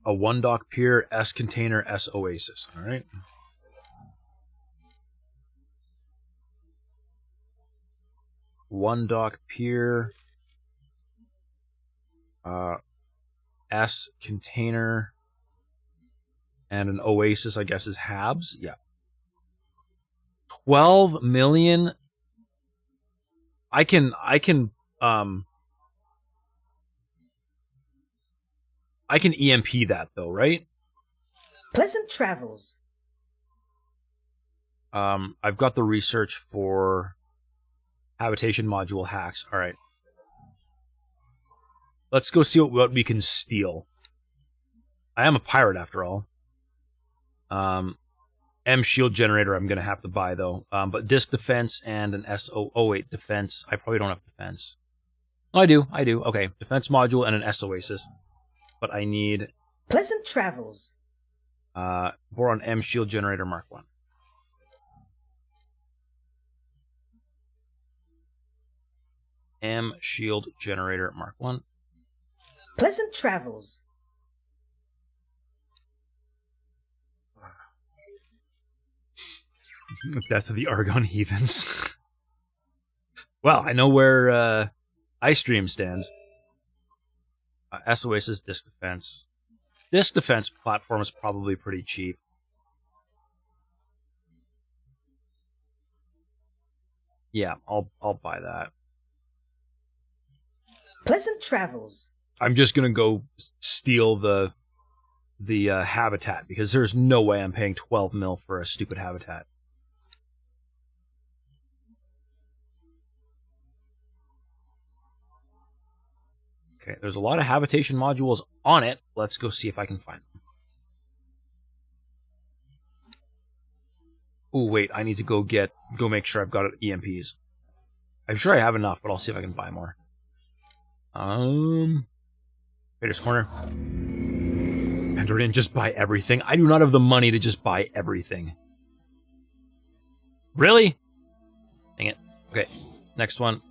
one dock pier, S container, S oasis. All right. One dock pier, S container, and an oasis, I guess, is Habs. Yeah. 12 million. I can EMP that though, right? Pleasant travels. I've got the research for habitation module hacks. All right. Let's go see what we can steal. I am a pirate after all. M shield generator I'm gonna have to buy though. But disc defense and an SO08 defense. I probably don't have defense. Oh, I do. Okay, defense module and an S oasis. But I need pleasant travels. Boron M shield generator Mark 1. M shield generator Mark 1. Pleasant travels. Death of the Argon Heathens. Well, I know where Ice Stream stands. S Oasis disc defense. Disc defense platform is probably pretty cheap. Yeah, I'll buy that. Pleasant travels. I'm just gonna go steal the habitat because there's no way I'm paying 12 mil for a stupid habitat. Okay, there's a lot of habitation modules on it. Let's go see if I can find them. Oh wait, I need to go make sure I've got EMPs. I'm sure I have enough, but I'll see if I can buy more. Trader's Corner. Pandorian, just buy everything. I do not have the money to just buy everything. Really? Dang it. Okay, next one.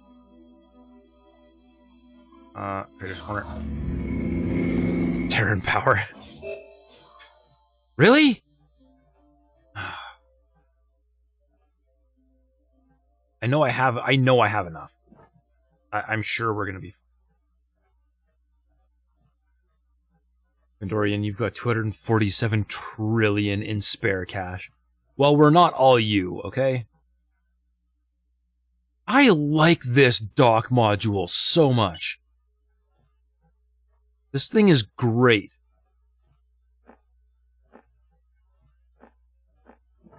Trader's Corner. Terran Power. Really? I know I have enough. I'm sure we're gonna be. Pandorian, you've got 247 trillion in spare cash. Well, we're not all you, okay? I like this dock module so much. This thing is great.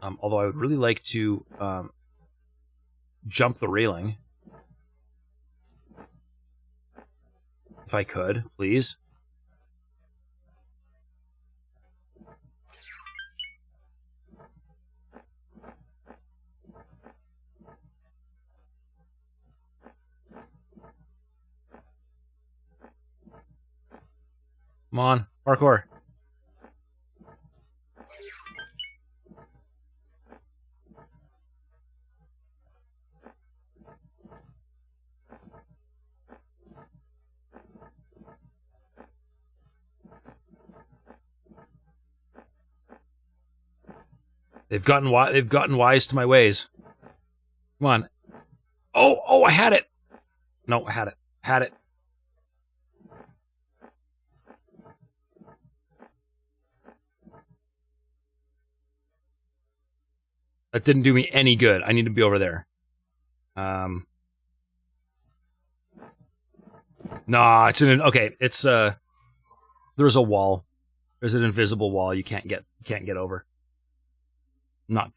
Although I would really like to jump the railing. If I could, please. Come on, parkour. They've gotten wise to my ways. Come on. Oh, I had it. No, I had it. Had it. That didn't do me any good. I need to be over there. Nah, it's okay. It's there's a wall. There's an invisible wall you can't get over. Not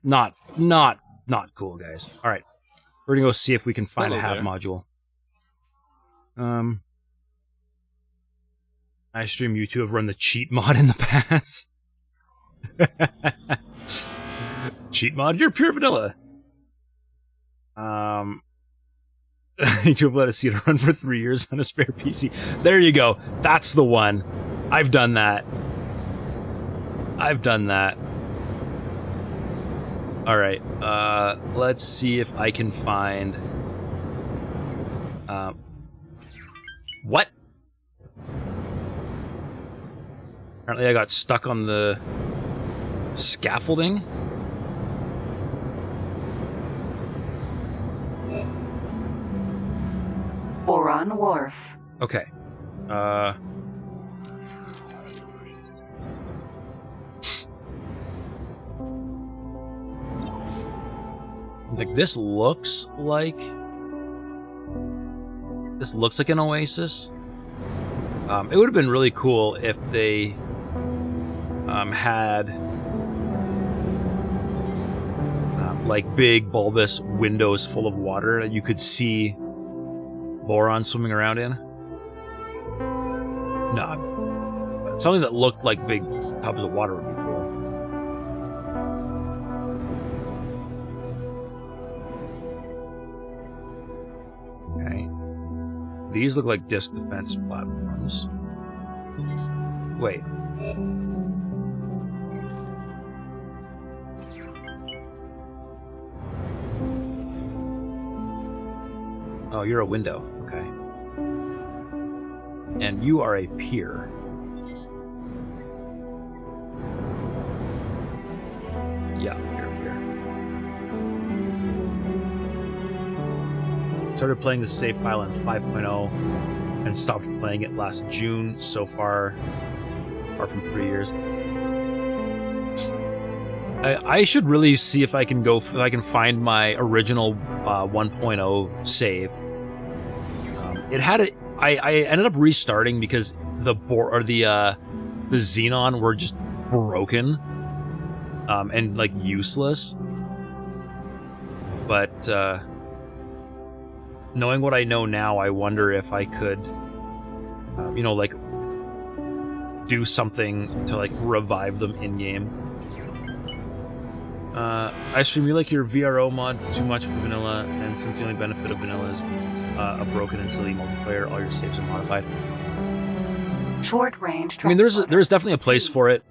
cool, guys. All right, we're gonna go see if we can find a HAB module. I stream you two have run the cheat mod in the past. Cheat mod, you're pure vanilla. You have let us see it run for 3 years on a spare PC. There you go. That's the one. I've done that. All right. Let's see if I can find. What? Apparently, I got stuck on the scaffolding. Boron Wharf. Okay. Like this looks like an oasis. It would have been really cool if they had like big bulbous windows full of water that you could see Boron swimming around in. No, something that looked like big tubs of water would be cool. Okay. These look like disc defense platforms. Wait. Oh, you're a window. Okay. And you are a pier. Yeah, you're a pier. Started playing the save file in 5.0 and stopped playing it last June. So far from 3 years. I should really see if I can find my original 1.0 save. It had a. I ended up restarting because the Xenon were just broken, and like useless. But knowing what I know now, I wonder if I could, like do something to like revive them in game. I stream you like your VRO mod too much for vanilla, and since the only benefit of vanilla is a broken and silly multiplayer, all your saves are modified. Short range. I mean, there's definitely a place for it.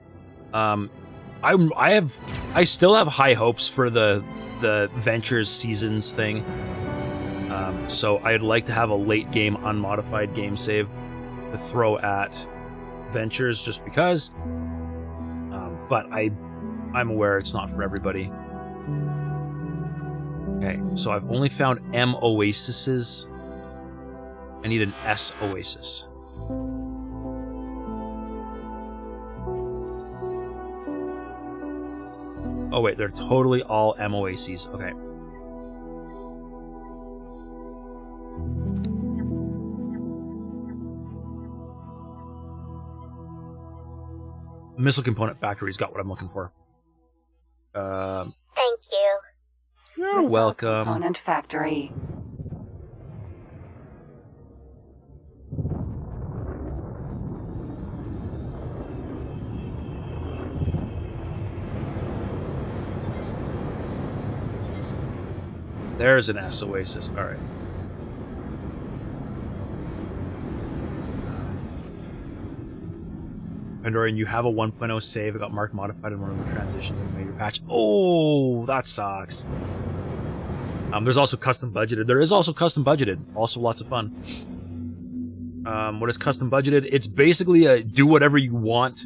I still have high hopes for the Ventures Seasons thing. So I'd like to have a late game unmodified game save to throw at Ventures just because. But I'm aware it's not for everybody. Okay, so I've only found M oases. I need an S oasis. Oh wait, they're totally all M oases. Okay. Missile Component Factory's got what I'm looking for. Thank you. You're welcome. Component Factory. There's an S oasis. All right. Pandorian, you have a 1.0 save. It got marked modified in one of the transitions in a major patch. Oh, that sucks. There's also custom budgeted. There is also custom budgeted. Also lots of fun. What is custom budgeted? It's basically a do whatever you want.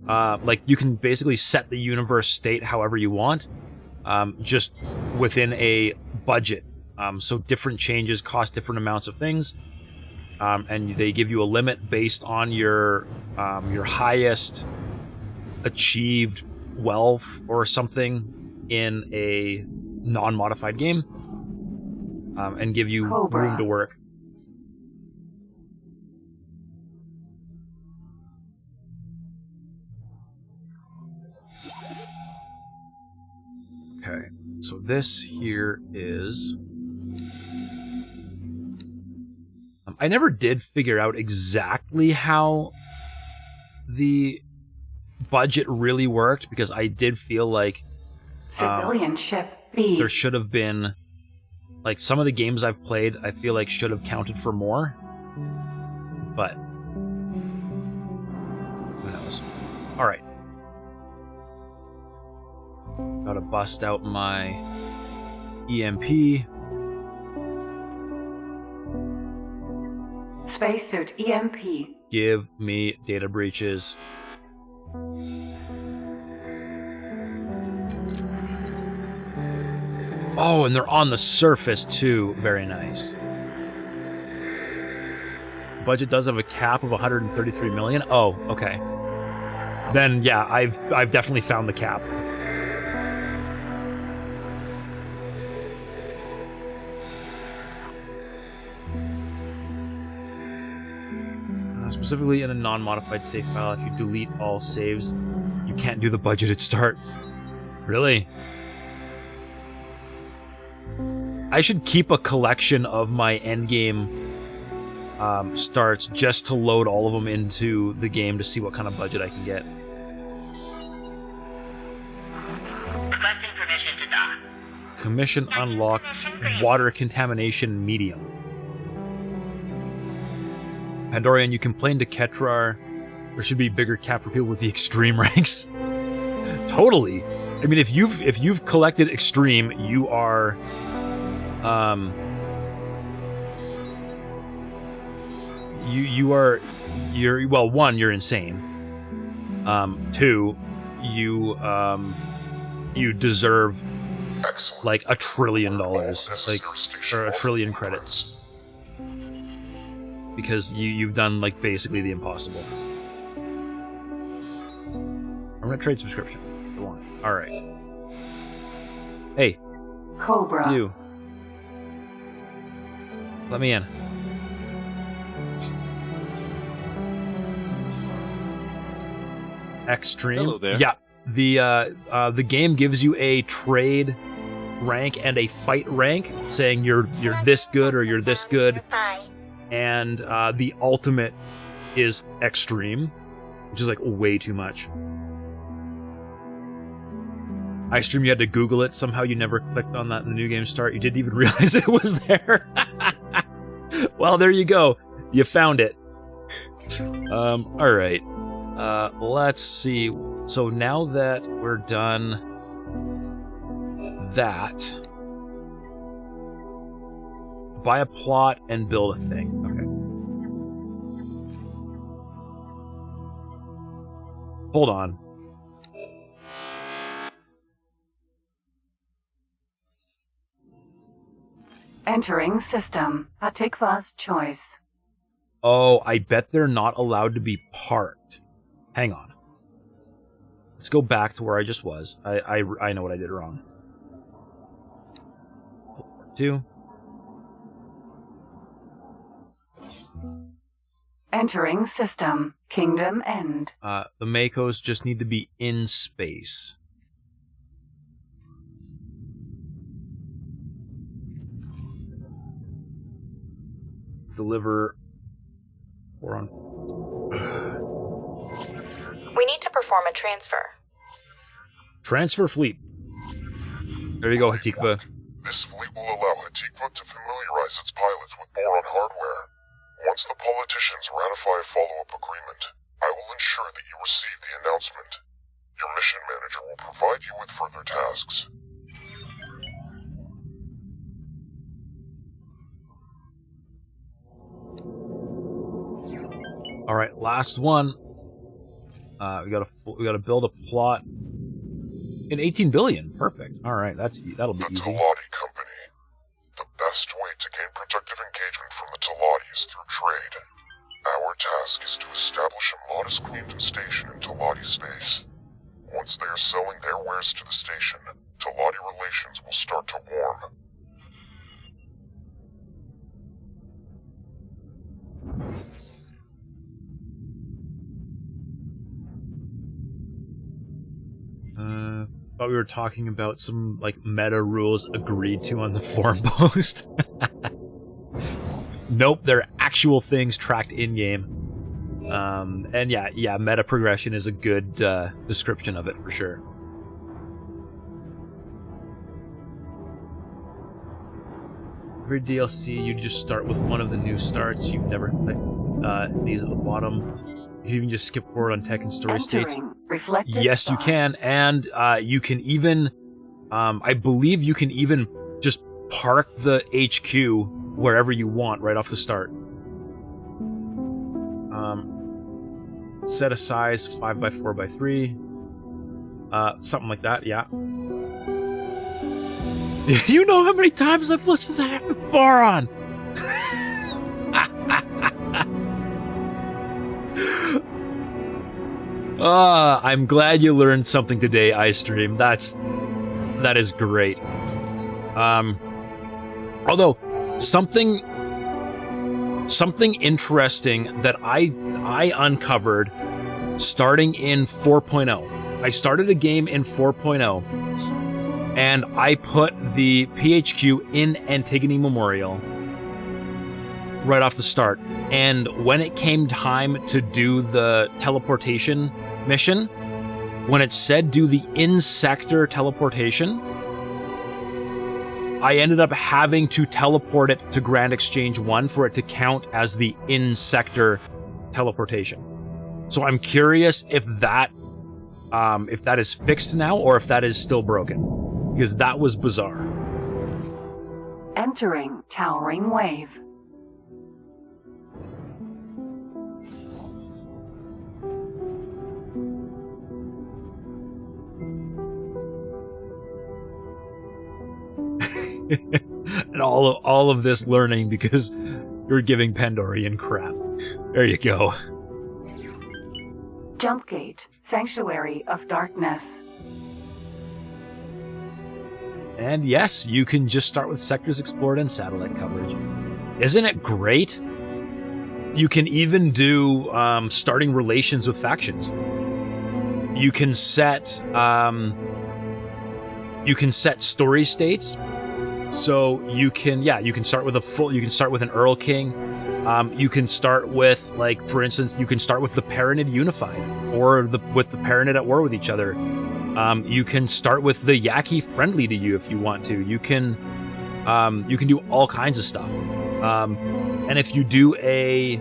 Like you can basically set the universe state however you want, just within a budget. So different changes cost different amounts of things. And they give you a limit based on your highest achieved wealth or something in a non-modified game, and give you Cobra. room to work. so this here is... I never did figure out exactly how the budget really worked, because I did feel like Civilian ship B. there should have been, like, some of the games I've played, I feel like should have counted for more, but who knows. Alright. Gotta bust out my EMP. Spacesuit EMP. Give me data breaches. Oh, and they're on the surface too. Very nice. Budget does have a cap of 133 million. Oh, okay. Then yeah, I've definitely found the cap. Specifically in a non-modified save file, if you delete all saves, you can't do the budgeted start. Really? I should keep a collection of my endgame starts just to load all of them into the game to see what kind of budget I can get. Requesting permission to dock. Commission unlocked. Water contamination medium. Pandorian, you complained to Ketrar there should be bigger cap for people with the extreme ranks. Totally. I mean, if you've collected extreme, you are you're well, one, you're insane. Two, you deserve like $1 trillion, like, or 1 trillion credits. Because you've done, like, basically the impossible. I'm gonna trade subscription. Go on. Alright. Hey. Cobra. You. Let me in. Extreme. Hello there. Yeah. The game gives you a trade rank and a fight rank, saying you're this good or you're this good. And the ultimate is extreme, which is like way too much. Extreme, you had to Google it. Somehow you never clicked on that in the new game start. You didn't even realize it was there. Well, there you go. You found it. All right. Let's see. So now that we're done that, buy a plot and build a thing. Okay. Hold on. Entering system. Hatikva's choice. Oh, I bet they're not allowed to be parked. Hang on. Let's go back to where I just was. I know what I did wrong. 2. Entering system. Kingdom End. The Makos just need to be in space. Deliver. We're on. We need to perform a transfer. Transfer fleet. There you go, Hatikva. This fleet will allow Hatikva to familiarize its pilots with Boron hardware. Once the politicians ratify a follow-up agreement, I will ensure that you receive the announcement. Your mission manager will provide you with further tasks. All right, last one. We gotta build a plot in 18 billion. Perfect. All right, that'll be easy. The Talati Company. The best way to gain productive engagement from the Talati is through trade. Our task is to establish a modest Queendom station in Talati space. Once they are selling their wares to the station, Talati relations will start to warm. Thought we were talking about some, like, meta rules agreed to on the forum post. Nope, they're actual things tracked in-game. And yeah, meta progression is a good description of it, for sure. Every DLC, you just start with one of the new starts. You've never clicked these at the bottom. You can just skip forward on tech and story states. Yes, you can, and you can even, I believe you can even just park the HQ wherever you want right off the start. Set a size 5x4x3, something like that. Yeah. You know how many times I've listened to that Boron? I'm glad you learned something today, iStream. That is great. Although something interesting that I uncovered starting in 4.0. I started a game in 4.0, and I put the PHQ in Antigone Memorial right off the start. And when it came time to do the teleportation mission, when it said do the in-sector teleportation, I ended up having to teleport it to Grand Exchange 1 for it to count as the in-sector teleportation. So I'm curious if that is fixed now or if that is still broken, because that was bizarre. Entering Towering Wave. And all of this learning because you're giving Pandorian crap. There you go. Jumpgate, Sanctuary of Darkness. And yes, you can just start with sectors explored and satellite coverage. Isn't it great? You can even do starting relations with factions. You can set story states. So you can start with an Earl King. You can start with, like, for instance, you can start with the Paranid unified, or with the Paranid at war with each other. You can start with the Yaki friendly to you if you want to. You can do all kinds of stuff. And if you do a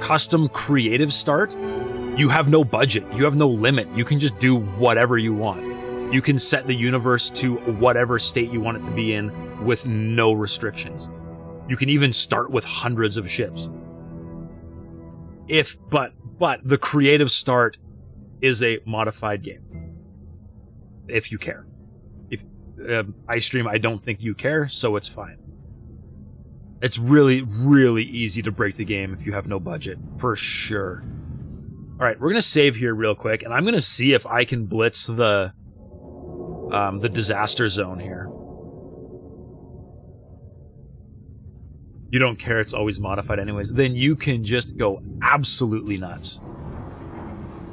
custom creative start, you have no budget. You have no limit. You can just do whatever you want. You can set the universe to whatever state you want it to be in with no restrictions. You can even start with hundreds of ships. But the creative start is a modified game. If you care. If iStream, I don't think you care, so it's fine. It's really, really easy to break the game if you have no budget, for sure. Alright, we're gonna save here real quick, and I'm gonna see if I can blitz the disaster zone here. You don't care, it's always modified anyways. Then you can just go absolutely nuts.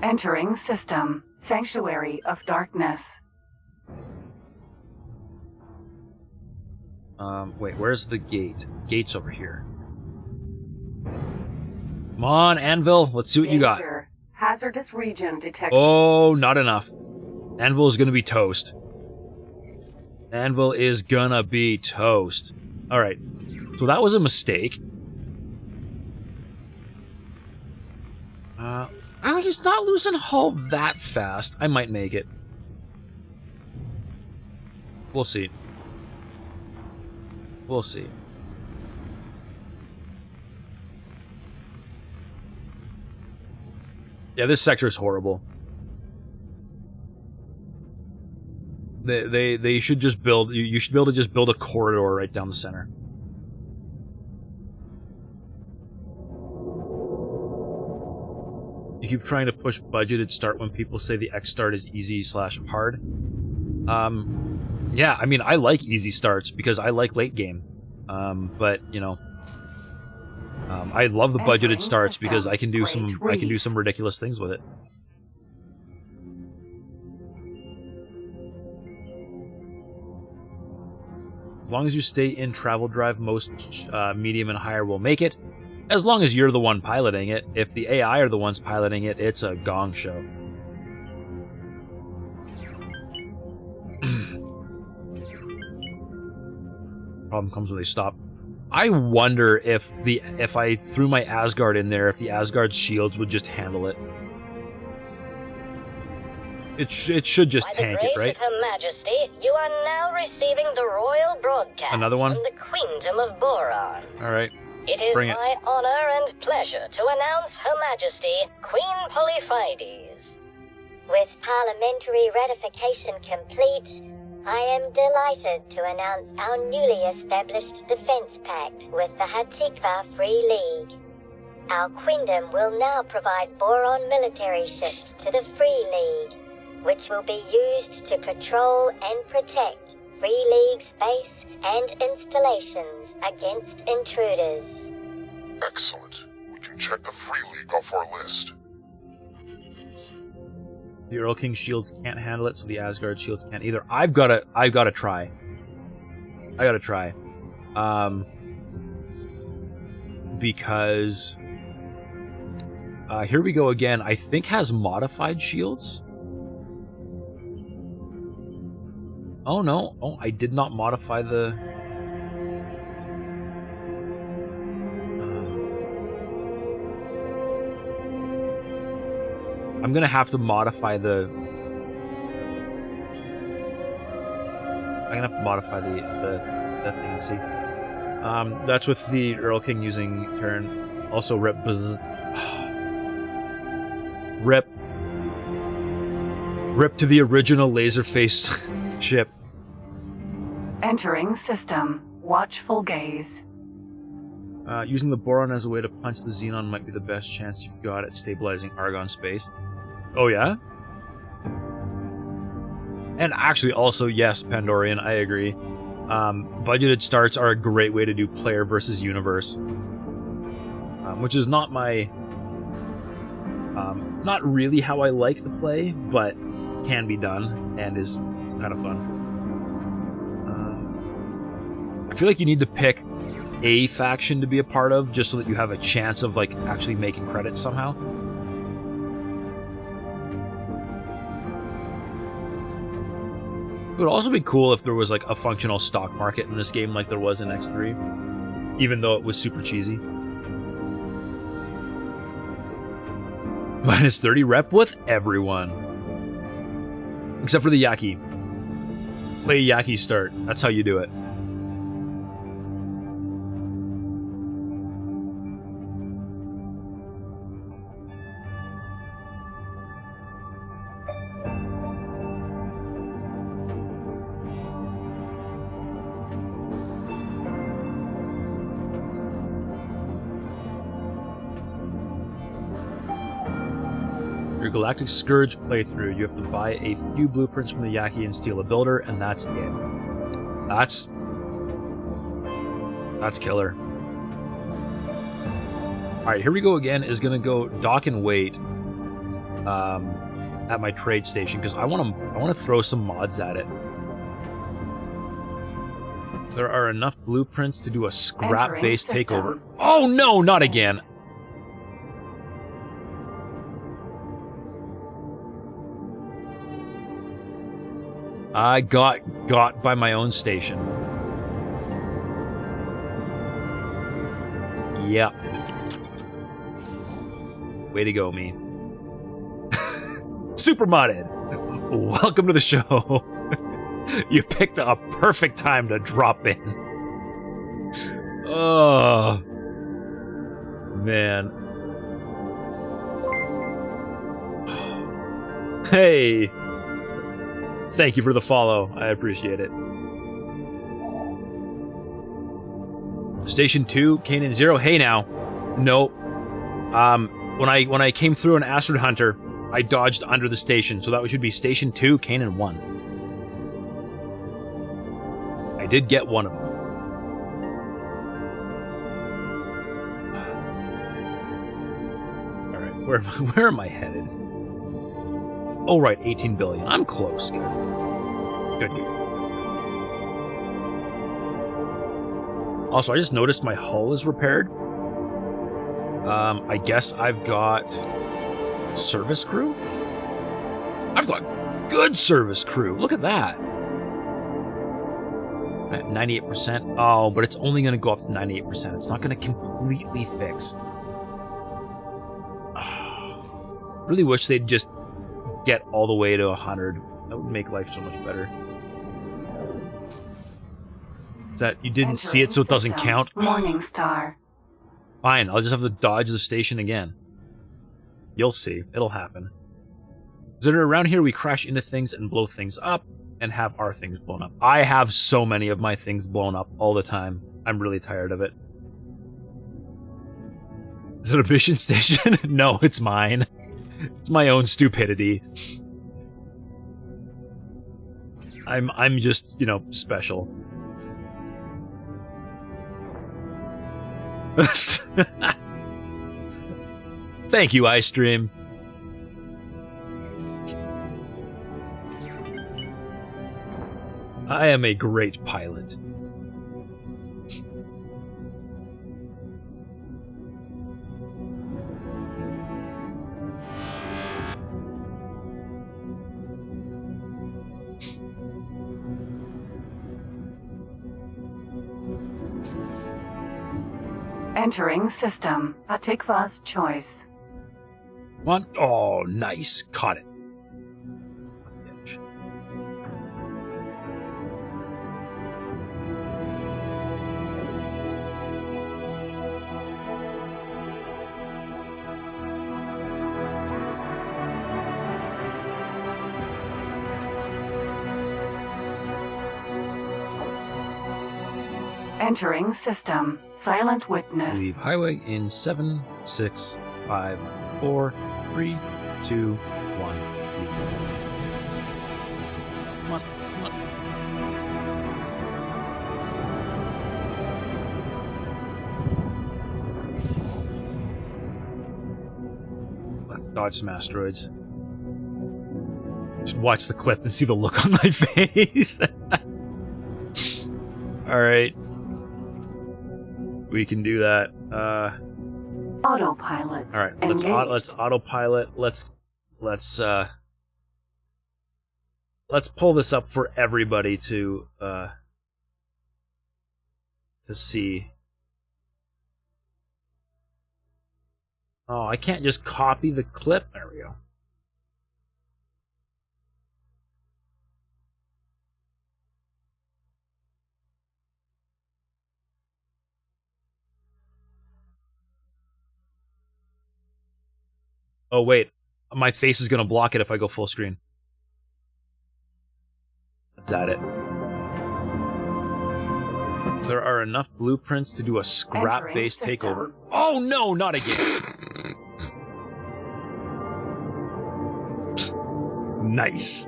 Entering system, Sanctuary of Darkness. Wait, where's the gate? Gate's over here. Come on, Anvil, let's see what you got. Hazardous region detected. Oh, not enough. Anvil is gonna be toast. Anvil is gonna be toast. Alright, so that was a mistake. Oh, he's not losing hull that fast. I might make it. We'll see. We'll see. Yeah, this sector is horrible. They should just build... You should be able to just build a corridor right down the center. You keep trying to push budgeted start when people say the X start is easy/hard. Yeah, I mean, I like easy starts because I like late game. But, you know... I love the budgeted starts because I can do some ridiculous things with it. long as you stay in travel drive, most medium and higher will make it. As long as you're the one piloting it. If the AI are the ones piloting it, it's a gong show. Problem comes when they stop. I wonder if I threw my Asgard in there, if the Asgard's shields would just handle it. It should just tank it, right? By the grace of Her Majesty, you are now receiving the royal broadcast Another one? from the Queendom of Boron. All right. It is Bring my honor and pleasure to announce Her Majesty, Queen Polyphides. With parliamentary ratification complete, I am delighted to announce our newly established defense pact with the Hatikva Free League. Our queendom will now provide Boron military ships to the Free League, which will be used to patrol and protect Free League space and installations against intruders. Excellent. We can check the Free League off our list. The Earl King shields can't handle it, so the Asgard shields can't either. I've gotta try. I gotta try. Because here we go again. I think has modified shields. Oh no! Oh, I did not modify the. I'm gonna have to modify the. I'm gonna have to modify the thing and see. That's with the Earl King using turn. Also, rip. Rip to the original Laserface ship. Entering system. Watchful gaze. Using the Boron as a way to punch the Xenon might be the best chance you've got at stabilizing Argon space. Oh yeah? And actually also, yes, Pandorian, I agree. Budgeted starts are a great way to do player versus universe. Which is not my... not really how I like to play, but can be done, and is kind of fun. I feel like you need to pick a faction to be a part of, just so that you have a chance of, like, actually making credits somehow. It would also be cool if there was, like, a functional stock market in this game like there was in X3, even though it was super cheesy. Minus 30 rep with everyone. Except for the Yaki. Play Yaki start. That's how you do it. Galactic Scourge playthrough, you have to buy a few blueprints from the Yaki and steal a builder, and that's it. That's killer. Alright, here we go again. Is gonna go dock and wait at my trade station, because I wanna throw some mods at it. There are enough blueprints to do a scrap-based takeover. Oh no, not again! I got by my own station. Yep. Way to go, me. Super modded! Welcome to the show. You picked a perfect time to drop in. Oh. Man. Hey! Thank you for the follow. I appreciate it. Station 2, Kanan 0. Hey now. Nope. When I came through an Asteroid Hunter, I dodged under the station, so that should be Station 2, Kanan 1. I did get one of them. Alright, where am I headed? Oh, right, 18 billion. I'm close. Good. Also, I just noticed my hull is repaired. I guess I've got service crew? I've got good service crew. Look at that. At 98%. Oh, but it's only going to go up to 98%. It's not going to completely fix. Really wish they'd just get all the way to 100. That would make life so much better. Is that you didn't see it, so it doesn't count? Morning Star. Fine, I'll just have to dodge the station again. You'll see. It'll happen. So around here we crash into things and blow things up and have our things blown up. I have so many of my things blown up all the time. I'm really tired of it. Is it a mission station? No, it's mine. It's my own stupidity. I'm just, you know, special. Thank you, iStream. I am a great pilot. Entering system. Atikva's choice. One. Oh, nice. Caught it. Entering system. Silent witness. Leave highway in 7, 6, 5, 4, 3, 2, 1. Come on, come on. Let's dodge some asteroids. Just watch the clip and see the look on my face. Alright. We can do that. Autopilot. All right, let's autopilot. Let's pull this up for everybody to see. Oh, I can't just copy the clip. There we go. Oh, wait. My face is going to block it if I go full screen. Is that it? There are enough blueprints to do a scrap-based takeover. Oh, no, not again. Nice.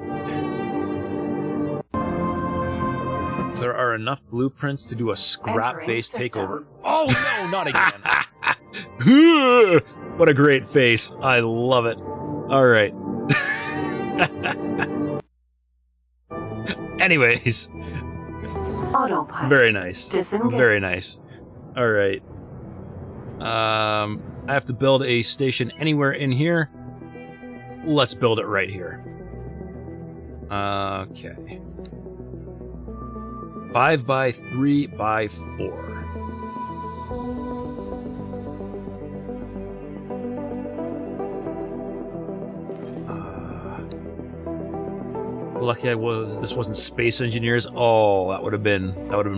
There are enough blueprints to do a scrap-based takeover. Oh, no, not again. What a great face. I love it. All right. Anyways. Autopilot. Very nice. Disengage. Very nice. All right. I have to build a station anywhere in here. Let's build it right here. Okay. 5 by 3 by 4. Lucky I was. This wasn't Space Engineers. Oh, that would have been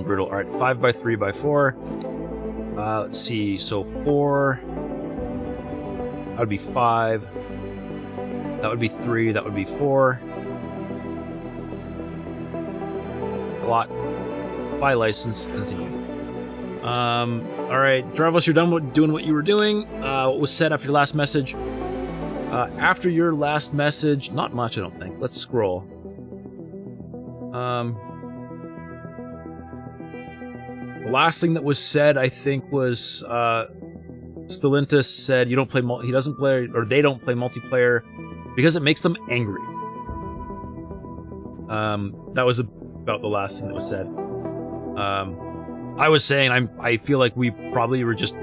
brutal. All right, 5 by 3 by 4. Let's see. So 4. That would be 5. That would be 3. That would be 4. A lot. Buy license. Continue. All right, Jarvis, you're done with doing what you were doing. What was said after your last message? After your last message, not much, I don't think. Let's scroll. The last thing that was said, I think, was Stellantis said you don't play. He doesn't play, or they don't play multiplayer because it makes them angry. That was about the last thing that was said. I was saying I feel like we probably were just,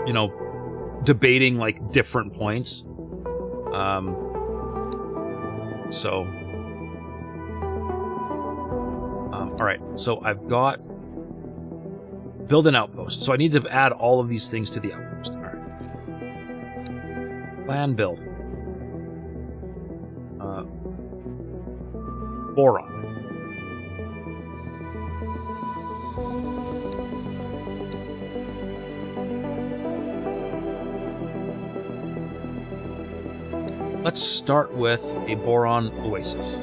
you know, debating like different points. All right, so I've got build an outpost. So I need to add all of these things to the outpost. All right. Plan build. Boron. Let's start with a boron oasis.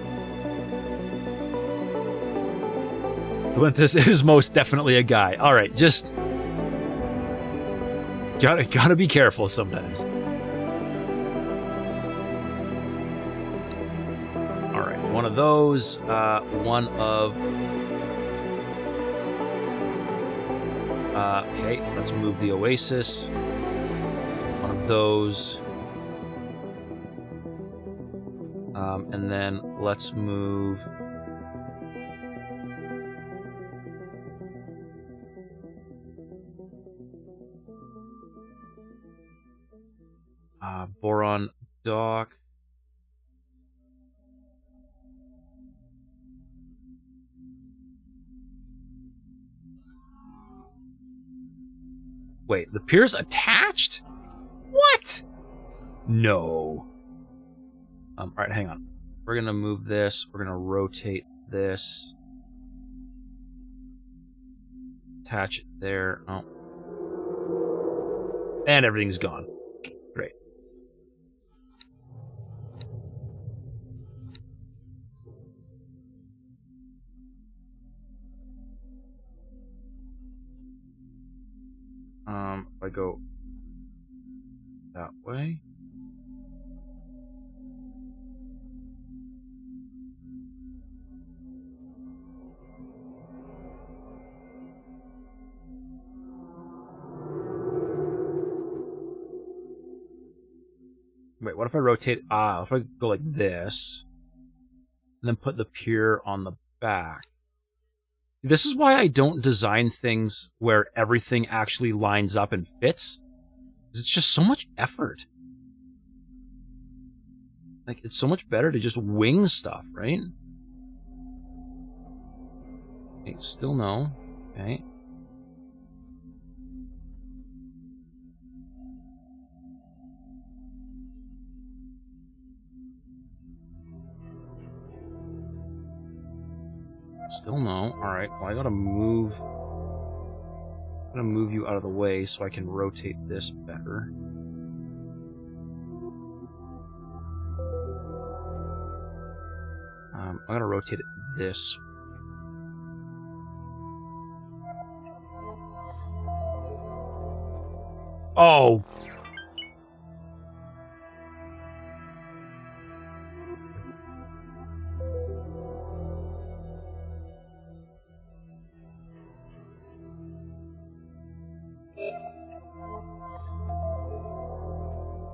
So this is most definitely a guy. All right, just gotta be careful sometimes. All right, one of those. One of. Okay, let's move the oasis. One of those. And then let's move. Boron dock. Wait, the pier's attached? What? No. All right, hang on. We're gonna move this. We're gonna rotate this. Attach it there. Oh. And everything's gone. Great. If I go that way. Wait, what if I rotate? If I go like this, and then put the pier on the back. This is why I don't design things where everything actually lines up and fits. It's just so much effort. Like, it's so much better to just wing stuff, right? Okay, still no. Okay. Still no. Alright, well I gotta move. I'm gonna move you out of the way so I can rotate this better. I'm gonna rotate it this. Oh!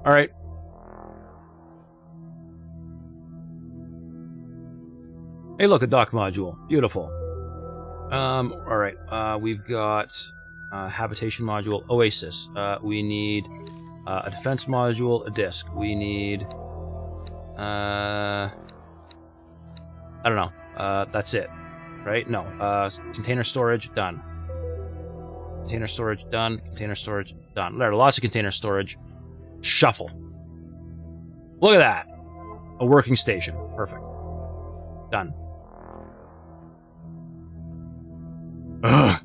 All right. Hey, look, a dock module. Beautiful. All right. We've got habitation module, oasis. We need a defense module, a disc. We need. I don't know. That's it, right? No. Container storage done. Container storage done. Container storage done. There are lots of container storage. Shuffle. Look at that. A working station. Perfect. Done. Ugh.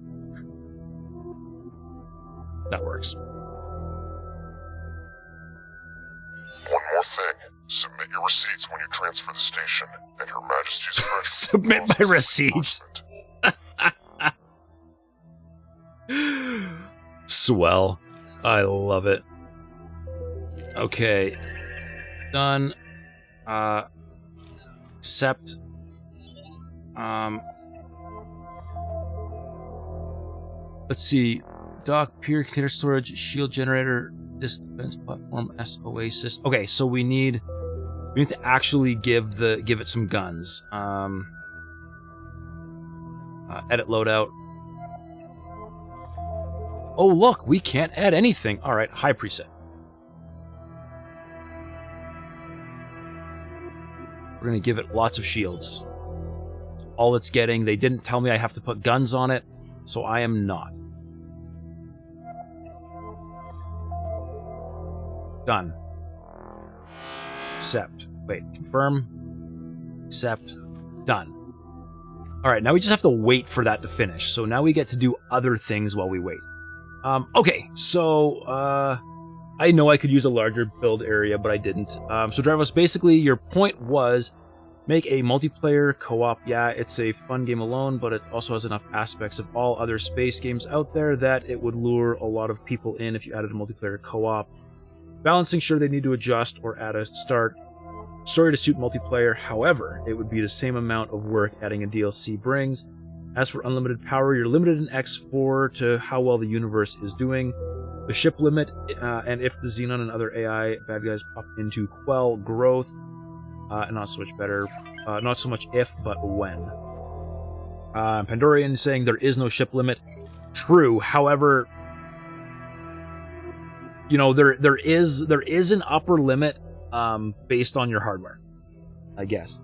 That works. One more thing. Submit your receipts when you transfer the station, and Her Majesty's credit. Submit my receipts. Swell. I love it. Okay. Done. Accept. Let's see. Dock, pier, container storage, shield generator, disc defense platform, S Oasis. Okay, so we need to actually give it some guns. Edit loadout. Oh, look, we can't add anything. All right, high preset. We're going to give it lots of shields. All it's getting. They didn't tell me I have to put guns on it, so I am not. Done. Accept. Wait, confirm. Accept. Done. Alright, now we just have to wait for that to finish. So now we get to do other things while we wait. Okay, so, I know I could use a larger build area, but I didn't. So Dravos, basically, your point was make a multiplayer co-op. Yeah, it's a fun game alone, but it also has enough aspects of all other space games out there that it would lure a lot of people in if you added a multiplayer co-op. Balancing, sure, they need to adjust or add a story to suit multiplayer. However, it would be the same amount of work adding a DLC brings. As for unlimited power, you're limited in X4 to how well the universe is doing. The ship limit, and if the Xenon and other AI bad guys pop into quell growth, and not so much better, not so much if, but when. Pandorian saying there is no ship limit. True, however, you know, there is an upper limit based on your hardware, I guess.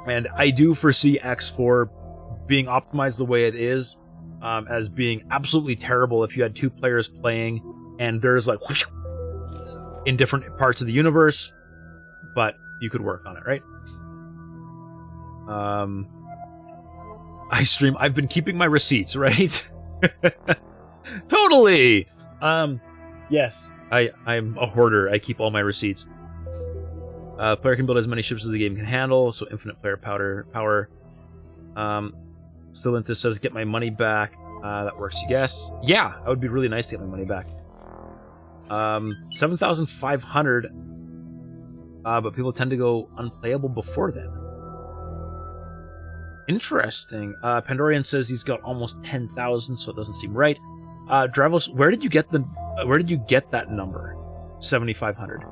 And I do foresee X4 being optimized the way it is, as being absolutely terrible if you had two players playing and there's like whoosh, in different parts of the universe, but you could work on it, right? I've been keeping my receipts, right? Totally! Yes, I'm a hoarder. I keep all my receipts. Player can build as many ships as the game can handle, so infinite player power. Stellantis says, get my money back. That works, yes. Yeah, that would be really nice to get my money back. 7,500, but people tend to go unplayable before then. Interesting. Pandorian says he's got almost 10,000, so it doesn't seem right. Dravos, where did you get that number? 7,500.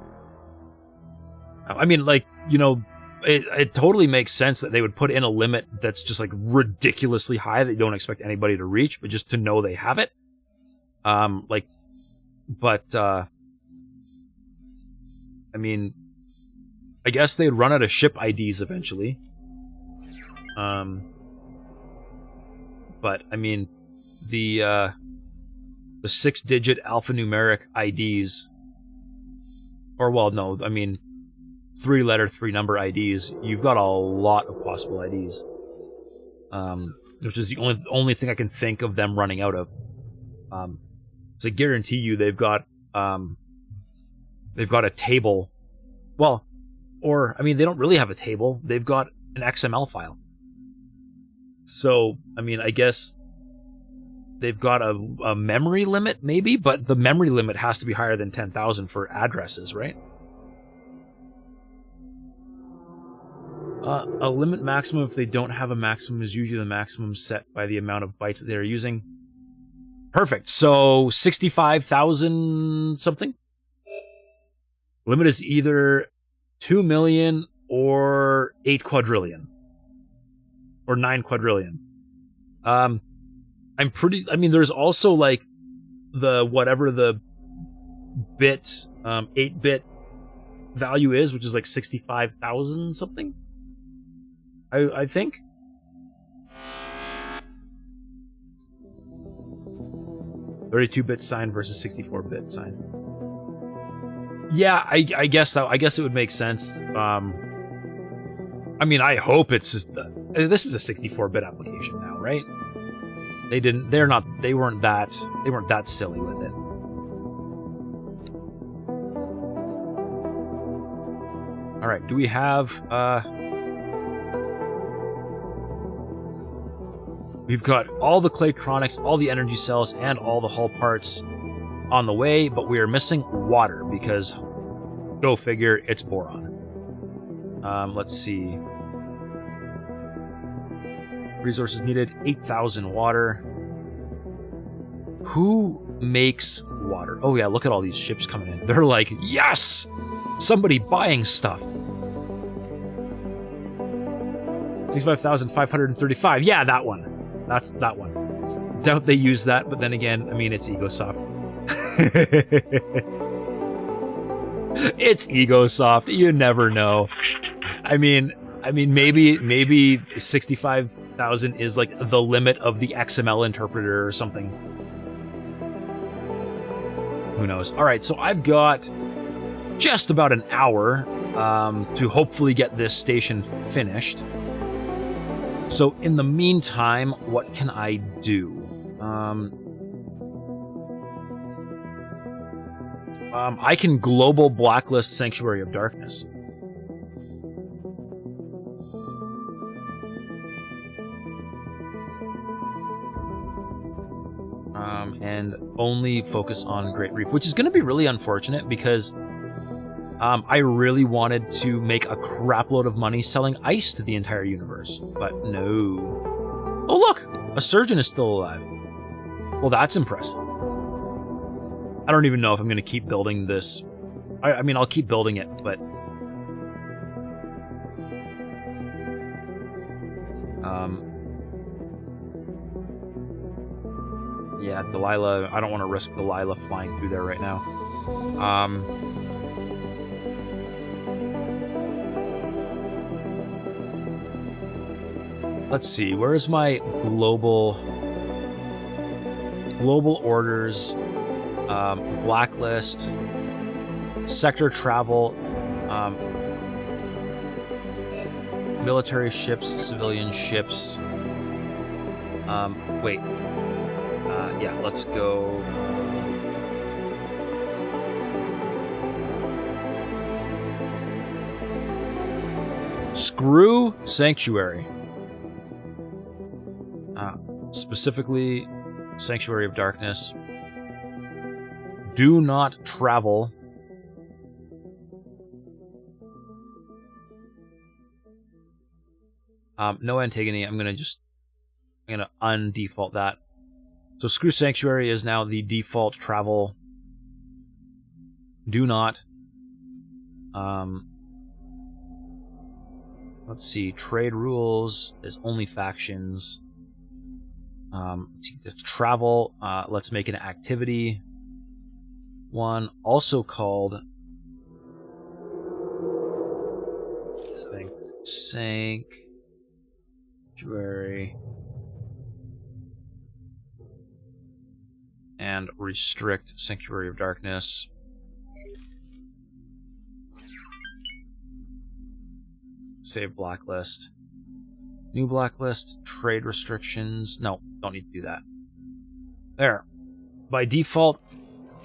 I mean, like, you know, it totally makes sense that they would put in a limit that's just like ridiculously high that you don't expect anybody to reach, but just to know they have it. I mean, I guess they'd run out of ship IDs eventually. But I mean, the 6-digit alphanumeric IDs, or well, no, I mean, 3-letter, 3-number IDs. You've got a lot of possible IDs, which is the only thing I can think of them running out of. So I guarantee you they've got a table. Well, or I mean, they don't really have a table. They've got an XML file. So I mean, I guess they've got a memory limit, maybe, but the memory limit has to be higher than 10,000 for addresses, right? A limit maximum, if they don't have a maximum, is usually the maximum set by the amount of bytes that they're using. Perfect. So 65,000 something? Limit is either 2 million or 8 quadrillion. Or 9 quadrillion. I mean, there's also like whatever the 8-bit value is, which is like 65,000 something. I think. $32-bit sign versus 64-bit sign. Yeah, I guess that. I guess it would make sense. I mean, I hope it's just this is a 64-bit application now, right? They weren't that silly with it. All right, do we have we've got all the Claytronics, all the energy cells, and all the hull parts on the way, but we are missing water because, go figure, it's boron. Let's see. Resources needed, 8,000 water. Who makes water? Oh yeah, look at all these ships coming in. They're like, yes! Somebody buying stuff. 65,535. Yeah, that one. That's that one. Doubt they use that, but then again, I mean, it's EgoSoft. It's EgoSoft. You never know. I mean, maybe 65,000 is like the limit of the XML interpreter or something. Who knows? All right, so I've got just about an hour to hopefully get this station finished. So in the meantime, what can I do? I can global blacklist Sanctuary of Darkness. And only focus on Great Reef, which is going to be really unfortunate because I really wanted to make a crap load of money selling ice to the entire universe, but no. Oh look! A surgeon is still alive. Well, that's impressive. I don't even know if I'm going to keep building this. I mean, I'll keep building it, but... yeah, Delilah... I don't want to risk Delilah flying through there right now. Let's see, where's my global orders, blacklist, sector travel, military ships, civilian ships. Wait. Yeah, let's go. Screw Sanctuary. Specifically, Sanctuary of Darkness. Do not travel. No Antigone. I'm gonna undefault that. So Screw Sanctuary is now the default travel. Do not. Let's see. Trade rules is only factions. Let's travel. Let's make an activity one, also called Sanctuary, and restrict Sanctuary of Darkness. Save blacklist. New blacklist, trade restrictions. No, don't need to do that. There. By default...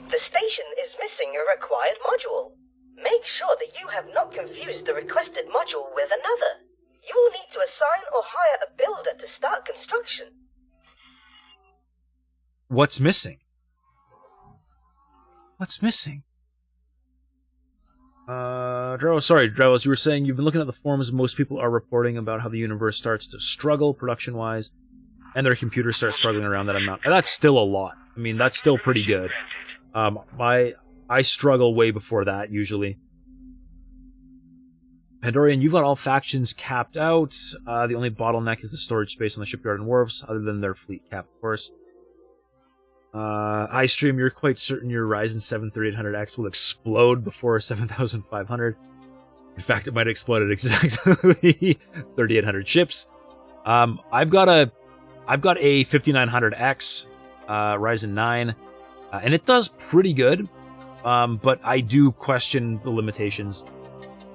The station is missing a required module. Make sure that you have not confused the requested module with another. You will need to assign or hire a builder to start construction. What's missing? What's missing? Dravos, you were saying you've been looking at the forums. Most people are reporting about how the universe starts to struggle production-wise, and their computers start struggling around that amount. And that's still a lot. I mean, that's still pretty good. I struggle way before that, usually. Pandorian, you've got all factions capped out. The only bottleneck is the storage space on the shipyard and wharves, other than their fleet cap, of course. iStream, you're quite certain your Ryzen 7 3800X will explode before 7500. In fact, it might explode at exactly 3800 chips. I've got a 5900X Ryzen 9, and it does pretty good. But I do question the limitations.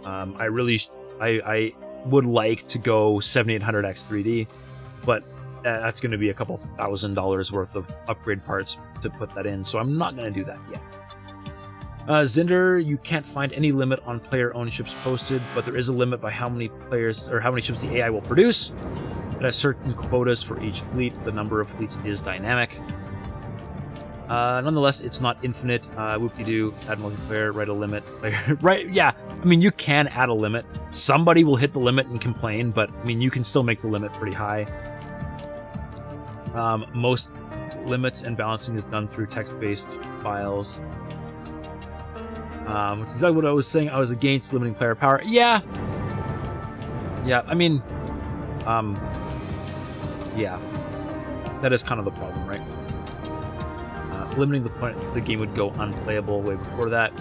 I would like to go 7800X 3D, but that's going to be a couple $1,000 worth of upgrade parts to put that in, so I'm not going to do that yet. Zinder, you can't find any limit on player-owned ships posted, but there is a limit by how many players or how many ships the AI will produce. It has certain quotas for each fleet. The number of fleets is dynamic. Nonetheless, it's not infinite. Whoop-de-doo, add multiplayer, write a limit. Right, yeah, I mean, you can add a limit. Somebody will hit the limit and complain, but, I mean, you can still make the limit pretty high. Most limits and balancing is done through text-based files. Which is exactly what I was saying. I was against limiting player power. Yeah. Yeah, I mean... yeah. that is kind of the problem, right? Limiting the point the game would go unplayable way before that,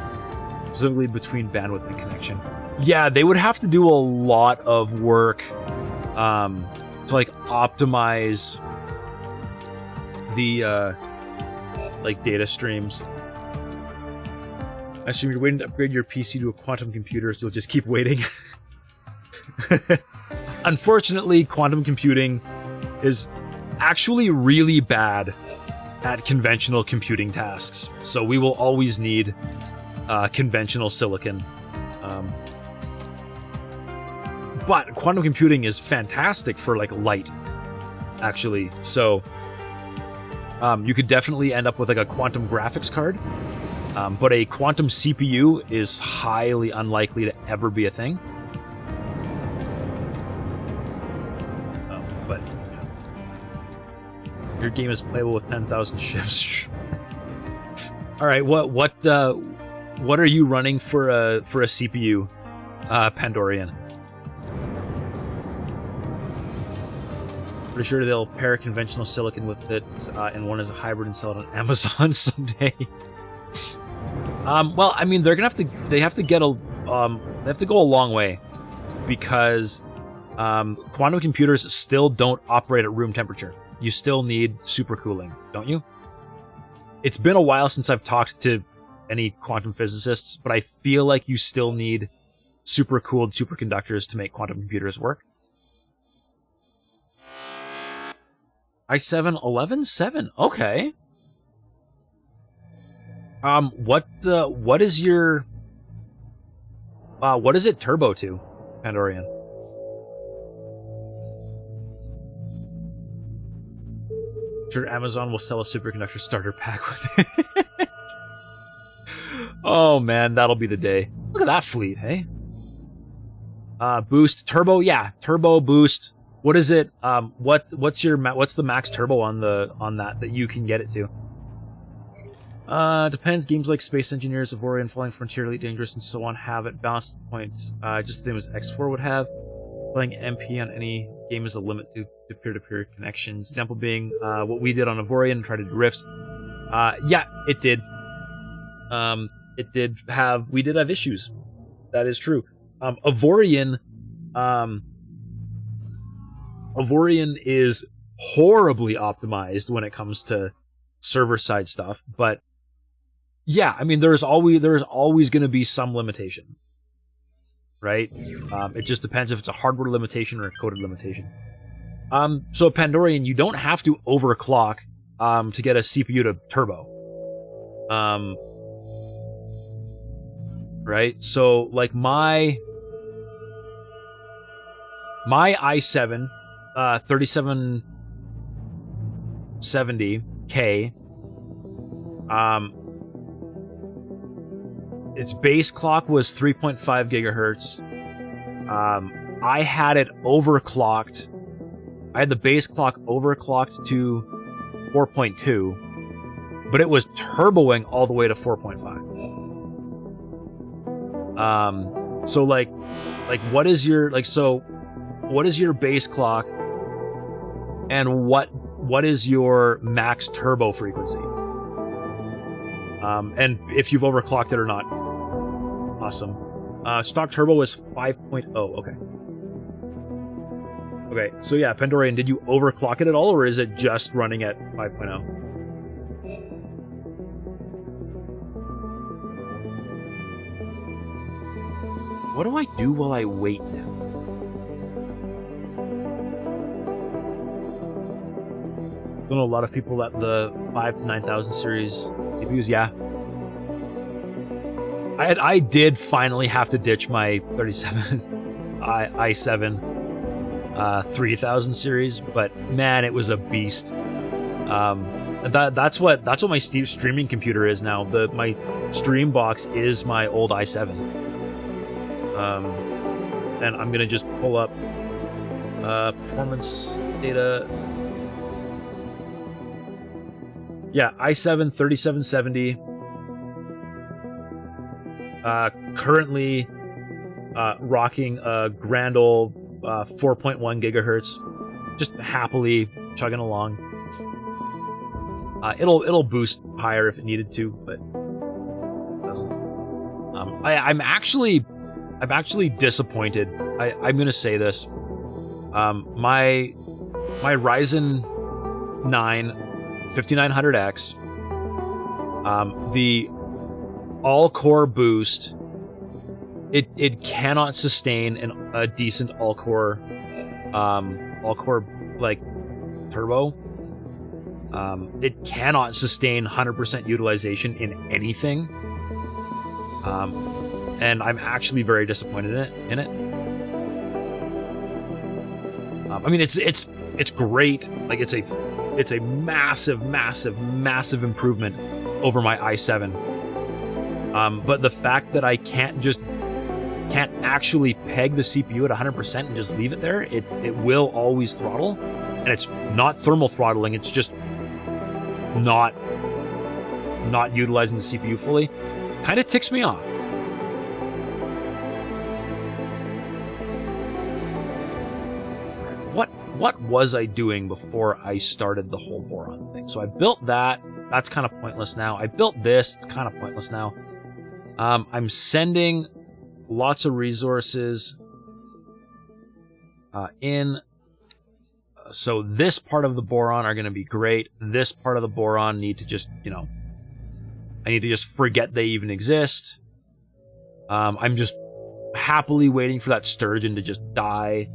specifically between bandwidth and connection. Yeah, they would have to do a lot of work to like optimize the like data streams. I assume you're waiting to upgrade your PC to a quantum computer, so you'll just keep waiting. Unfortunately, quantum computing is actually really bad at conventional computing tasks, so we will always need conventional silicon. But quantum computing is fantastic for like light, actually. So you could definitely end up with like a quantum graphics card, but a quantum CPU is highly unlikely to ever be a thing. But yeah. Your game is playable with 10,000 ships. All right, what are you running for a CPU, Pandorian? Pretty sure they'll pair conventional silicon with it, and one is a hybrid and sell it on Amazon someday. Well, I mean, they have to go a long way, because quantum computers still don't operate at room temperature. You still need supercooling, don't you? It's been a while since I've talked to any quantum physicists, but I feel like you still need supercooled superconductors to make quantum computers work. i7 11.7. Okay. What is your what is it turbo to, Pandorian? Sure, Amazon will sell a superconductor starter pack with it. Oh man, that'll be the day. Look at that fleet, hey? Boost turbo, yeah, turbo boost. What is it? What's the max turbo on that you can get it to? Depends. Games like Space Engineers, Avorion, Falling Frontier, Elite Dangerous, and so on have it balanced to the point, just the same as X4 would have. Playing MP on any game is a limit to peer-to-peer connections. Example being what we did on Avorion and tried to do rifts. Yeah, it did. We did have issues. That is true. Avorion is horribly optimized when it comes to server-side stuff, but yeah, I mean, there is always going to be some limitation, right? It just depends if it's a hardware limitation or a coded limitation. So Pandorian, you don't have to overclock to get a CPU to turbo. Right? So like my i7 3770K, its base clock was 3.5 gigahertz. I had it overclocked. I had the base clock overclocked to 4.2, but it was turboing all the way to 4.5. So like what is your base clock, and what is your max turbo frequency? And if you've overclocked it or not. Awesome. Stock turbo is 5.0. Okay. Okay, so yeah, Pandorian, did you overclock it at all, or is it just running at 5.0? What do I do while I wait now? Don't know a lot of people at the 5 to 9000 series CPUs, yeah. I did finally have to ditch my i7 3000 series, but man, it was a beast. That's what my streaming computer is now. My stream box is my old i7. And I'm gonna just pull up performance data. Yeah, i7 3770. Currently rocking a grand old 4.1 gigahertz. Just happily chugging along. It'll boost higher if it needed to, but it doesn't. I'm actually disappointed. I'm gonna say this. My Ryzen 9 5900X, the all-core boost, it cannot sustain a decent all-core like turbo. It cannot sustain 100% utilization in anything. And I'm actually very disappointed in it. I mean, it's great. Like, it's a massive improvement over my i7. But the fact that I can't actually peg the CPU at 100% and just leave it there, it will always throttle, and it's not thermal throttling. It's just not utilizing the CPU fully. Kind of ticks me off. What was I doing before I started the whole boron thing? So I built that. That's kind of pointless now. I built this. It's kind of pointless now. I'm sending lots of resources in. So this part of the boron are going to be great. This part of the boron need to just, I need to just forget they even exist. I'm just happily waiting for that sturgeon to just die.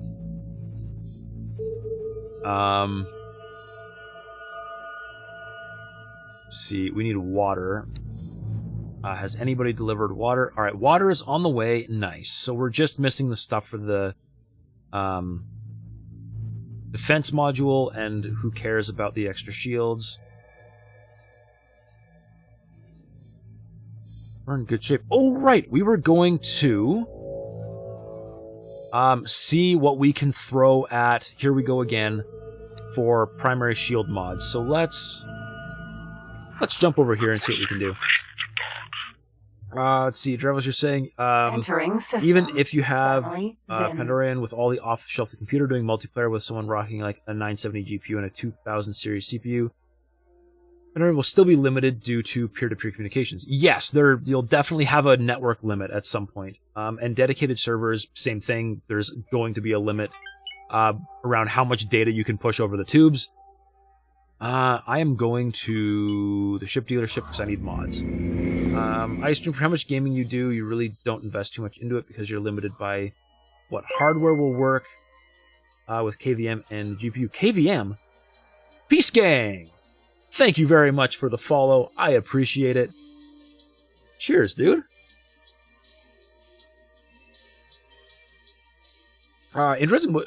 Let's see, we need water. Has anybody delivered water? All right, water is on the way. Nice. So we're just missing the stuff for the defense module, and who cares about the extra shields? We're in good shape. Oh, right, we were going to see what we can throw at, here we go again, for primary shield mods. So let's jump over here and see what we can do. Let's see, Drevels, you're saying, Entering system. even if you have Pandorian with all the off-the-shelf computer doing multiplayer with someone rocking like a 970 GPU and a 2000 series CPU, Pandorian will still be limited due to peer-to-peer communications. Yes, you'll definitely have a network limit at some point. And dedicated servers, same thing. There's going to be a limit around how much data you can push over the tubes. I am going to the ship dealership because I need mods. I assume for how much gaming you do, you really don't invest too much into it because you're limited by what hardware will work with KVM and GPU. KVM? Peace Gang! Thank you very much for the follow. I appreciate it. Cheers, dude. Interesting. Will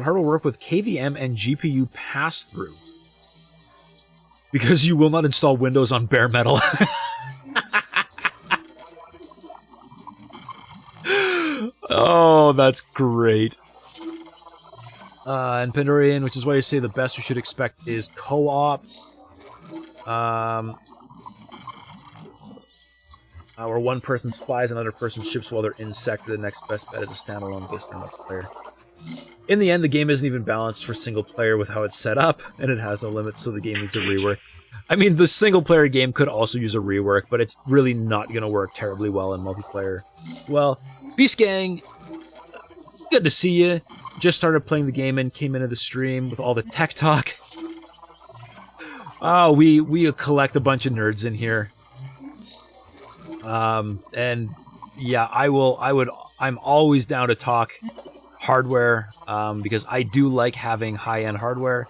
hardware work with KVM and GPU pass-through? Because you will not install Windows on bare metal. Oh, that's great. And Pandorian, which is why you say the best we should expect is co-op. Where one person flies, another person ships while they're in sector. The next best bet is a standalone based on multiplayer. In the end, the game isn't even balanced for single player with how it's set up, and it has no limits, so the game needs a rework. I mean, the single player game could also use a rework, but it's really not going to work terribly well in multiplayer. Well, Beast Gang, good to see you. Just started playing the game and came into the stream with all the tech talk. Oh, we collect a bunch of nerds in here. And yeah, I'm always down to talk hardware, because I do like having high-end hardware.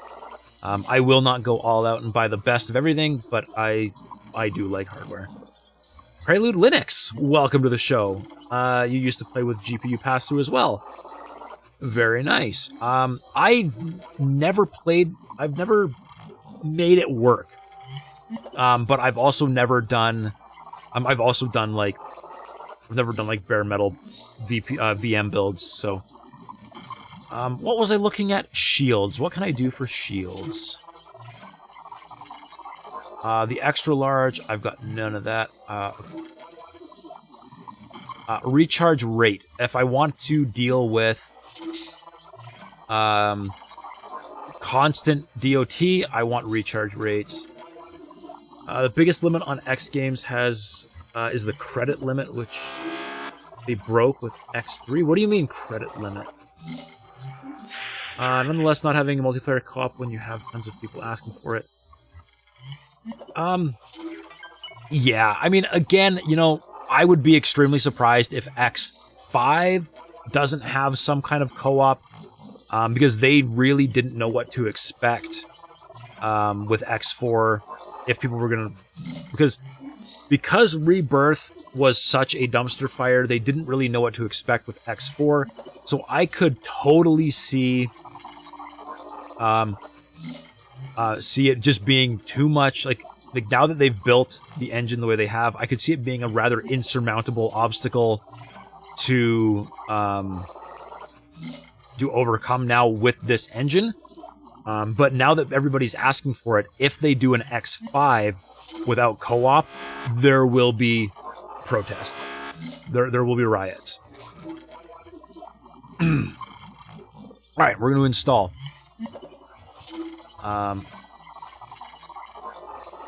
I will not go all out and buy the best of everything, but I do like hardware. Prelude Linux, welcome to the show. You used to play with GPU pass-through as well. Very nice. I've never made it work. But I've also never done I've never done like bare metal VM builds, so what was I looking at? Shields. What can I do for shields? The extra large, I've got none of that. Recharge rate. If I want to deal with constant DOT. I want recharge rates. The biggest limit on X Games is the credit limit, which they broke with X3. What do you mean credit limit? Nonetheless, not having a multiplayer co-op when you have tons of people asking for it. Yeah, I mean, again, you know, I would be extremely surprised if X5 doesn't have some kind of co-op, because they really didn't know what to expect with X4 if people were gonna... Because Rebirth was such a dumpster fire, they didn't really know what to expect with X4, so I could totally see it just being too much, like now that they've built the engine the way they have, I could see it being a rather insurmountable obstacle to overcome now with this engine. But now that everybody's asking for it, if they do an X5 without co-op, there will be protest. There will be riots. Alright, we're going to install.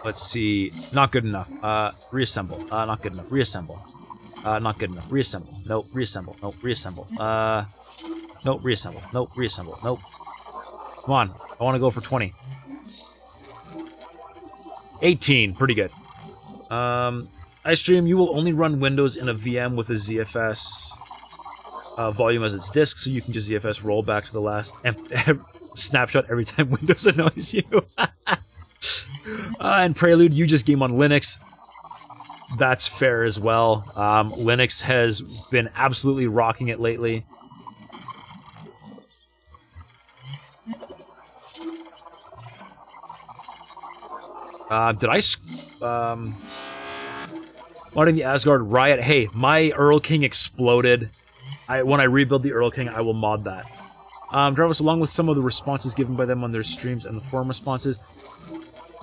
Let's see. Not good enough. Reassemble. Not good enough. Reassemble. Not good enough. Reassemble. Nope. Reassemble. Nope. Reassemble. Nope. Reassemble. Nope. Reassemble. Nope. Come on. I want to go for 20. 18. Pretty good. iStream, you will only run Windows in a VM with a ZFS volume as its disk, so you can just ZFS roll back to the last snapshot every time Windows annoys you. And Prelude, you just game on Linux. That's fair as well. Linux has been absolutely rocking it lately. Did I... Modding the Asgard Riot. Hey, my Earl King exploded. When I rebuild the Earl King, I will mod that. Jarvis, along with some of the responses given by them on their streams and the forum responses.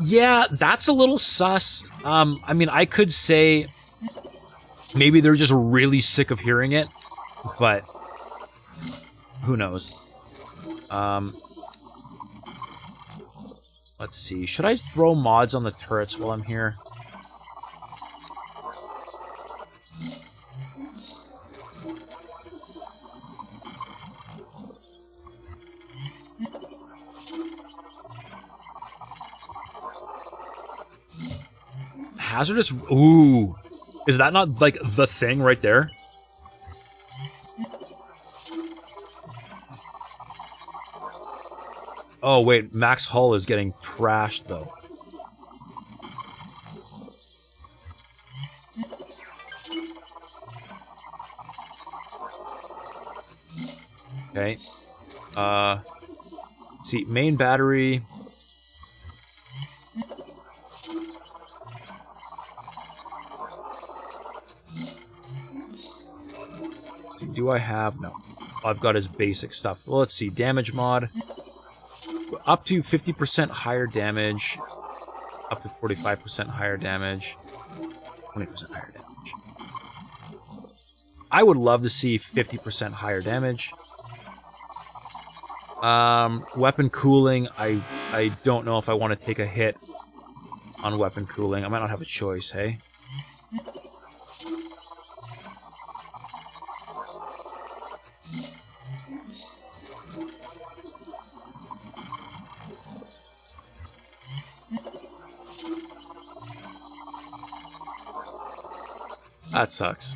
Yeah, that's a little sus. I mean, I could say maybe they're just really sick of hearing it, but who knows? Let's see. Should I throw mods on the turrets while I'm here? Hazardous... Ooh. Is that not, like, the thing right there? Oh, wait. Max Hull is getting trashed, though. Okay. Let's see. Main battery... Do I have... No. All I've got is basic stuff. Well, let's see. Damage mod. Up to 50% higher damage. Up to 45% higher damage. 20% higher damage. I would love to see 50% higher damage. Weapon cooling. I don't know if I want to take a hit on weapon cooling. I might not have a choice, hey? That sucks.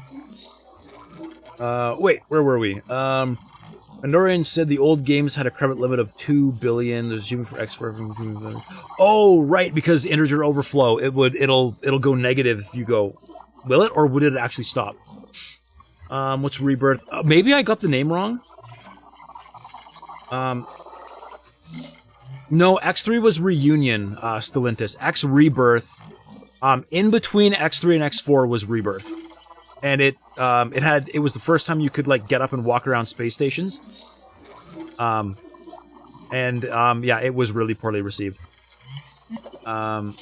Wait, where were we? Andorian said the old games had a credit limit of 2 billion. There's achievement for X4. Oh, right, because integer overflow. It'll go negative if you go. Will it, or would it actually stop? What's Rebirth? Maybe I got the name wrong. No, X3 was Reunion, Stellantis. X Rebirth. In between X3 and X4 was Rebirth. And it was the first time you could, like, get up and walk around space stations. Yeah, it was really poorly received. Oh,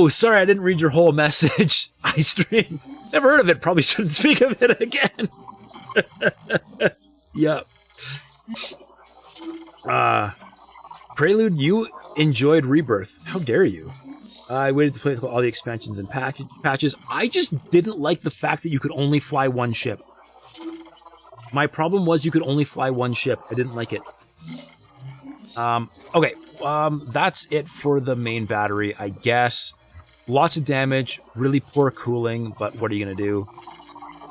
sorry, I didn't read your whole message. iStream. Never heard of it. Probably shouldn't speak of it again. Yep. Prelude, you enjoyed Rebirth. How dare you? I waited to play with all the expansions and patches. I just didn't like the fact that you could only fly one ship. My problem was you could only fly one ship. I didn't like it. Okay. That's it for the main battery, I guess. Lots of damage, really poor cooling, but what are you gonna do?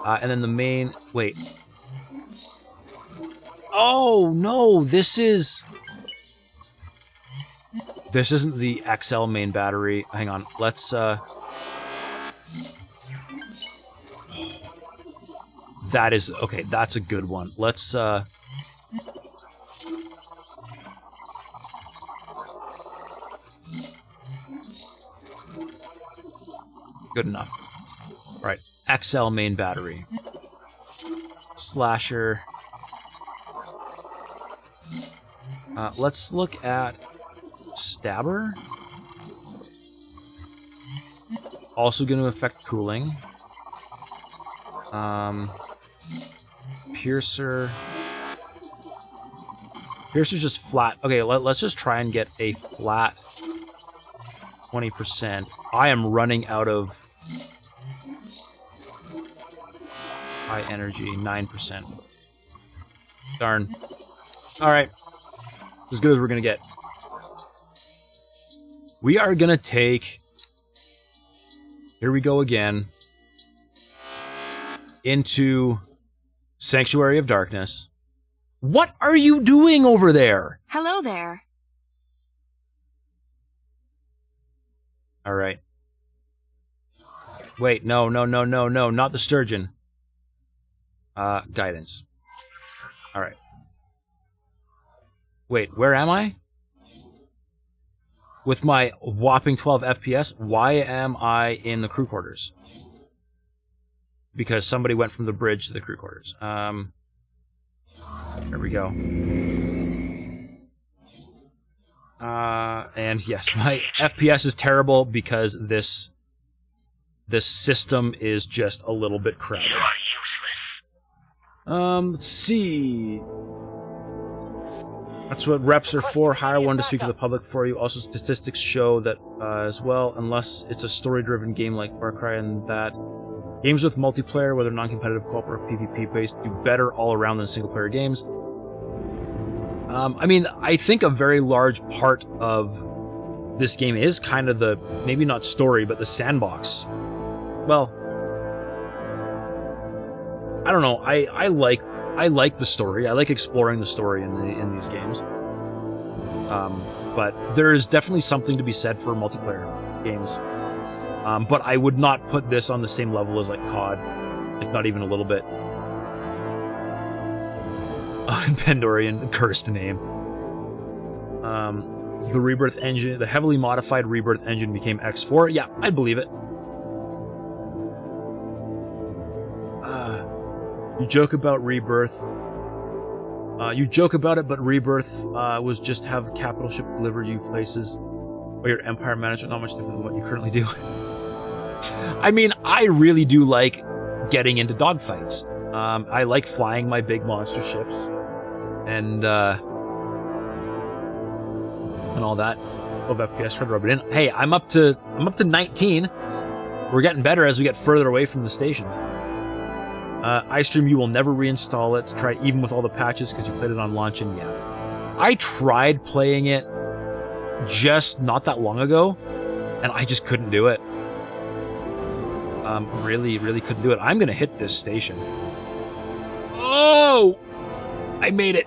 And then the main... Wait. Oh, no! This isn't the XL main battery. Hang on, let's, That is... Okay, that's a good one. Let's, Good enough. Alright, XL main battery. Slasher. Let's look at Stabber. Also going to affect cooling. Piercer. Piercer's just flat. Okay, let's just try and get a flat 20%. I am running out of high energy, 9%. Darn. Alright. As good as we're gonna get. We are gonna take... Here we go again. Into Sanctuary of Darkness. What are you doing over there? Hello there. Alright. Wait, no, not the sturgeon. Guidance. Alright. Wait, where am I? With my whopping 12 FPS, why am I in the crew quarters? Because somebody went from the bridge to the crew quarters. There we go. And yes, my FPS is terrible because this system is just a little bit crowded. Let's see. That's what reps are for. Hire one to speak to the public for you. Also, statistics show that as well, unless it's a story-driven game like Far Cry and that, games with multiplayer, whether non-competitive, co-op, or PvP-based, do better all around than single-player games. I mean, I think a very large part of this game is kind of the, maybe not story, but the sandbox. Well, I don't know. I like the story. I like exploring the story in these games. But there is definitely something to be said for multiplayer games. But I would not put this on the same level as like COD, like not even a little bit. Pandorian, cursed name. The Rebirth engine, the heavily modified Rebirth engine became X4. Yeah, I'd believe it. You joke about Rebirth. You joke about it, but Rebirth was just have capital ship deliver you places or your Empire management, not much different than what you currently do. I mean, I really do like getting into dogfights. I like flying my big monster ships and all that. 12 FPS, try to rub it in. Hey, I'm up to 19. We're getting better as we get further away from the stations. iStream, you will never reinstall it to try even with all the patches because you played it on launch, and yeah. I tried playing it just not that long ago, and I just couldn't do it. Really couldn't do it. I'm gonna hit this station. Oh! I made it.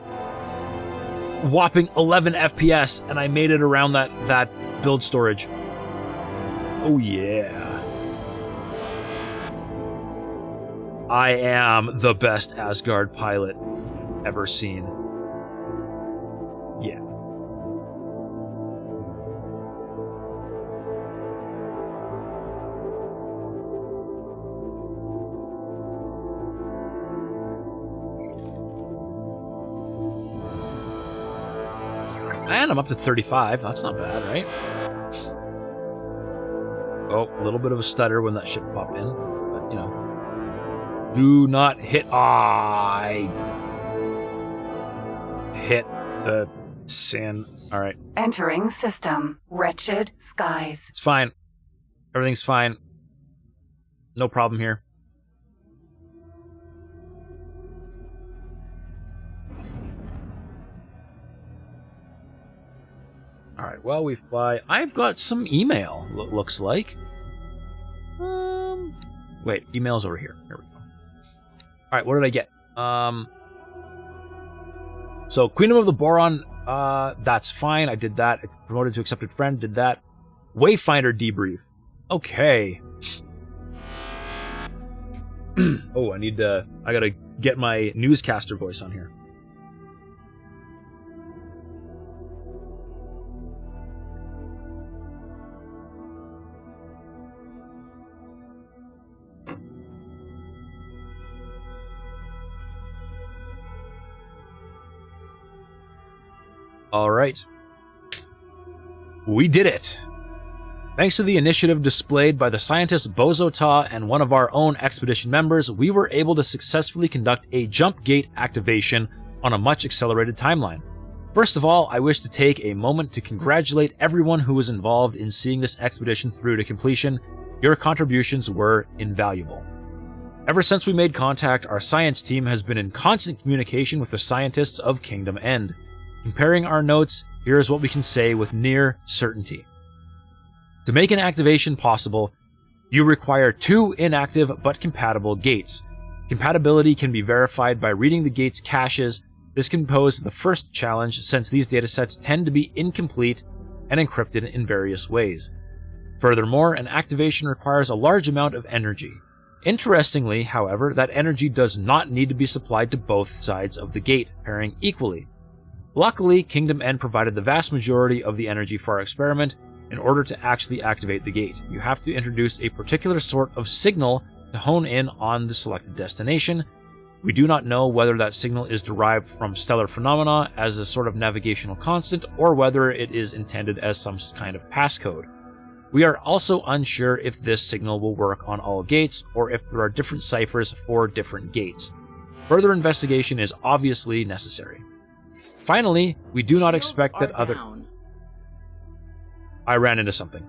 Whopping 11 FPS, and I made it around that build storage. Oh yeah. I am the best Asgard pilot ever seen. Yeah. And I'm up to 35. That's not bad, right? Oh, a little bit of a stutter when that ship popped in, but you know. Do not hit. I hit the Sin. All right. Entering system. Wretched skies. It's fine. Everything's fine. No problem here. Alright, well, we fly. I've got some email, looks like. Wait, email's over here. Here we go. Alright, what did I get? So, Queendom of the Boron, that's fine. I did that. I promoted to accepted friend, did that. Wayfinder debrief. Okay. Oh, I gotta get my newscaster voice on here. All right. We did it. Thanks to the initiative displayed by the scientist Bozo Ta and one of our own expedition members, we were able to successfully conduct a jump gate activation on a much accelerated timeline. First of all, I wish to take a moment to congratulate everyone who was involved in seeing this expedition through to completion. Your contributions were invaluable. Ever since we made contact, our science team has been in constant communication with the scientists of Kingdom End. Comparing our notes, here is what we can say with near certainty. To make an activation possible, you require 2 inactive but compatible gates. Compatibility can be verified by reading the gate's caches. This can pose the first challenge since these datasets tend to be incomplete and encrypted in various ways. Furthermore, an activation requires a large amount of energy. Interestingly, however, that energy does not need to be supplied to both sides of the gate, pairing equally. Luckily, Kingdom End provided the vast majority of the energy for our experiment. In order to actually activate the gate, you have to introduce a particular sort of signal to hone in on the selected destination. We do not know whether that signal is derived from stellar phenomena as a sort of navigational constant, or whether it is intended as some kind of passcode. We are also unsure if this signal will work on all gates, or if there are different ciphers for different gates. Further investigation is obviously necessary. Finally, we do not expect that I ran into something.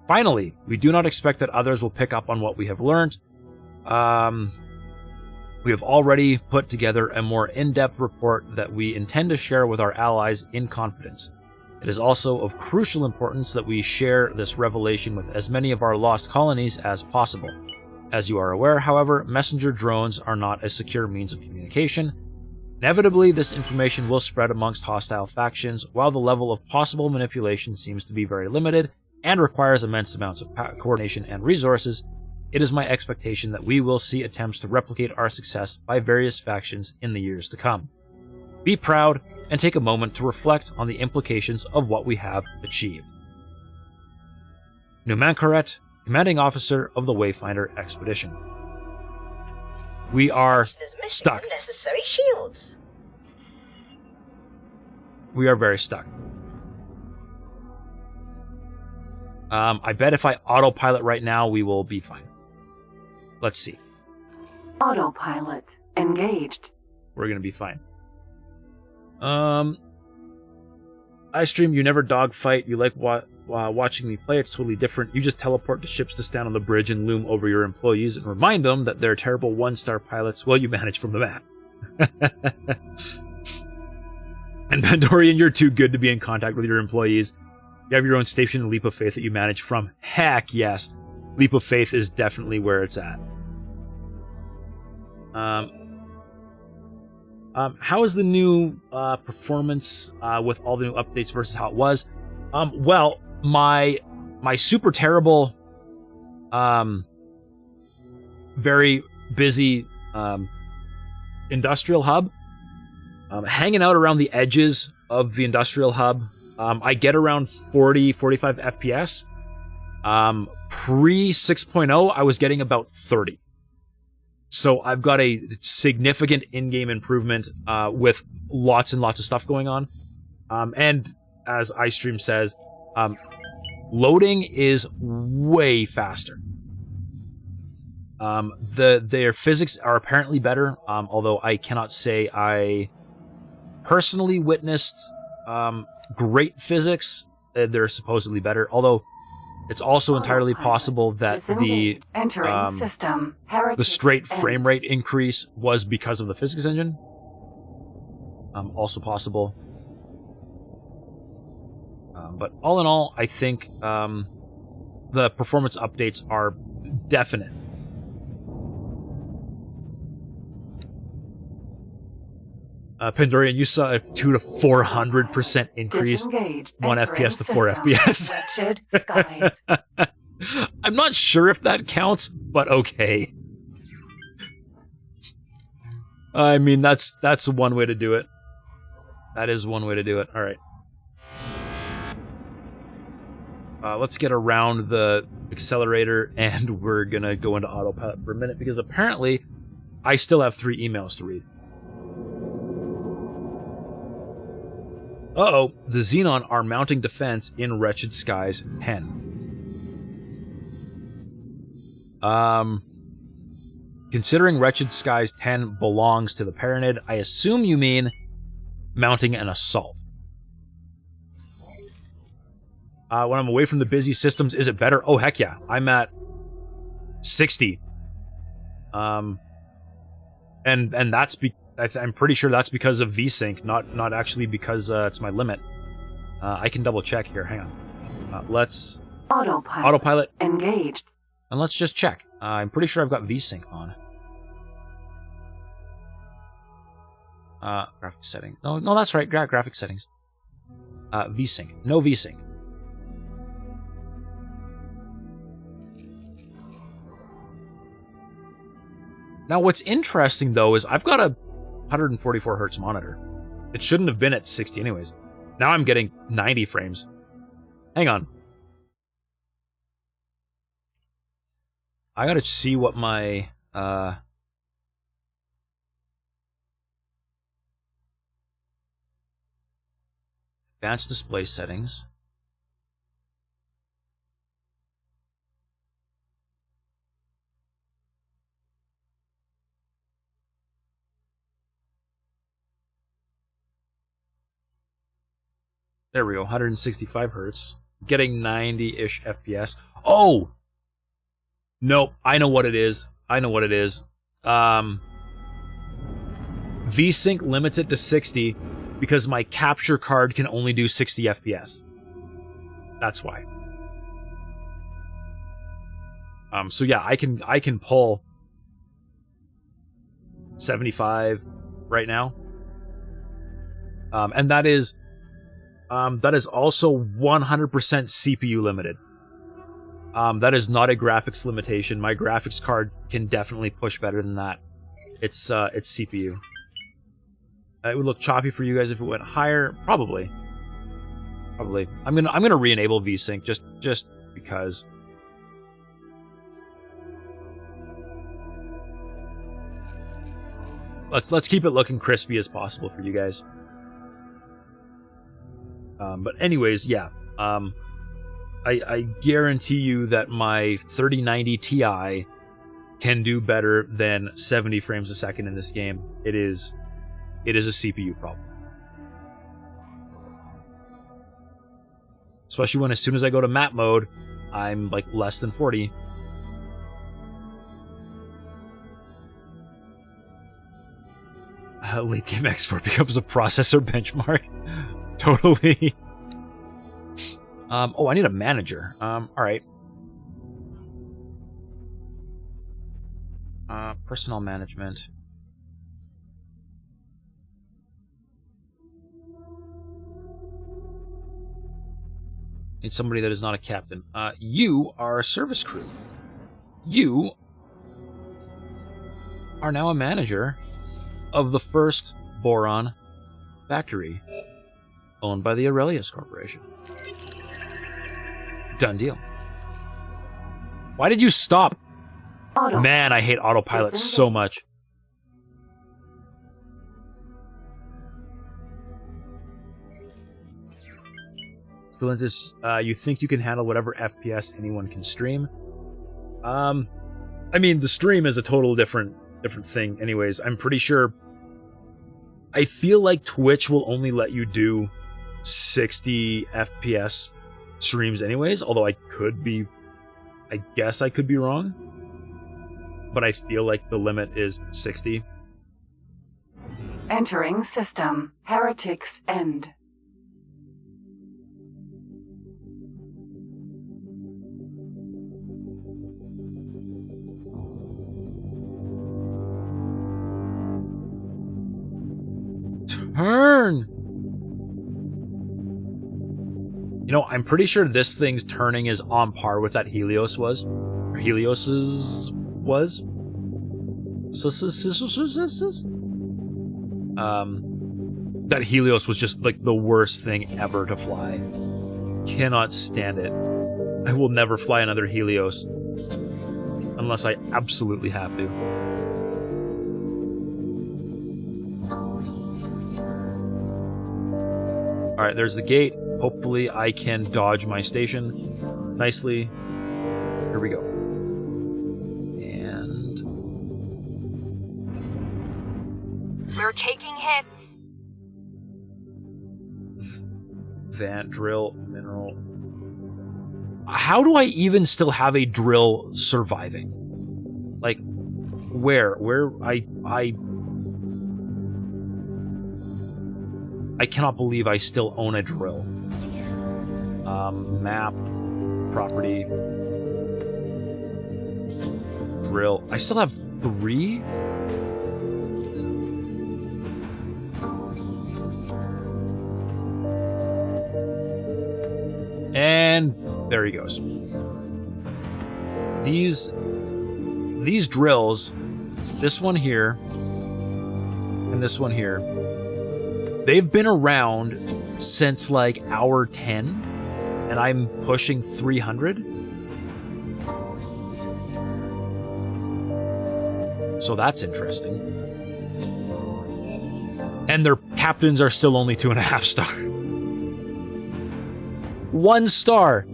Finally, we do not expect that others will pick up on what we have learned. We have already put together a more in-depth report that we intend to share with our allies in confidence. It is also of crucial importance that we share this revelation with as many of our lost colonies as possible. As you are aware, however, messenger drones are not a secure means of communication. Inevitably, this information will spread amongst hostile factions, while the level of possible manipulation seems to be very limited and requires immense amounts of coordination and resources. It is my expectation that we will see attempts to replicate our success by various factions in the years to come. Be proud and take a moment to reflect on the implications of what we have achieved. Numankaret, Commanding Officer of the Wayfinder Expedition. We are stuck. Unnecessary shields. We are very stuck. I bet if I autopilot right now, we will be fine. Let's see. Autopilot engaged. We're gonna be fine. iStream, you never dogfight. You like watching me play. It's totally different. You just teleport to ships to stand on the bridge and loom over your employees and remind them that they're terrible 1-star pilots while you manage from the map. And Pandorian, you're too good to be in contact with your employees. You have your own station in Leap of Faith that you manage from. Heck yes. Leap of Faith is definitely where it's at. How is the new performance with all the new updates versus how it was? Well, my super terrible, very busy industrial hub, hanging out around the edges of the industrial hub, I get around 40-45 FPS. Pre 6.0, I was getting about 30. So I've got a significant in-game improvement with lots and lots of stuff going on. And as iStream says, loading is way faster. Their physics are apparently better, although I cannot say I personally witnessed great physics. They're supposedly better, although it's also entirely possible that the Entering system. Heritage the straight end. frame rate increase was because of the physics engine. Also possible. But all in all, I think the performance updates are definite. Pandorian, you saw a 200 to 400% increase, Disengage. 1 Entering FPS to 4 system. FPS. Wretched skies. I'm not sure if that counts, but okay. I mean, that's one way to do it. That is one way to do it. All right. Let's get around the accelerator, and we're gonna go into autopilot for a minute, because apparently I still have 3 emails to read. Uh-oh, the Xenon are mounting defense in Wretched Skies 10. Considering Wretched Skies 10 belongs to the Paranid, I assume you mean mounting an assault. When I'm away from the busy systems, is it better? Oh, heck yeah. I'm at 60. And that's I'm pretty sure that's because of VSync, not actually because it's my limit. I can double check here. Hang on. Let's autopilot engaged, and let's just check. I'm pretty sure I've got VSync on. Graphics setting. No, that's right. Graphics settings. VSync. No VSync. Now, what's interesting though is I've got a 144 hertz monitor. It shouldn't have been at 60 anyways. Now I'm getting 90 frames. Hang on. I gotta see what my advanced display settings. There we go, 165 hertz. Getting 90-ish FPS. Oh! Nope, I know what it is. VSync limits it to 60 because my capture card can only do 60 FPS. That's why. So yeah, I can pull 75 right now. And that is also 100% CPU limited. That is not a graphics limitation. My graphics card can definitely push better than that. It's CPU. It would look choppy for you guys if it went higher. Probably. I'm gonna re-enable VSync just because. Let's keep it looking crispy as possible for you guys. But anyways, yeah. I guarantee you that my 3090 Ti can do better than 70 frames a second in this game. It is a CPU problem. Especially when as soon as I go to map mode, I'm like less than 40. Lithium X4 becomes a processor benchmark. Totally. Oh, I need a manager. Alright. Personnel management. Need somebody that is not a captain. You are a service crew. You are now a manager of the first Boron factory, owned by the Aurelius Corporation. Done deal. Why did you stop? Man, I hate autopilot so much. Stellantis, you think you can handle whatever FPS anyone can stream? I mean, the stream is a total different thing anyways. I'm pretty sure. I feel like Twitch will only let you do 60 FPS streams anyways, although I guess I could be wrong. But I feel like the limit is 60. Entering system. Heretics End. Turn! You know, I'm pretty sure this thing's turning is on par with that Helios was. Or Helios's was. That Helios was just like the worst thing ever to fly. Cannot stand it. I will never fly another Helios. Unless I absolutely have to. Alright, there's the gate. Hopefully I can dodge my station nicely. Here we go. And... We're taking hits. Vant, drill, mineral... How do I even still have a drill surviving? Like, where? I cannot believe I still own a drill. Map, property, drill. I still have 3? And there he goes. These drills, this one here, and this one here, they've been around since like hour 10, and I'm pushing 300. So that's interesting. And their captains are still only 2.5 star. 1 star.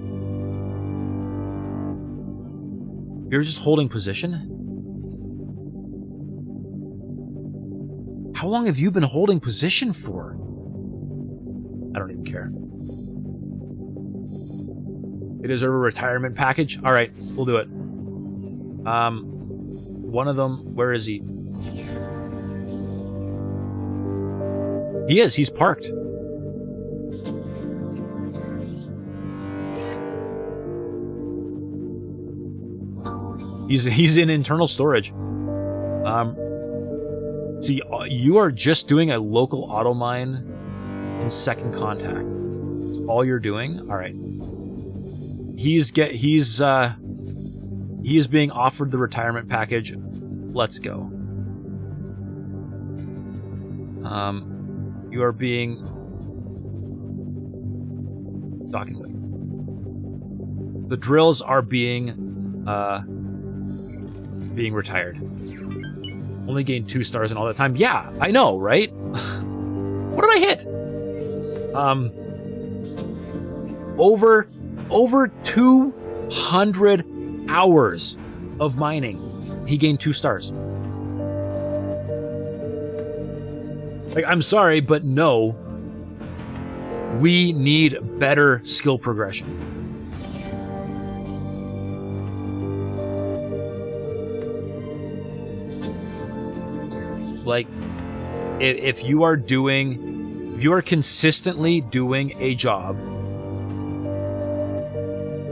You're just holding position? How long have you been holding position for? I don't even care. They deserve a retirement package? Alright, we'll do it. One of them, where is he? He is, he's parked. He's in internal storage. See, you are just doing a local auto mine in second contact. That's all you're doing? Alright. He is being offered the retirement package. Let's go. You are being docking wing. The drills are being retired. Only gained 2 stars in all that time. Yeah, I know, right? What did I hit? Over 200 hours of mining. He gained 2 stars. Like, I'm sorry, but no. We need better skill progression. Like, if you are consistently doing a job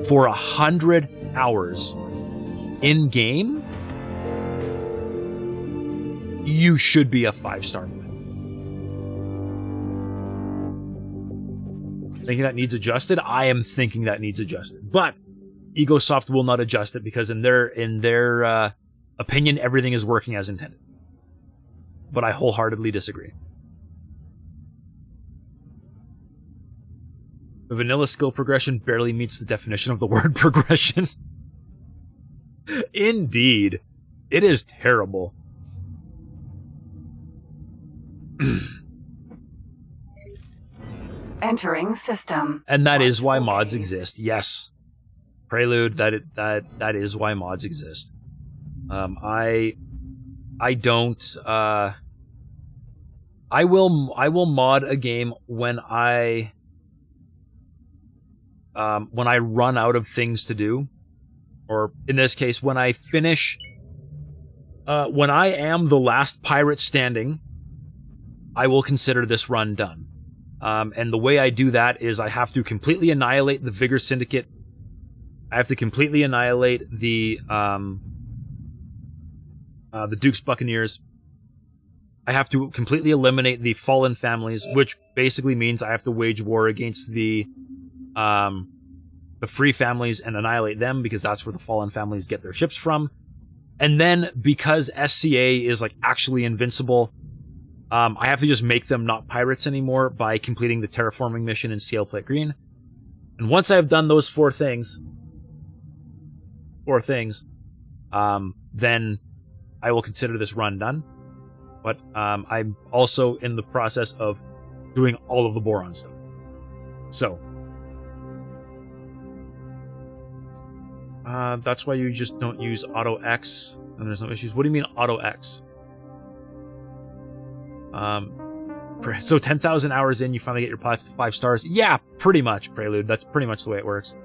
for 100 hours in game, you should be a 5-star. Thinking that needs adjusted? I am thinking that needs adjusted. But Egosoft will not adjust it because in their opinion, everything is working as intended. But I wholeheartedly disagree. The vanilla skill progression barely meets the definition of the word progression. Indeed. It is terrible. Entering system. And that is why mods exist. Yes. Prelude, that is why mods exist. I will mod a game when I when I run out of things to do, or in this case, when I finish, when I am the last pirate standing, I will consider this run done. And the way I do that is I have to completely annihilate the Vigor Syndicate. I have to completely annihilate the Duke's Buccaneers. I have to completely eliminate the Fallen Families, which basically means I have to wage war against the Free Families and annihilate them, because that's where the Fallen Families get their ships from. And then, because SCA is like actually invincible, I have to just make them not pirates anymore by completing the terraforming mission in Sail Plate Green. And once I've done those four things, then I will consider this run done. But I'm also in the process of doing all of the Boron stuff. So that's why you just don't use Auto X and there's no issues. What do you mean Auto X? So 10,000 hours in, you finally get your pilots to 5 stars. Yeah, pretty much, Prelude. That's pretty much the way it works.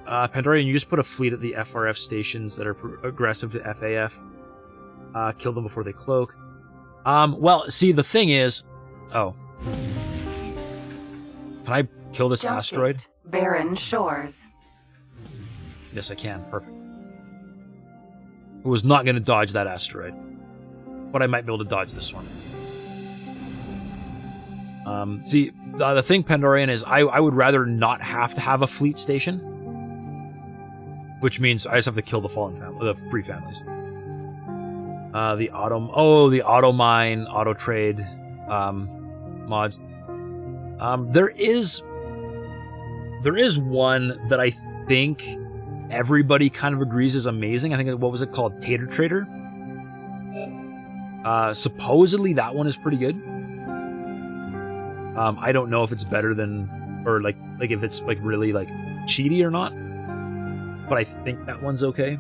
Pandorian, you just put a fleet at the FRF stations that are aggressive to FAF. Kill them before they cloak. Well, see, the thing is... Oh. Can I kill this asteroid? Barren Shores. Yes, I can. Perfect. I was not going to dodge that asteroid, but I might be able to dodge this one. See, the thing, Pandorian, is I would rather not have to have a fleet station, which means I just have to kill the Free Families. The auto mine, auto trade mods. There is one that I think everybody kind of agrees is amazing. I think, what was it called? Tater Trader? Supposedly that one is pretty good. I don't know if it's better than, or like if it's like really like cheaty or not, but I think that one's okay.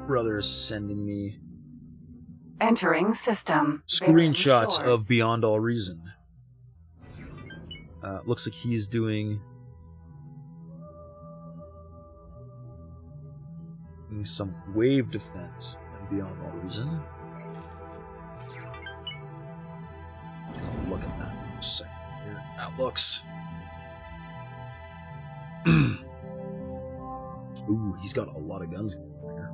Brother's sending me Entering system. screenshots of Beyond All Reason. Looks like he's doing some wave defense in Beyond All Reason. Look at that in a second here. That looks. Ooh, he's got a lot of guns going on here.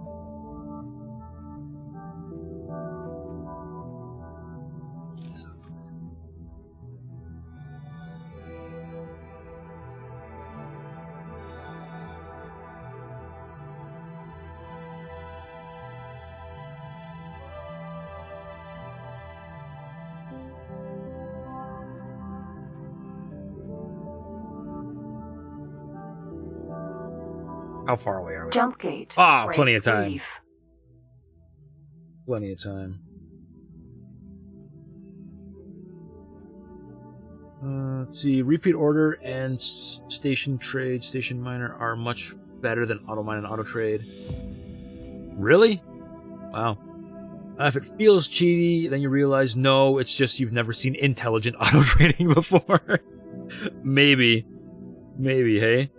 How far away are we? Jump gate. Plenty of time. Reef. Plenty of time. Let's see. Repeat order and station trade, station miner are much better than auto mine and auto trade. Really? Wow. If it feels cheaty, then you realize no, it's just you've never seen intelligent auto trading before. Maybe, hey.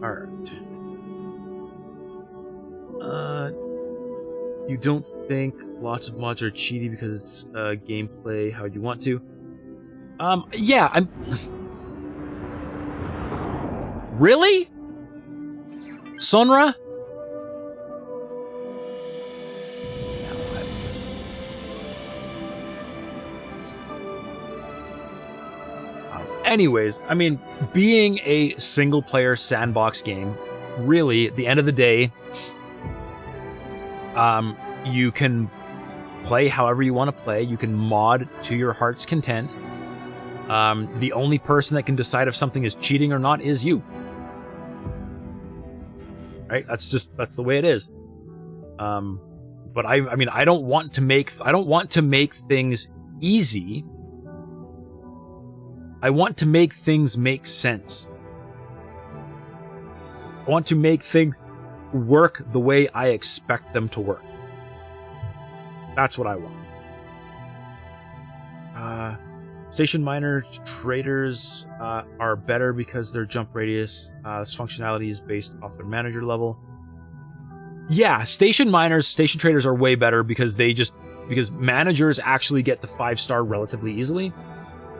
Alright. You don't think lots of mods are cheaty because it's gameplay how you want to? Yeah, I'm... Really? Sonra? Anyways, I mean, being a single-player sandbox game, really, at the end of the day, you can play however you want to play. You can mod to your heart's content. The only person that can decide if something is cheating or not is you. Right? That's the way it is. But I mean, I don't want to make things easy. I want to make things make sense. I want to make things work the way I expect them to work. That's what I want. Station miner traders are better because their jump radius functionality is based off their manager level. Yeah, station traders are way better because because managers actually get the 5-star relatively easily,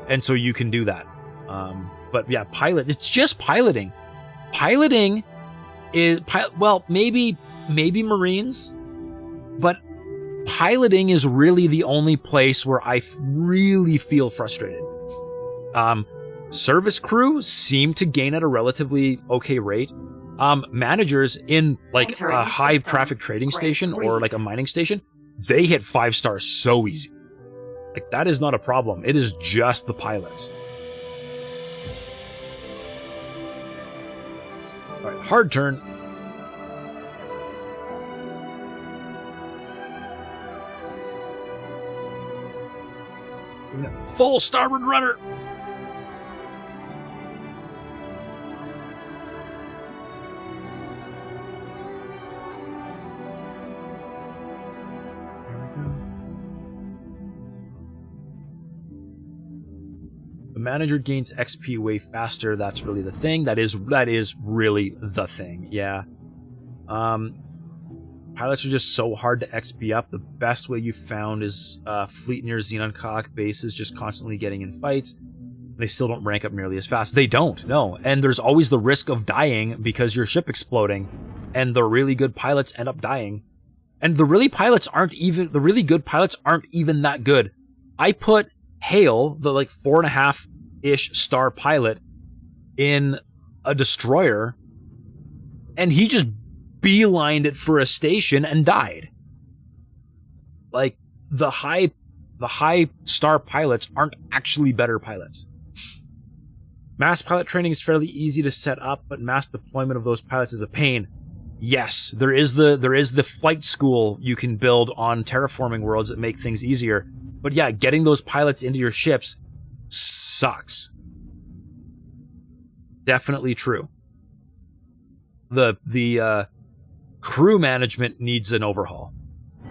and so you can do that. But yeah, it's just piloting. Piloting is maybe Marines, but piloting is really the only place where I really feel frustrated. Service crew seem to gain at a relatively okay rate. Managers in like a high traffic trading station or like a mining station, they hit 5 stars so easy. Like, that is not a problem. It is just the pilots. All right, hard turn. Full starboard rudder. The manager gains XP way faster. That's really the thing. That is really the thing. Yeah. Pilots are just so hard to XP up. The best way you found is fleet near Xenocock bases just constantly getting in fights. They still don't rank up nearly as fast. They don't, no. And there's always the risk of dying because your ship exploding. And the really good pilots end up dying. And the really good pilots aren't even that good. I put Hale, the like 4.5-ish star pilot, in a destroyer, and he just beelined it for a station and died. Like, the high star pilots aren't actually better pilots. Mass pilot training is fairly easy to set up, but mass deployment of those pilots is a pain. Yes, there is the flight school you can build on terraforming worlds that make things easier. But yeah, getting those pilots into your ships sucks. Definitely true. The crew management needs an overhaul.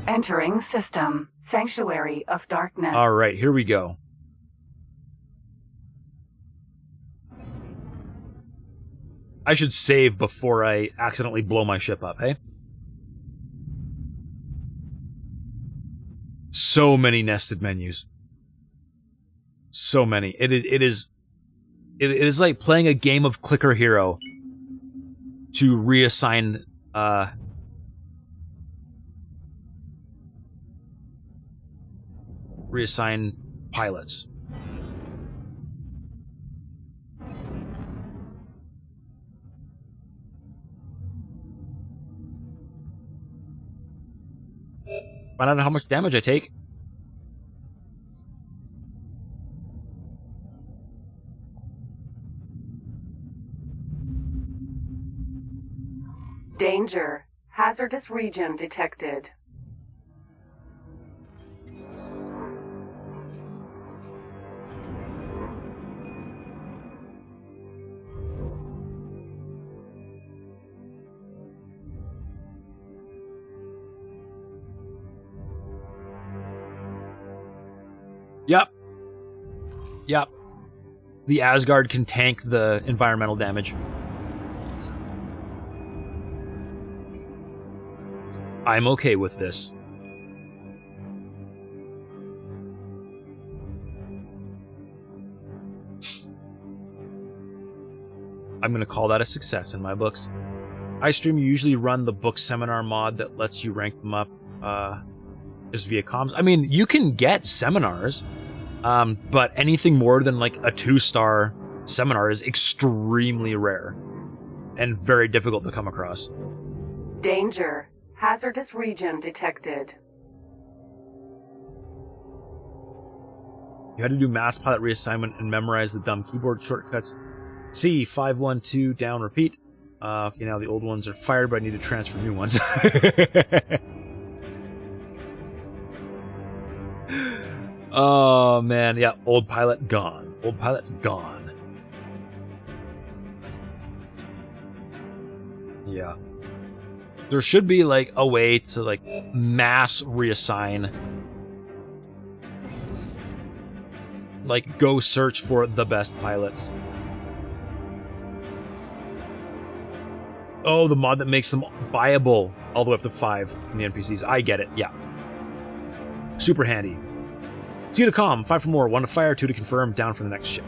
Entering system. Sanctuary of Darkness. All right, here we go. I should save before I accidentally blow my ship up, hey? So many nested menus. So many. It is like playing a game of Clicker Hero to reassign pilots. Find out how much damage I take. Danger. Hazardous region detected. Yep. The Asgard can tank the environmental damage. I'm okay with this. I'm going to call that a success in my books. iStream usually run the book seminar mod that lets you rank them up just via comms. I mean, you can get seminars, but anything more than like a 2-star seminar is extremely rare and very difficult to come across. Danger. Hazardous region detected. You had to do mass pilot reassignment and memorize the dumb keyboard shortcuts. C, 512, down, repeat. Okay, now the old ones are fired, but I need to transfer new ones. Oh, man. Yeah, old pilot gone. Old pilot gone. Yeah. There should be, like, a way to, like, mass reassign. Like, go search for the best pilots. Oh, the mod that makes them buyable all the way up to 5 in the NPCs. I get it, yeah. Super handy. C to comm, 5 for more, 1 to fire, 2 to confirm, down for the next ship.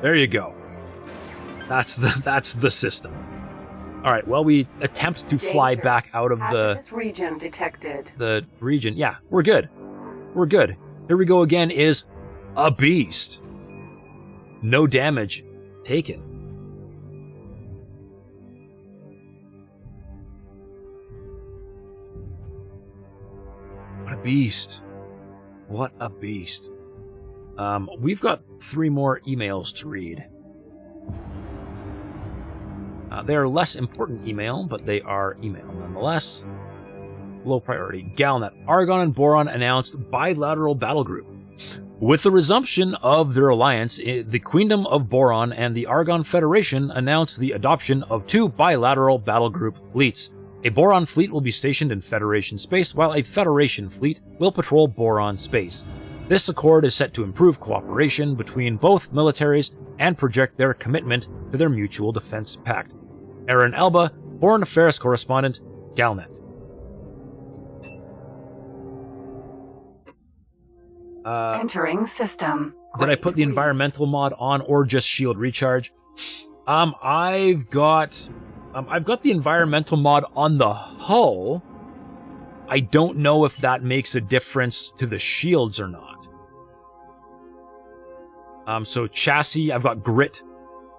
There you go. That's the system. Alright, well, we attempt to fly back out of Hazardous region detected. the region. Yeah, we're good. We're good. Here we go again is a beast. No damage taken. What a beast. What a beast. We've got 3 more emails to read. They are less important email, but they are email nonetheless. Low priority. Galnet. Argon and Boron announced bilateral battle group. With the resumption of their alliance, the Queendom of Boron and the Argon Federation announced the adoption of 2 bilateral battle group fleets. A Boron fleet will be stationed in Federation space, while a Federation fleet will patrol Boron space. This accord is set to improve cooperation between both militaries and project their commitment to their mutual defense pact. Aaron Alba, Foreign Affairs Correspondent, Galnet. Entering system. Did I put the environmental mod on or just shield recharge? I've got the environmental mod on the hull. I don't know if that makes a difference to the shields or not. So chassis, I've got grit.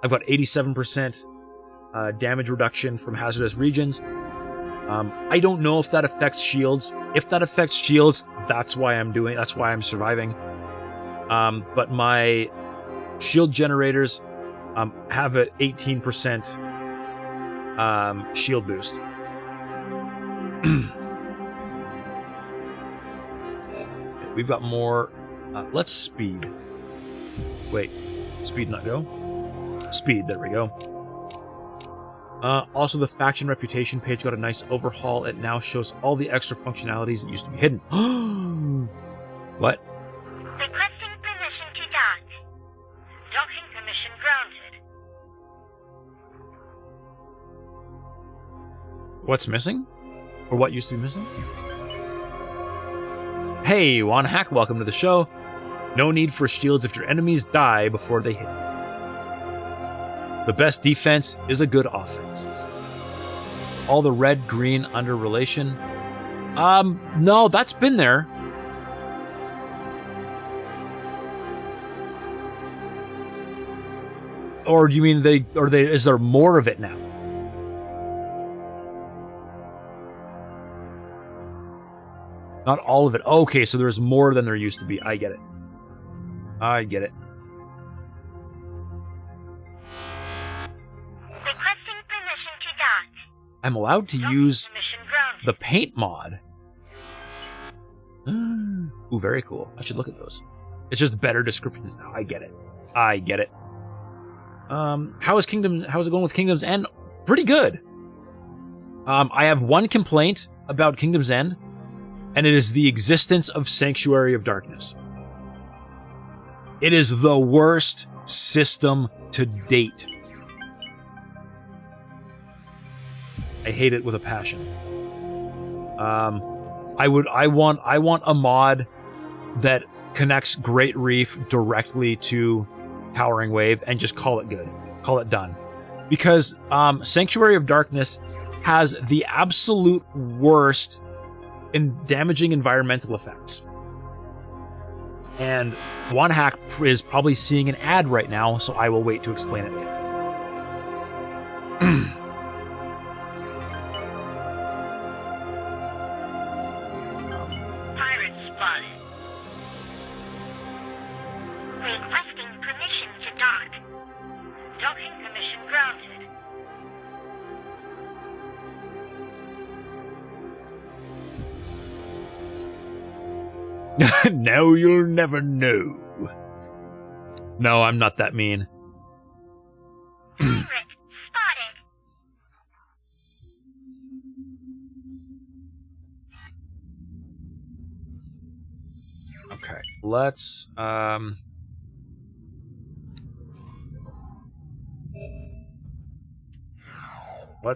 I've got 87% damage reduction from hazardous regions. I don't know if that affects shields. If that affects shields, that's why I'm surviving. But my shield generators have an 18% shield boost. We've got more. Let's speed. Wait, speed not go? Speed, there we go. Also, the faction reputation page got a nice overhaul. It now shows all the extra functionalities that used to be hidden. What? Requesting permission to dock. Docking permission granted. What's missing? Or what used to be missing? Hey, Juan Hack, welcome to the show. No need for shields if your enemies die before they hit you. The best defense is a good offense. All the red-green under relation. No, that's been there. Or do you mean is there more of it now? Not all of it. Okay, so there's more than there used to be. I get it. I get it. Requesting permission to dock. I'm allowed to use the paint mod. Ooh, very cool. I should look at those. It's just better descriptions now. I get it. I get it. How's it going with Kingdom's End? Pretty good. I have one complaint about Kingdom's End, and it is the existence of Sanctuary of Darkness. It is the worst system to date. I hate it with a passion. I want a mod that connects Great Reef directly to Towering Wave and just call it good. Call it done. Because Sanctuary of Darkness has the absolute worst in damaging environmental effects. And One Hack is probably seeing an ad right now, so I will wait to explain it later. Pirate spotted. Now you'll never know. No, I'm not that mean. Pirate spotted. Okay, let's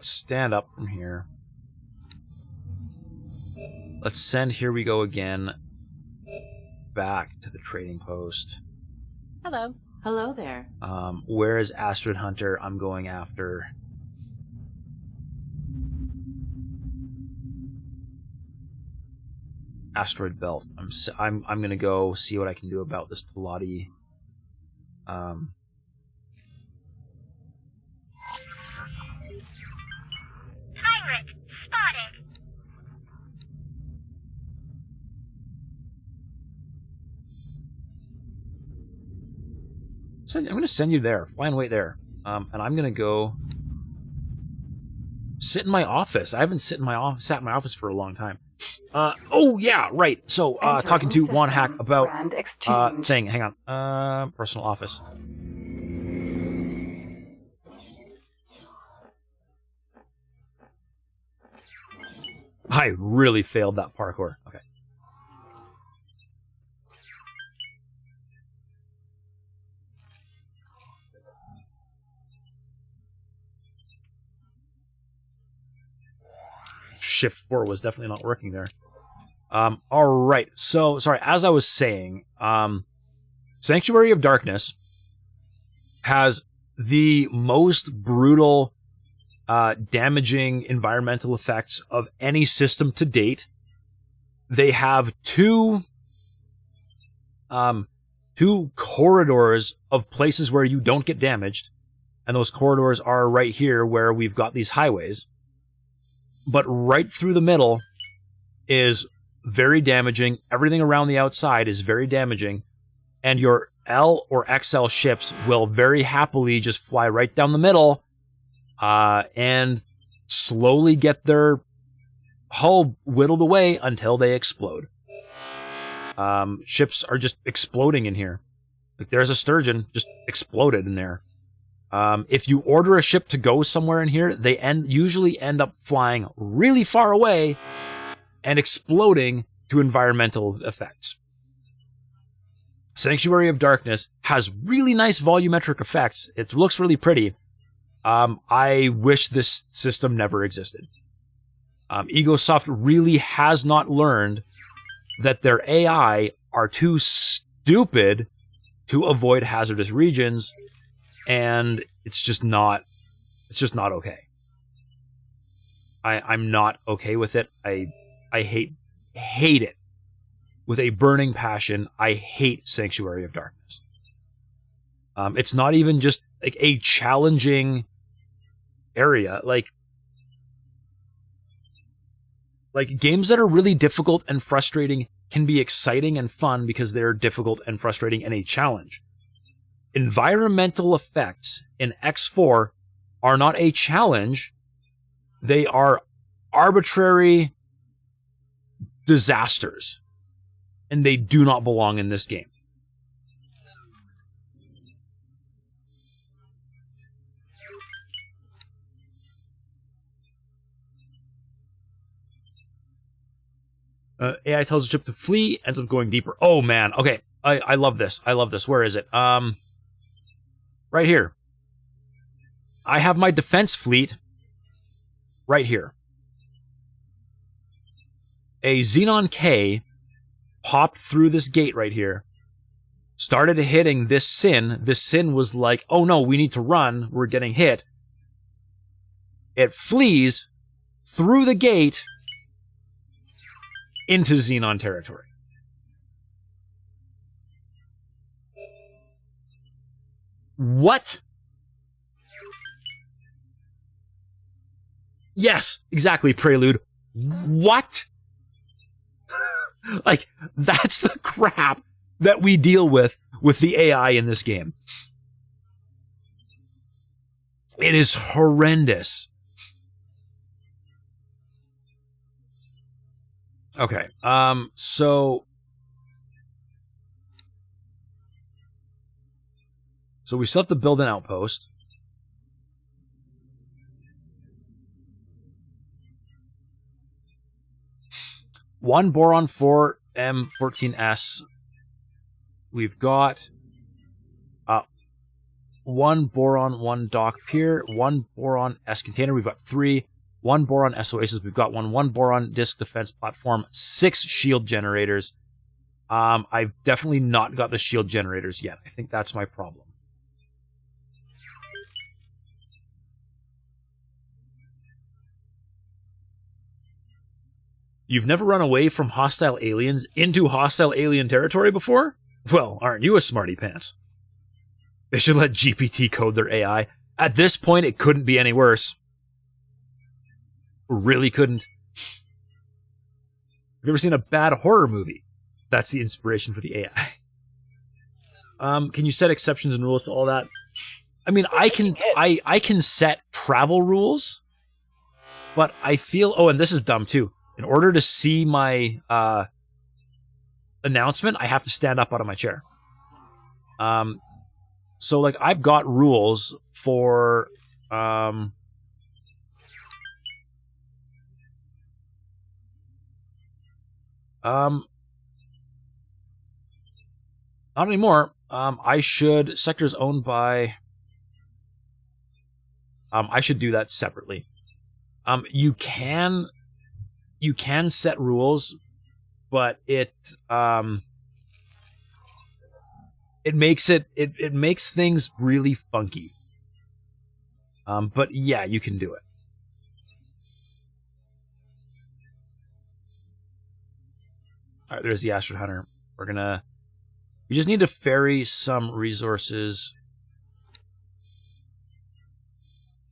stand up from here. Let's send Here We Go Again back to the trading post. Hello. Hello there. Where is Asteroid Hunter? I'm going after. Asteroid Belt. I'm gonna go see what I can do about this Teladi. Pirate spotted. I'm gonna send you there. Fly and wait there. And I'm gonna go sit in my office. I haven't sat in my office for a long time. Oh yeah, right. So talking to One Hack about thing. Hang on. Personal office. I really failed that parkour. Okay. Shift 4 was definitely not working there. All right. So, sorry, as I was saying, Sanctuary of Darkness has the most brutal, damaging environmental effects of any system to date. They have two corridors of places where you don't get damaged, and those corridors are right here where we've got these highways. But right through the middle is very damaging. Everything around the outside is very damaging. And your L or XL ships will very happily just fly right down the middle and slowly get their hull whittled away until they explode. Ships are just exploding in here. Like there's a Sturgeon just exploded in there. If you order a ship to go somewhere in here, they usually end up flying really far away and exploding to environmental effects. Sanctuary of Darkness has really nice volumetric effects. It looks really pretty. I wish this system never existed. Egosoft really has not learned that their AI are too stupid to avoid hazardous regions. And it's just not okay. I'm not okay with it. I hate it with a burning passion. I hate Sanctuary of Darkness. It's not even just like a challenging area. Like games that are really difficult and frustrating can be exciting and fun because they're difficult and frustrating and a challenge. Environmental effects in X4 are not a challenge. They are arbitrary disasters. And they do not belong in this game. AI tells the ship to flee, ends up going deeper. Oh man, okay. I love this. I love this. Where is it? Right here. I have my defense fleet right here. A Xenon K popped through this gate right here, started hitting this Sin. This Sin was like, oh no, we need to run. We're getting hit. It flees through the gate into Xenon territory. What? Yes, exactly, Prelude. What? Like, that's the crap that we deal with the AI in this game. It is horrendous. Okay, so So we still have to build an outpost. One boron 4 M14S. We've got one boron 1 dock pier, one boron S container. We've got 3. One boron S Oasis. We've got one boron disc defense platform, 6 shield generators. I've definitely not got the shield generators yet. I think that's my problem. You've never run away from hostile aliens into hostile alien territory before? Well, aren't you a smarty pants? They should let GPT code their AI. At this point, it couldn't be any worse. Really couldn't. Have you ever seen a bad horror movie? That's the inspiration for the AI. Can you set exceptions and rules to all that? I mean, I can set travel rules, but I feel... Oh, and this is dumb, too. In order to see my announcement, I have to stand up out of my chair. So, like, I've got rules for... not anymore. Sectors owned by... I should do that separately. You can set rules, but it makes things really funky. But yeah, you can do it. All right, there's the Asteroid Hunter. We just need to ferry some resources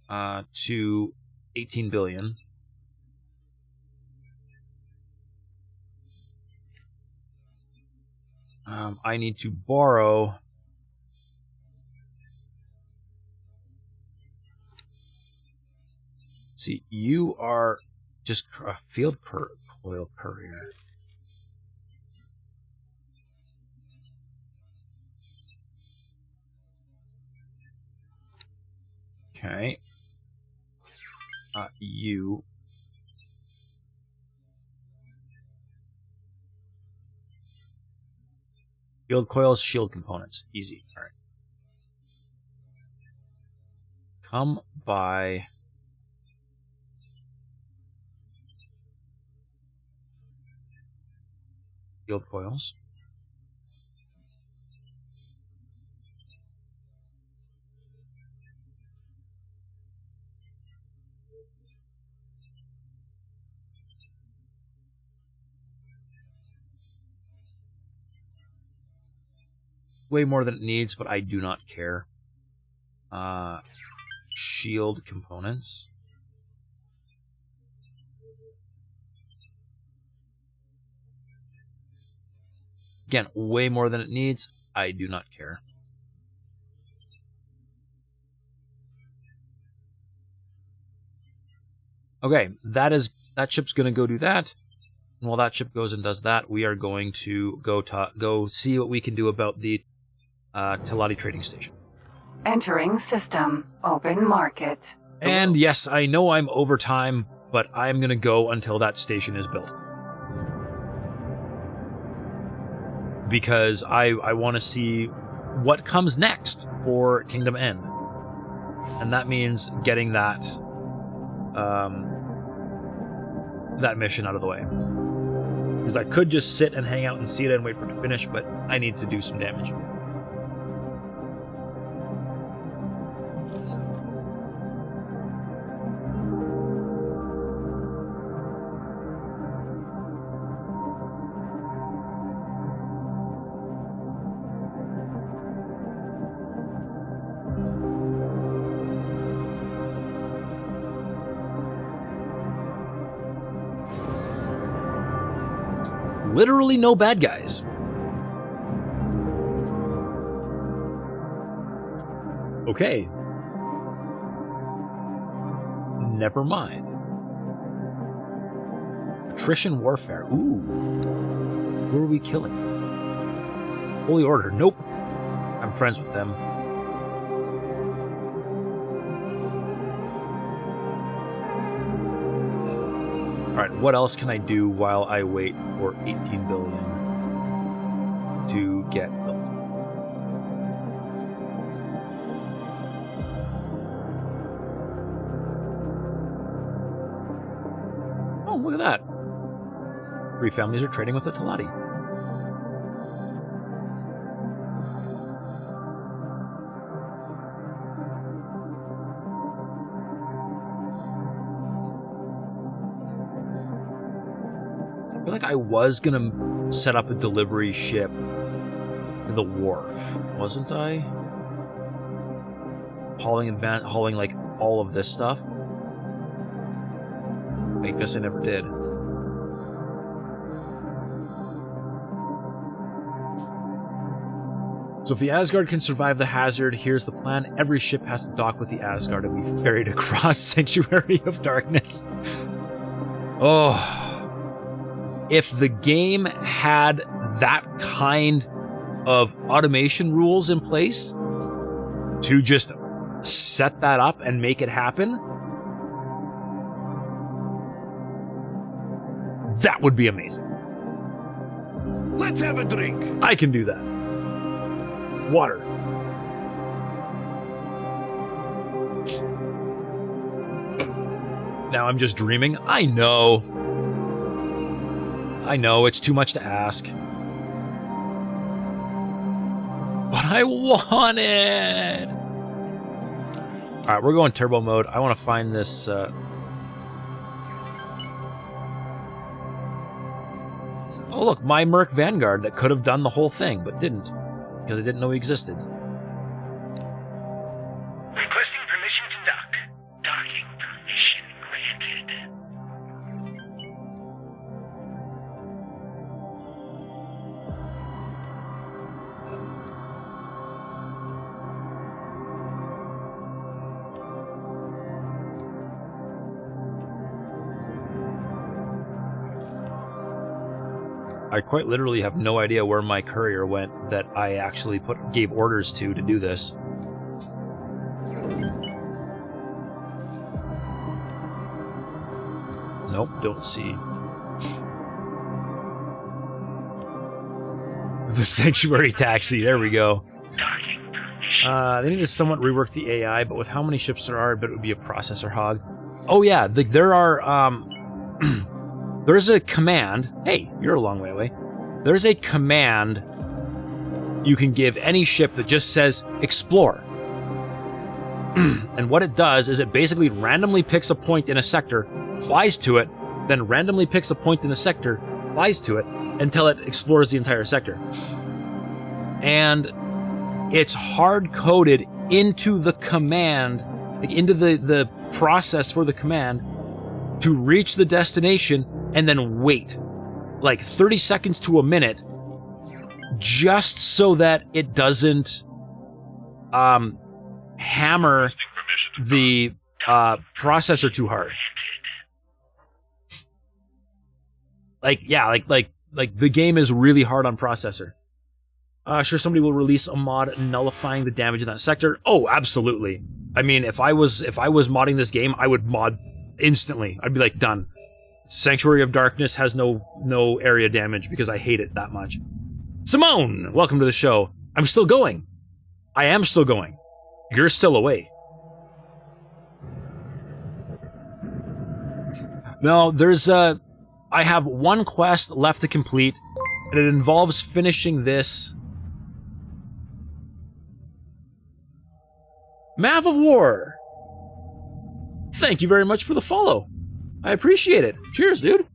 to 18 billion. I need to borrow... See, you are just a field coil courier. Okay. You. Field coils, shield components. Easy. All right. Come by... Field coils. Way more than it needs, but I do not care. Shield components. Again, way more than it needs. I do not care. Okay, that ship's going to go do that. And while that ship goes and does that, we are going to go see what we can do about the Teladi trading station. Entering system. Open market. And yes, I know I'm over time, but I'm going to go until that station is built. Because I want to see what comes next for Kingdom End. And that means getting that that mission out of the way. Because I could just sit and hang out and see it and wait for it to finish, but I need to do some damage. Literally no bad guys. Okay. Never mind. Attrition warfare. Ooh. Who are we killing? Holy Order. Nope. I'm friends with them. Alright, what else can I do while I wait for 18 billion to get built? Oh, look at that. 3 families are trading with the Talati. I feel like I was gonna set up a delivery ship to the wharf, wasn't I? Hauling like all of this stuff. I guess I never did. So if the Asgard can survive the hazard, here's the plan. Every ship has to dock with the Asgard and be ferried across Sanctuary of Darkness. Oh. If the game had that kind of automation rules in place to just set that up and make it happen, that would be amazing. Let's have a drink. I can do that. Water. Now I'm just dreaming. I know, it's too much to ask. But I want it! Alright, we're going turbo mode. I want to find this, Oh, look, my Merc Vanguard that could have done the whole thing, but didn't. Because I didn't know he existed. Requesting permission to dock. Docking permission granted. I quite literally have no idea where my courier went that I actually gave orders to do this. Nope, don't see. The Sanctuary Taxi, there we go. They need to somewhat rework the AI, but with how many ships there are, I bet it would be a processor hog. Oh yeah, there are, there's a command. Hey, you're a long way away. There's a command you can give any ship that just says explore. And what it does is it basically randomly picks a point in a sector, flies to it, then randomly picks a point in the sector, flies to it, until it explores the entire sector. And it's hard-coded into the command, like into the process for the command, to reach the destination and then wait like 30 seconds to a minute just so that it doesn't hammer the processor too hard. Like, yeah, like the game is really hard on processor. Sure, somebody will release a mod nullifying the damage in that sector. Oh, absolutely. I mean, if I was modding this game, I would mod instantly. I'd be like, done. Sanctuary of Darkness has no area damage because I hate it that much. Simone, welcome to the show. I'm still going. I am still going. You're still away. No, I have one quest left to complete, and it involves finishing this Mav of War. Thank you very much for the follow. I appreciate it. Cheers, dude.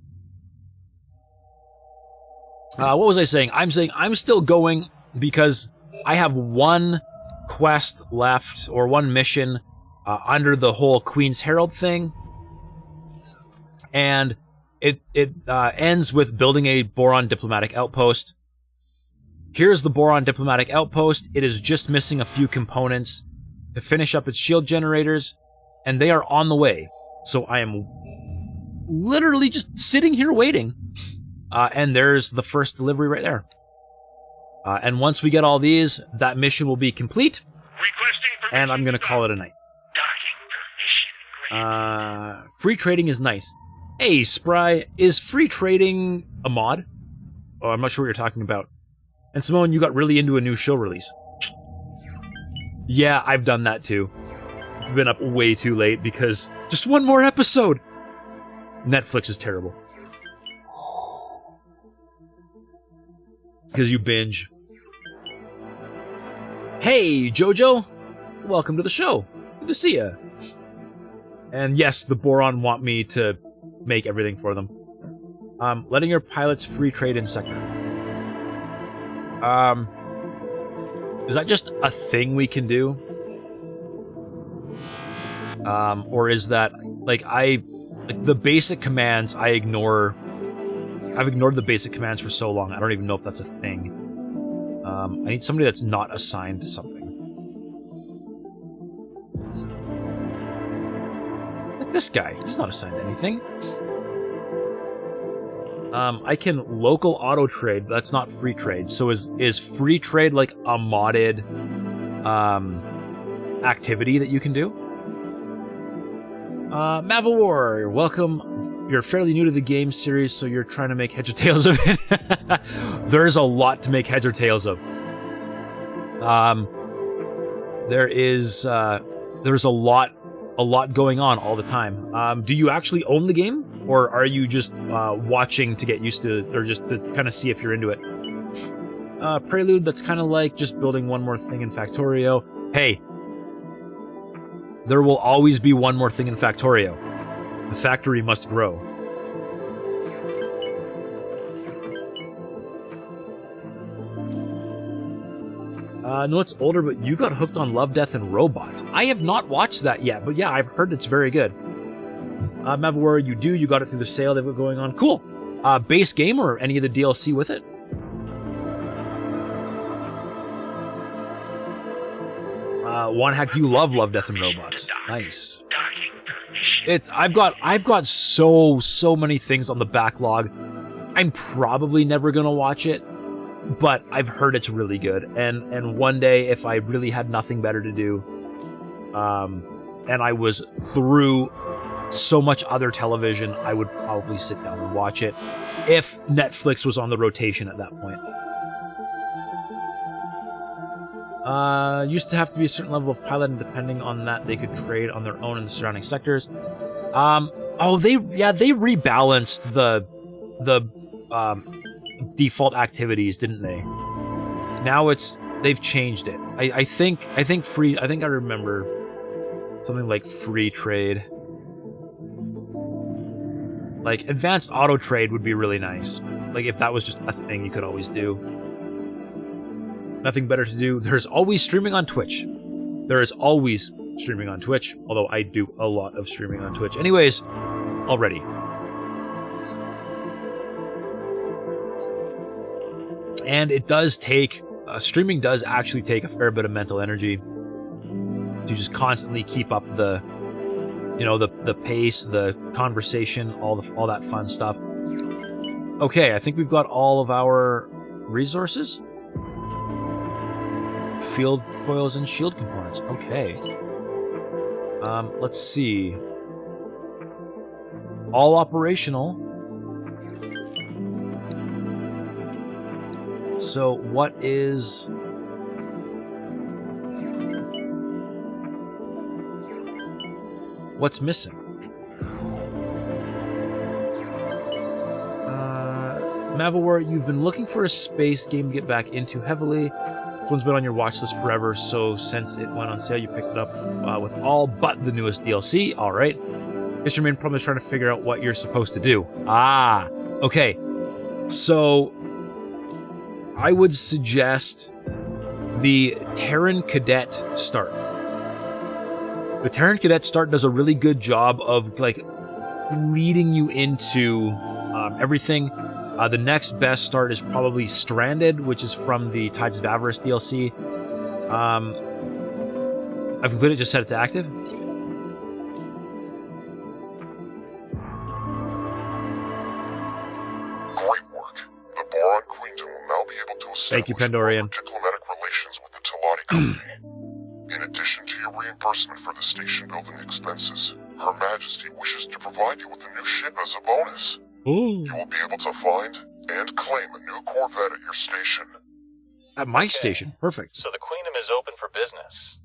What was I saying? I'm saying I'm still going because I have one quest left, or one mission, under the whole Queen's Herald thing. And it ends with building a Boron diplomatic outpost. Here's the Boron diplomatic outpost. It is just missing a few components to finish up its shield generators, and they are on the way. So I am literally just sitting here waiting. And there's the first delivery right there. And once we get all these, that mission will be complete. And I'm going to call it a night. Free trading is nice. Hey, Spry, is free trading a mod? Oh, I'm not sure what you're talking about. And Simone, you got really into a new show release. Yeah, I've done that too. Been up way too late because just one more episode. Netflix is terrible. Because you binge. Hey, Jojo! Welcome to the show. Good to see ya. And yes, the Boron want me to make everything for them. Letting your pilots free trade in sector. Is that just a thing we can do? Or is that, like, the basic commands I ignore. I've ignored the basic commands for so long, I don't even know if that's a thing. I need somebody that's not assigned to something. Like this guy, he's not assigned to anything. I can local auto trade, but that's not free trade. So is free trade like a modded activity that you can do? Mavawar, welcome. You're fairly new to the game series, so you're trying to make heads or tails of it. There's a lot to make heads or tails of. There's a lot going on all the time. Do you actually own the game, or are you just watching to get used to it, or just to kind of see if you're into it? Prelude, that's kind of like just building one more thing in Factorio. Hey, there will always be one more thing in Factorio. The factory must grow. No, it's older, but you got hooked on Love, Death, and Robots. I have not watched that yet, but yeah, I've heard it's very good. Mavawar, you got it through the sale they've got going on. Cool. Base game or any of the DLC with it? One Hack, you love Love, Death, and Robots. Nice. I've got so many things on the backlog. I'm probably never gonna watch it, but I've heard it's really good. And one day, if I really had nothing better to do, and I was through so much other television, I would probably sit down and watch it, if Netflix was on the rotation at that point. Used to have to be a certain level of pilot, and depending on that, they could trade on their own in the surrounding sectors. They rebalanced the default activities, didn't they? Now they've changed it. I think I remember something like free trade. Like advanced auto trade would be really nice. Like if that was just a thing you could always do. Nothing better to do. There's always streaming on Twitch. There is always streaming on Twitch, although I do a lot of streaming on Twitch. Anyways, already. And it does take, streaming does actually take a fair bit of mental energy to just constantly keep up the pace, the conversation, all that fun stuff. Okay, I think we've got all of our resources. Field coils and shield components. Okay. Let's see. All operational. So what is... what's missing? Mavawar, you've been looking for a space game to get back into heavily. This one's been on your watch list forever, so since it went on sale, you picked it up with all but the newest DLC. Alright. Guess your main problem is trying to figure out what you're supposed to do. Ah, okay. So, I would suggest the Terran Cadet start. The Terran Cadet start does a really good job of, like, leading you into everything. The next best start is probably Stranded, which is from the Tides of Avarice DLC. I've completed, just set it to active. Great work. The Boron Queendom will now be able to establish diplomatic relations with the Telati Company. In addition to your reinforcements, reimbursement for the station building expenses. Her Majesty wishes to provide you with a new ship as a bonus. Ooh. You will be able to find and claim a new Corvette at your station. At my station. Perfect. So the Queendom is open for business.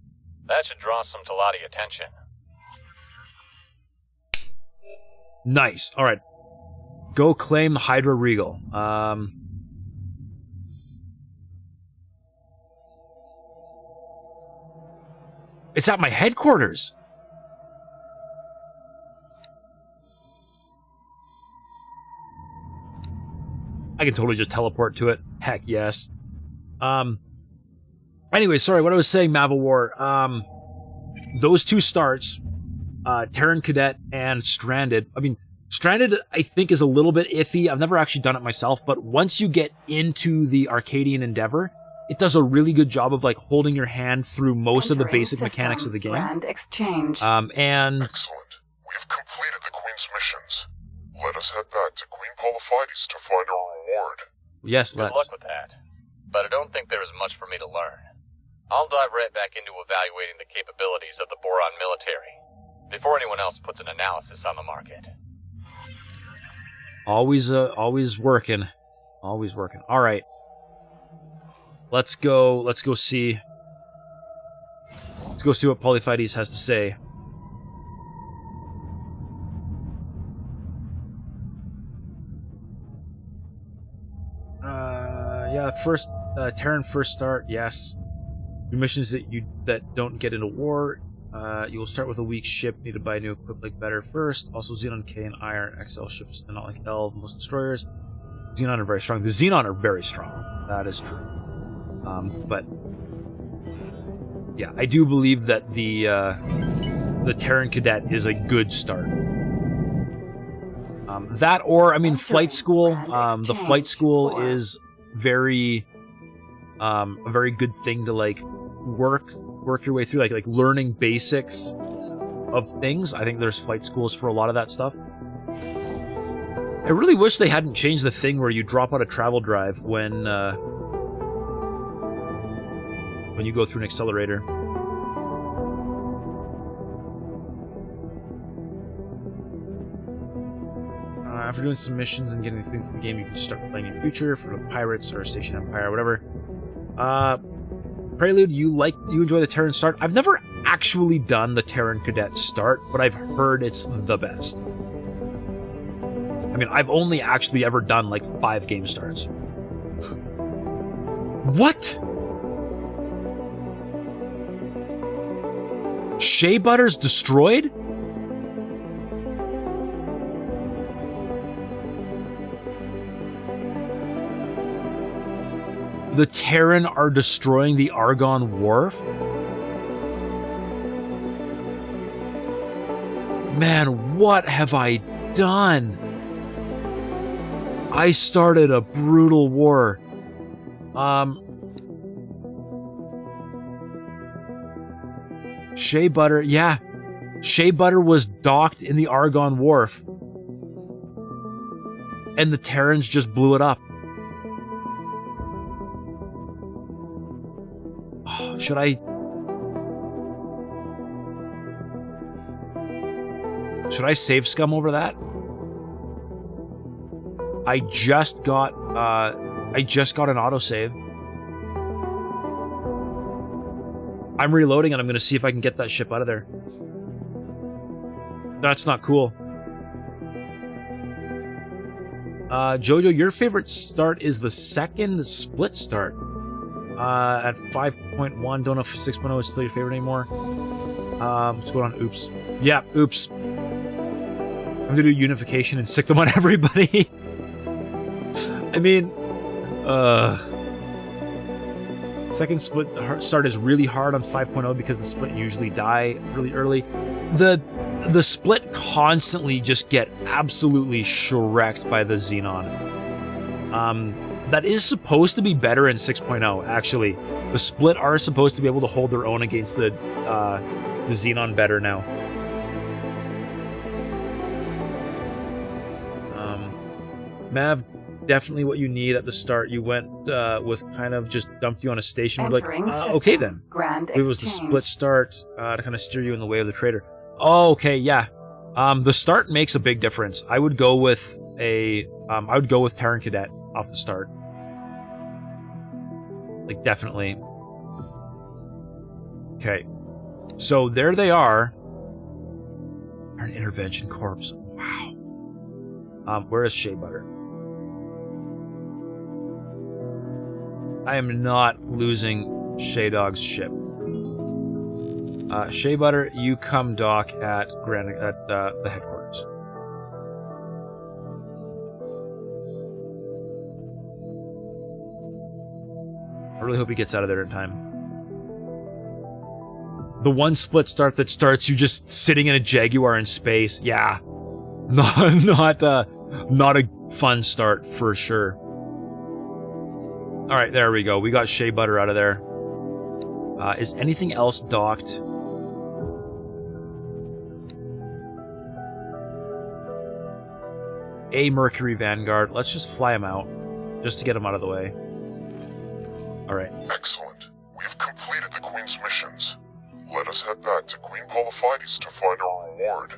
That should draw some Teladi attention. Nice. All right. Go claim the Hydra Regal. It's at my headquarters. I can totally just teleport to it. Heck yes. Anyway, sorry, what I was saying, Mavawar. Those two starts, Terran Cadet and Stranded. I mean, Stranded, I think, is a little bit iffy. I've never actually done it myself, but once you get into the Arcadian Endeavor, it does a really good job of, like, holding your hand through most of the basic mechanics of the game. Grand exchange. And... Excellent. We have completed the Queen's missions. Let us head back to Queen Polyphides to find our reward. Yes, Good luck with that. But I don't think there is much for me to learn. I'll dive right back into evaluating the capabilities of the Boron military before anyone else puts an analysis on the market. Always working. Always working. All right. Let's go see. Let's go see what Polyphides has to say. Yeah, first Terran first start, yes. Your missions that don't get into war, you will start with a weak ship, need to buy new equip like better first. Also Xenon K and Iron XL ships and not like L, most destroyers. Xenon are very strong. The Xenon are very strong. That is true. But yeah, I do believe that the Terran Cadet is a good start. That or, I mean, Flight School. The Flight School is very a very good thing to like work your way through, like learning basics of things. I think there's flight schools for a lot of that stuff. I really wish they hadn't changed the thing where you drop out a travel drive when you go through an accelerator. After doing some missions and getting things from the game, you can start playing in future for the Pirates or Station Empire or whatever. Prelude, you enjoy the Terran start? I've never actually done the Terran Cadet start, but I've heard it's the best. I mean, I've only actually ever done like 5 game starts. What? Shea Butter's destroyed? The Terran are destroying the Argonne Wharf? Man, what have I done? I started a brutal war. Shea Butter, yeah. Shea Butter was docked in the Argonne Wharf. And the Terrans just blew it up. Should I save scum over that? I just got an autosave. I'm reloading and I'm gonna see if I can get that ship out of there. That's not cool. Jojo, your favorite start is the second split start. At 5.1, don't know if 6.0 is still your favorite anymore. What's going on? Oops. Yeah, oops. I'm gonna do unification and sick them on everybody. I mean, second split start is really hard on 5.0 because the split usually die really early. The split constantly just get absolutely shreked by the Xenon. That is supposed to be better in 6.0, actually. The split are supposed to be able to hold their own against the Xenon better now. Mav, definitely what you need at the start. You went with kind of just dumped you on a station. We're Entering like, system. okay then. Grand It was the exchange. split start to kind of steer you in the way of the trader. Oh, okay, yeah. The start makes a big difference. I would go with Terran Cadet off the start. Like, definitely. Okay. So there they are. An intervention corps. Wow. Where is Shea Butter? I am not losing Shea Dog's ship. Shea Butter, you come dock at the headquarters. I really hope he gets out of there in time. The one split start that starts you just sitting in a Jaguar in space. Yeah. Not a fun start for sure. Alright, there we go. We got Shea Butter out of there. Is anything else docked? A Mercury Vanguard. Let's just fly him out. Just to get him out of the way. Alright. Excellent. We have completed the Queen's missions. Let us head back to Queen Polyphides to find our reward.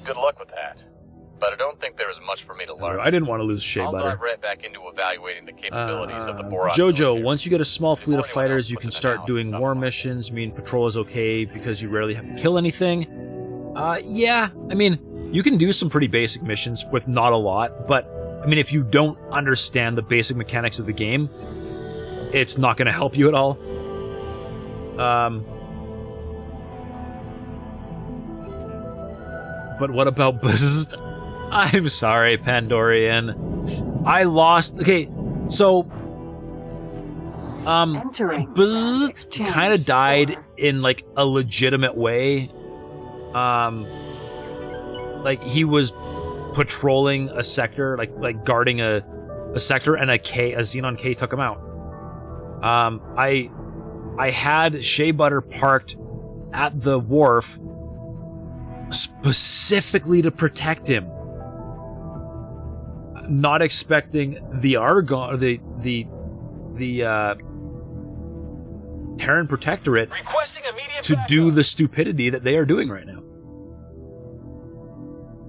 Good luck with that. But I don't think there is much for me to learn. I didn't want to lose Shea I'll Butter. dive right back into evaluating the capabilities of the Boron Jojo, military. once you get a small fleet of Before anyone fighters, else you puts can an start doing analysis war on it. missions. I mean, patrol is okay because you rarely have to kill anything. Yeah, I mean, you can do some pretty basic missions with not a lot, but, I mean, if you don't understand the basic mechanics of the game, it's not going to help you at all. But what about Bzzzt? I'm sorry, Pandorian. I lost... Okay, so... Bzzzt kind of died in, like, a legitimate way. Like, he was patrolling a sector, like guarding a sector, and a Xenon K took him out. I had Shea Butter parked at the wharf specifically to protect him. Not expecting the Argon, the Terran Protectorate to do the stupidity that they are doing right now.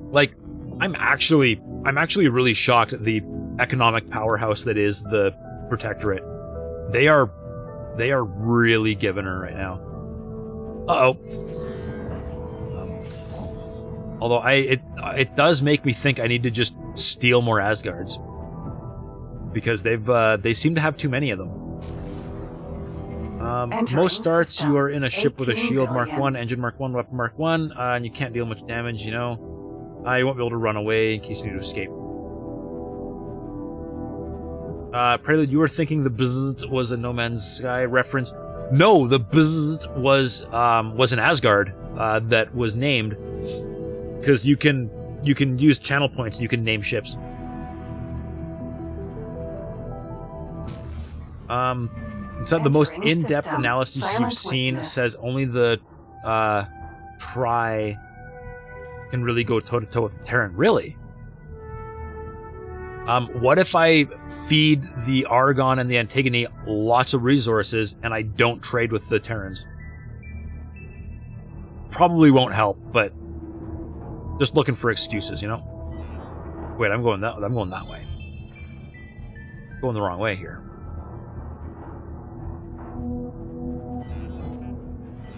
Like, I'm actually really shocked at the economic powerhouse that is the Protectorate. They are really giving her right now. Uh-oh. Although it does make me think I need to just steal more Asgards, because they seem to have too many of them. Most starts you are in a ship with a shield Mark 1, engine Mark 1, weapon Mark 1, and you can't deal much damage, you know. You won't be able to run away in case you need to escape. Prelude, you were thinking the Bzzzt was a No Man's Sky reference. No, the Bzzzt was an Asgard that was named. Because you can use channel points and you can name ships. So the most in-depth analysis you've seen says only the Tri can really go toe-to-toe with the Terran. Really? What if I feed the Argon and the Antigone lots of resources and I don't trade with the Terrans? Probably won't help, but just looking for excuses, you know? Wait, I'm going that way. Going the wrong way here.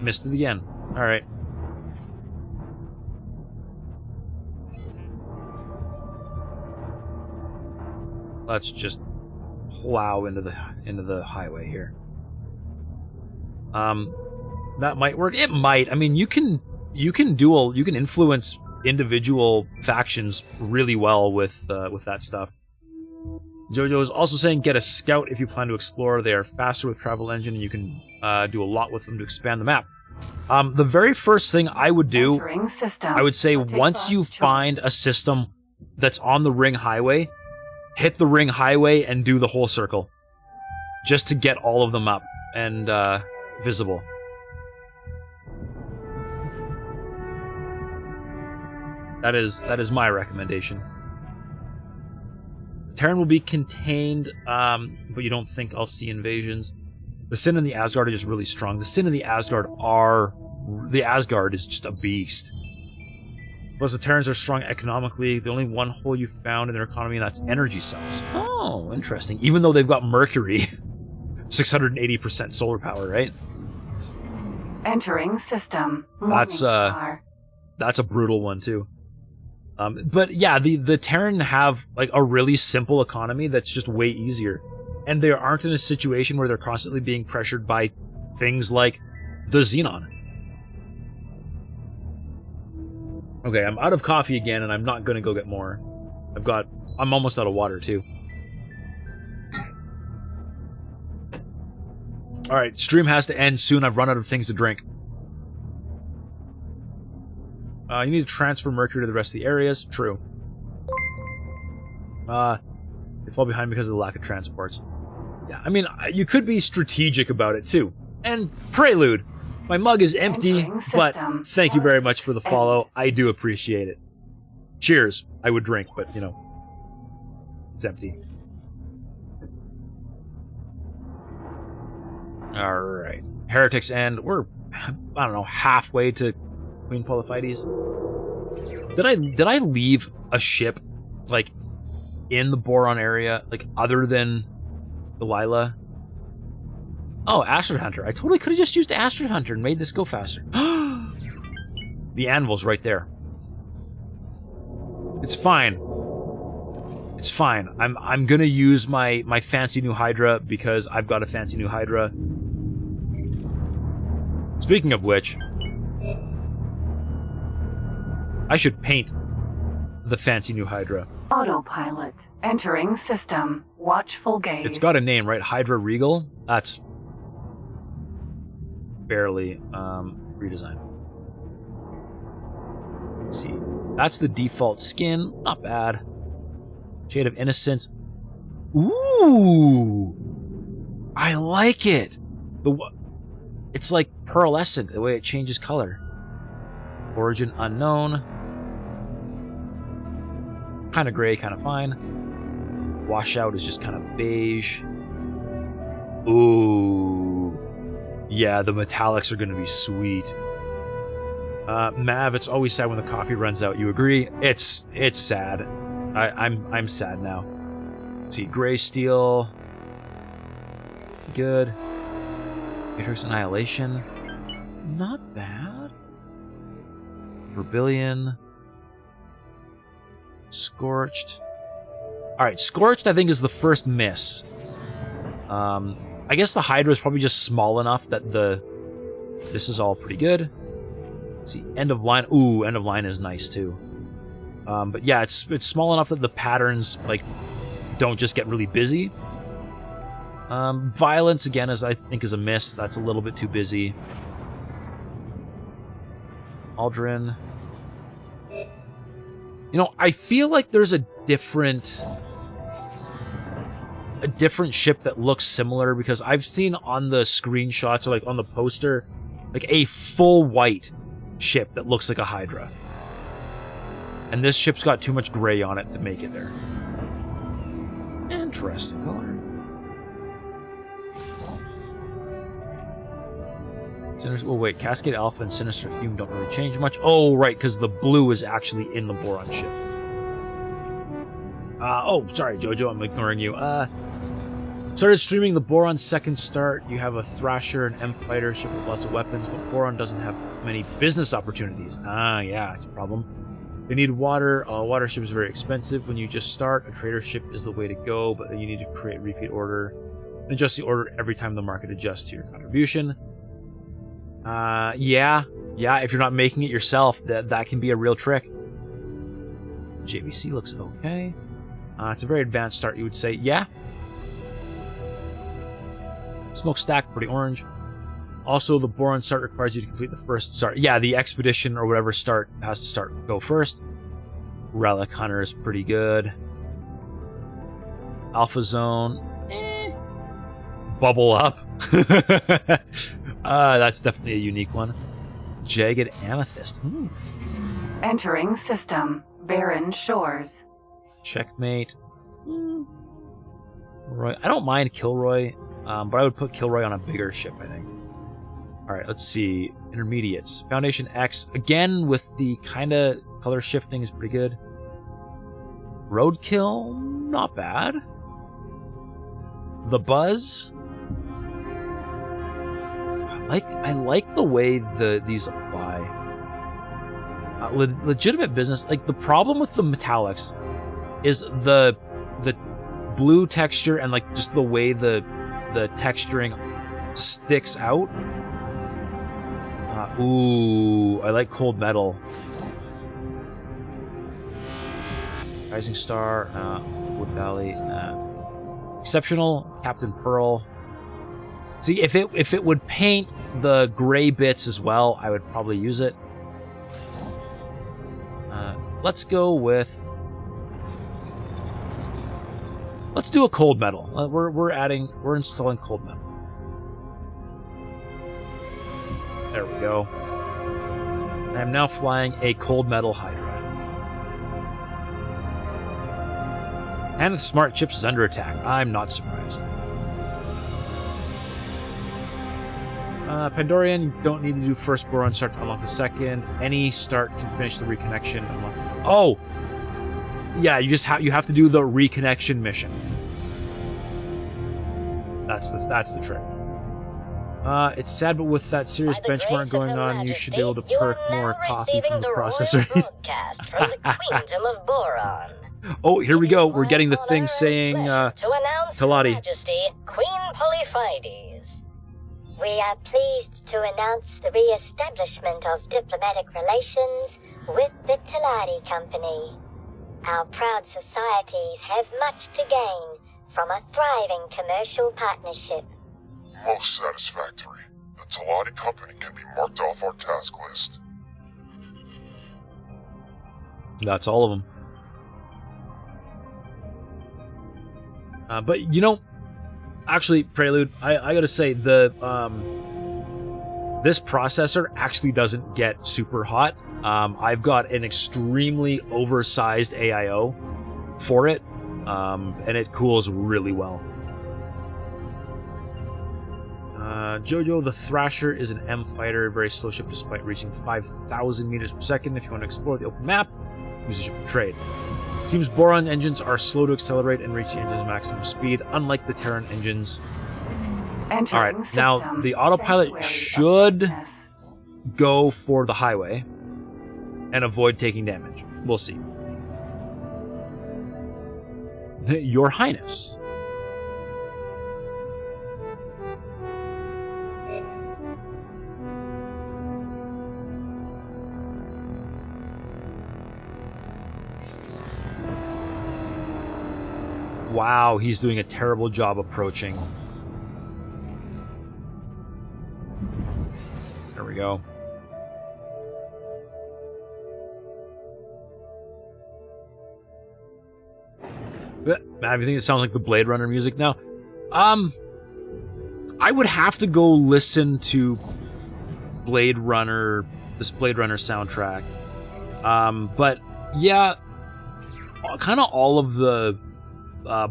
Missed it again. Alright. Let's just plow into the highway here. That might work. It might. I mean, you can influence individual factions really well with that stuff. Jojo is also saying get a scout if you plan to explore. They are faster with travel engine, and you can do a lot with them to expand the map. The very first thing I would do, I would say once you find a system that's on the ring highway, hit the ring highway and do the whole circle, just to get all of them up and visible. That is my recommendation. Terran will be contained, but you don't think I'll see invasions. The Sin and the Asgard are just really strong. The Sin and the Asgard are... The Asgard is just a beast. Plus, the Terrans are strong economically. The only one hole you found in their economy, and that's energy cells. Oh, interesting. Even though they've got Mercury. 680% solar power, right? Entering system. That's a brutal one, too. But yeah, the Terran have like a really simple economy that's just way easier. And they aren't in a situation where they're constantly being pressured by things like the Xenon. Okay, I'm out of coffee again, and I'm not going to go get more. I'm almost out of water, too. Alright, stream has to end soon. I've run out of things to drink. You need to transfer Mercury to the rest of the areas. True. They fall behind because of the lack of transports. Yeah, I mean, you could be strategic about it, too. And Prelude! My mug is empty, but thank you very much for the follow. I do appreciate it. Cheers. I would drink, but, you know, it's empty. Alright. Heretics End. We're, I don't know, halfway to Queen Polyphides. Did I leave a ship, like, in the Boron area, like, other than Delilah? Oh, Astrid Hunter. I totally could have just used Astrid Hunter and made this go faster. The anvil's right there. It's fine. It's fine. I'm gonna use my fancy new Hydra because I've got a fancy new Hydra. Speaking of which, I should paint the fancy new Hydra. Autopilot. Entering system. Watchful gaze. It's got a name, right? Hydra Regal? That's barely redesigned. Let's see. That's the default skin. Not bad. Shade of Innocence. Ooh! I like it! It's like pearlescent, the way it changes color. Origin unknown. Kind of gray, kind of fine. Washout is just kind of beige. Ooh. Yeah, the metallics are going to be sweet. Mav, it's always sad when the coffee runs out. You agree? It's sad. I'm sad now. Let's see, gray steel. Good. Matrix Annihilation. Not bad. Verbillion. Scorched. Alright, Scorched I think is the first miss. I guess the Hydra is probably just small enough that this is all pretty good. Let's see, End of Line. Ooh, End of Line is nice too. But yeah, it's small enough that the patterns like don't just get really busy. Violence again I think is a miss. That's a little bit too busy. Aldrin. You know, I feel like there's a different ship that looks similar because I've seen on the screenshots or like on the poster like a full white ship that looks like a Hydra. And this ship's got too much gray on it to make it there. Interesting color. Oh wait, Cascade Alpha and Sinister Fume don't really change much. Oh right, because the blue is actually in the Boron ship. Oh, sorry Jojo, I'm ignoring you. Started streaming the Boron second start. You have a Thrasher and M-Fighter ship with lots of weapons, but Boron doesn't have many business opportunities. Yeah, it's a problem. They need water. Water ship is very expensive. When you just start, a trader ship is the way to go, but then you need to create repeat order. Adjust the order every time the market adjusts to your contribution. Yeah, if you're not making it yourself, that can be a real trick. JVC looks okay. It's a very advanced start, you would say. Yeah. Smokestack, pretty orange. Also, the Boron start requires you to complete the first start. Yeah, the expedition or whatever start has to go first. Relic Hunter is pretty good. Alpha Zone. Bubble Up. That's definitely a unique one. Jagged Amethyst. Entering system. Barren Shores. Checkmate. Roy. I don't mind Kilroy, but I would put Kilroy on a bigger ship, I think. Alright, let's see. Intermediates. Foundation X, again with the kind of color shifting is pretty good. Roadkill, not bad. The Buzz. I like the way these apply. Legitimate business. Like, the problem with the metallics is the blue texture and like just the way the texturing sticks out. Ooh, I like Cold Metal. Rising Star, Wood Valley, Exceptional, Captain Pearl. See, if it would paint the gray bits as well, I would probably use it. Let's go with. Let's do a Cold Metal. We're installing Cold Metal. There we go. I am now flying a Cold Metal Hydra. And the Smart Chips is under attack. I'm not surprised. Pandorian, you don't need to do first boron start to unlock the second. Any start can finish the reconnection. Oh! Yeah, you have to do the reconnection mission. That's the trick. It's sad, but with that serious benchmark going on, you should be able to perk more coffee from the processor. Broadcast from the Queendom of Boron. Oh, here we go. We're getting the thing saying, to announce Her Talati. Majesty Queen Polyphides. We are pleased to announce the re-establishment of diplomatic relations with the Talati Company. Our proud societies have much to gain from a thriving commercial partnership. Most satisfactory. The Talati Company can be marked off our task list. That's all of them. But you know, actually, Prelude, I gotta say this processor actually doesn't get super hot. I've got an extremely oversized AIO for it, and it cools really well. Jojo the Thrasher is an M fighter, a very slow ship despite reaching 5,000 meters per second. If you want to explore the open map, use the ship for trade. Seems Boron engines are slow to accelerate and reach the engine's maximum speed, unlike the Terran engines. Alright, now the autopilot should go for the highway and avoid taking damage. We'll see. Your Highness. Wow, he's doing a terrible job approaching. There we go. Man, I think it sounds like the Blade Runner music now. I would have to go listen to Blade Runner, this Blade Runner soundtrack. But yeah, kind of all of the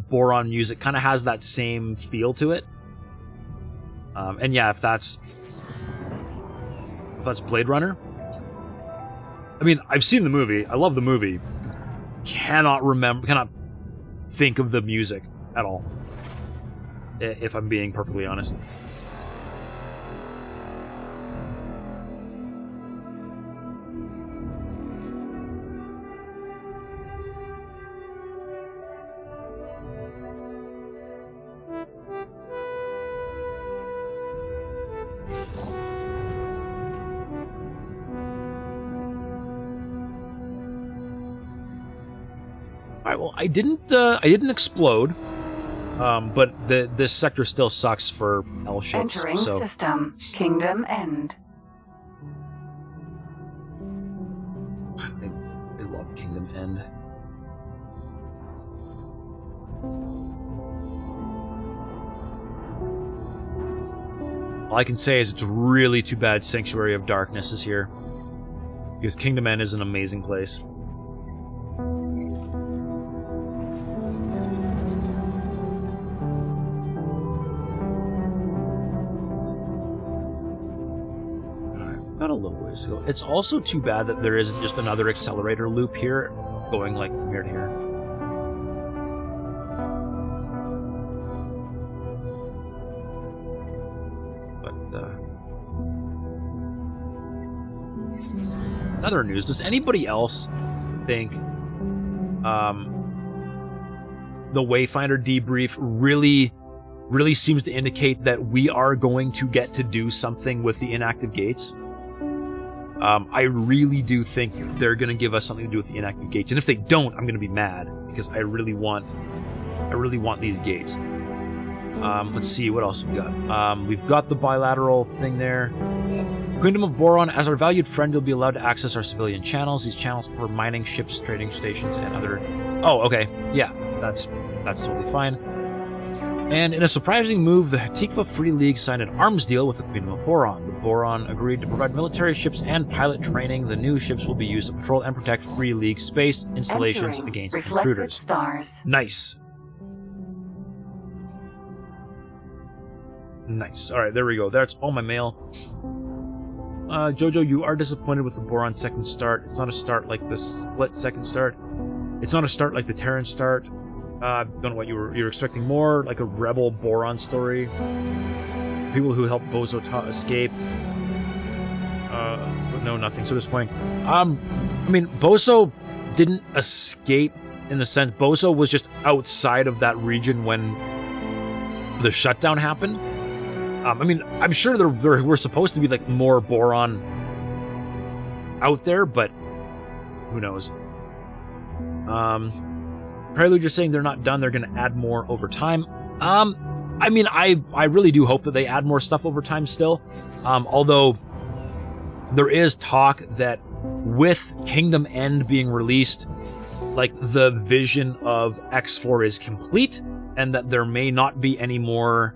Boron music kind of has that same feel to it. And yeah, if that's Blade Runner. I mean, I've seen the movie. I love the movie. Cannot think of the music at all, if I'm being perfectly honest. Alright, well, I didn't explode, but this sector still sucks for L ships. Entering so. system. Kingdom End. I love Kingdom End. All I can say is it's really too bad Sanctuary of Darkness is here, because Kingdom End is an amazing place. Got a little ways to go. It's also too bad that there isn't just another accelerator loop here, going like from here to here. In other news, does anybody else think the Wayfinder debrief really seems to indicate that we are going to get to do something with the inactive gates? I really do think they're going to give us something to do with the inactive gates, and if they don't, I'm going to be mad because I really want these gates. Let's see what else we got. We've got the bilateral thing there. Queendom of Boron, as our valued friend, you'll be allowed to access our civilian channels. These channels for mining ships, trading stations, and other... Oh, okay. Yeah, that's totally fine. And in a surprising move, the Hatikva Free League signed an arms deal with the Queendom of Boron. The Boron agreed to provide military ships and pilot training. The new ships will be used to patrol and protect Free League space installations against intruders. Stars. Nice. Nice. Alright, there we go. That's all my mail. Jojo, you are disappointed with the Boron second start. It's not a start like the Split second start. It's not a start like the Terran start. Don't know what you were expecting more, like a rebel Boron story. People who helped Bozo escape. But no, nothing. So disappointing. I mean, Bozo didn't escape in the sense Bozo was just outside of that region when the shutdown happened. I mean, I'm sure there were supposed to be like more Boron out there, but who knows? Prelude just saying they're not done. They're going to add more over time. I mean, I really do hope that they add more stuff over time still. Although there is talk that with Kingdom End being released, like the vision of X4 is complete, and that there may not be any more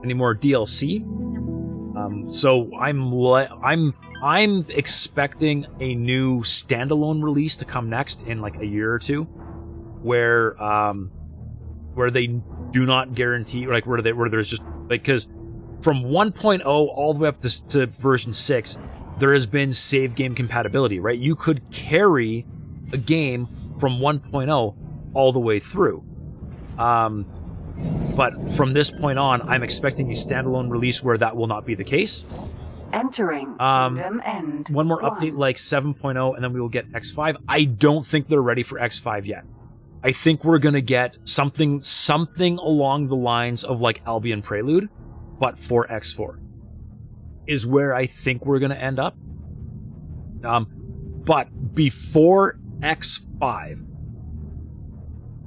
DLC. So I'm expecting a new standalone release to come next in like a year or two, where they do not guarantee, like where there's just like, because from 1.0 all the way up to version 6, there has been save game compatibility, right? You could carry a game from 1.0 all the way through. But from this point on, I'm expecting a standalone release where that will not be the case. Entering Kingdom End. One more update like 7.0, and then we will get X5. I don't think they're ready for X5 yet. I think we're going to get something along the lines of like Albion Prelude, but for X4. Is where I think we're going to end up. But before X5,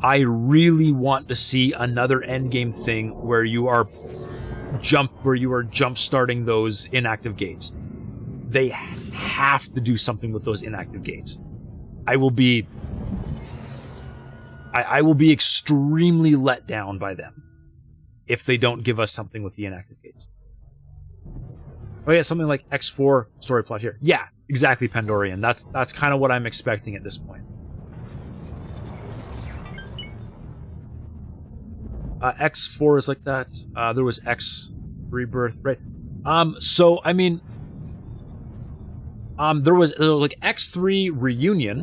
I really want to see another endgame thing where you are jump starting those inactive gates. They have to do something with those inactive gates. I will be extremely let down by them if they don't give us something with the inactive gates. Oh yeah, something like X4 story plot here. Yeah, exactly, Pandorian. That's kind of what I'm expecting at this point. X4 is like that. There was X Rebirth, right? So I mean, there was like X3 Reunion,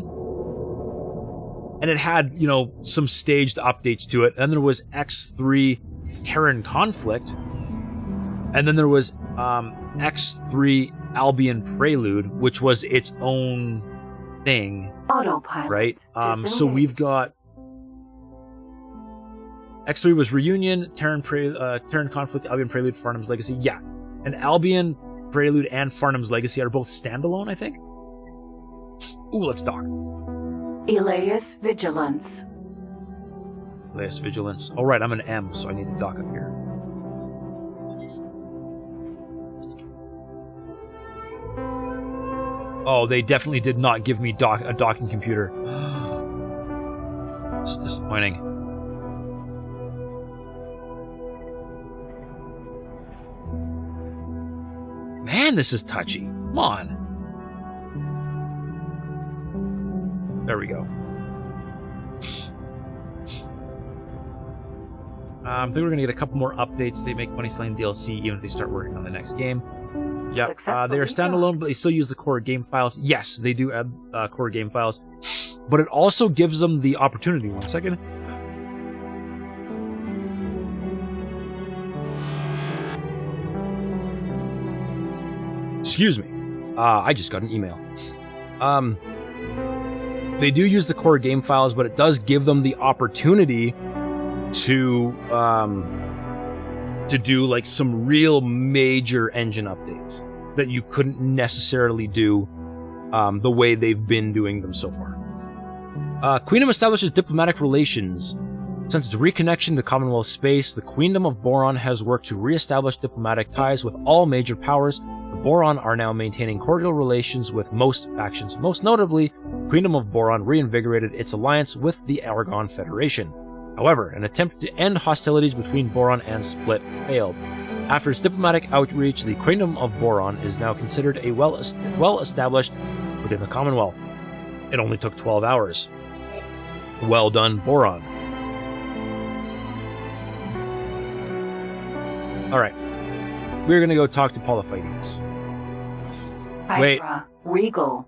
and it had, you know, some staged updates to it. And then there was X3 Terran Conflict, and then there was X3 Albion Prelude, which was its own thing. Autopilot. Right? So we've got X3 was Reunion, Terran Conflict, Albion Prelude, Farnham's Legacy. Yeah. And Albion Prelude and Farnham's Legacy are both standalone, I think. Ooh, let's dock. Elias Vigilance. Elias Vigilance. Alright, I'm an M, so I need to dock up here. Oh, they definitely did not give me a docking computer. It's disappointing. Man, this is touchy. Come on. There we go. I think we're going to get a couple more updates. They make money selling DLC even if they start working on the next game. Yep, they are standalone, but they still use the core game files. Yes, they do add core game files, but it also gives them the opportunity. 1 second. Excuse me. I just got an email. They do use the core game files, but it does give them the opportunity to do like some real major engine updates that you couldn't necessarily do the way they've been doing them so far. Queendom establishes diplomatic relations. Since its reconnection to Commonwealth space, the Queendom of Boron has worked to re-establish diplomatic ties with all major powers. The Boron are now maintaining cordial relations with most factions. Most notably, Queendom of Boron reinvigorated its alliance with the Aragon Federation. However, an attempt to end hostilities between Boron and Split failed. After its diplomatic outreach, the Queendom of Boron is now considered a well-established within the Commonwealth. It only took 12 hours. Well done, Boron. Alright. We're gonna go talk to Polyphides. Wait. Hydra, Regal.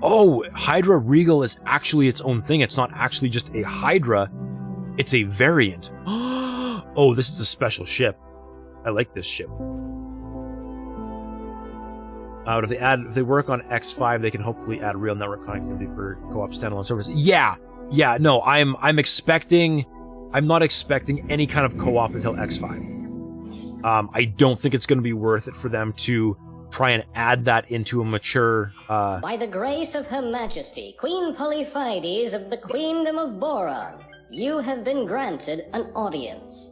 Oh, Hydra Regal is actually its own thing. It's not actually just a Hydra. It's a variant. Oh, this is a special ship. I like this ship. If they work on X5, they can hopefully add real network connectivity for co-op standalone service. Yeah, no, I'm not expecting any kind of co-op until X5. I don't think it's going to be worth it for them to try and add that into a mature... By the grace of Her Majesty, Queen Polyphides of the Queendom of Boron, you have been granted an audience.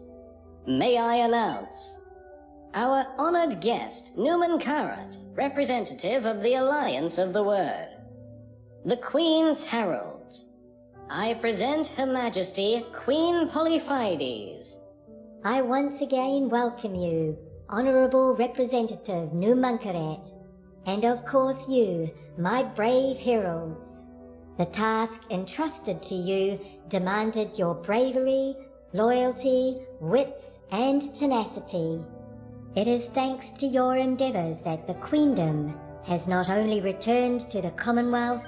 May I announce our honored guest, Newman Karat, representative of the Alliance of the Word, the Queen's Herald. I present Her Majesty, Queen Polyphides. I once again welcome you, Honorable Representative Numunkaret, and of course you, my brave heralds. The task entrusted to you demanded your bravery, loyalty, wits, and tenacity. It is thanks to your endeavors that the Queendom has not only returned to the Commonwealth,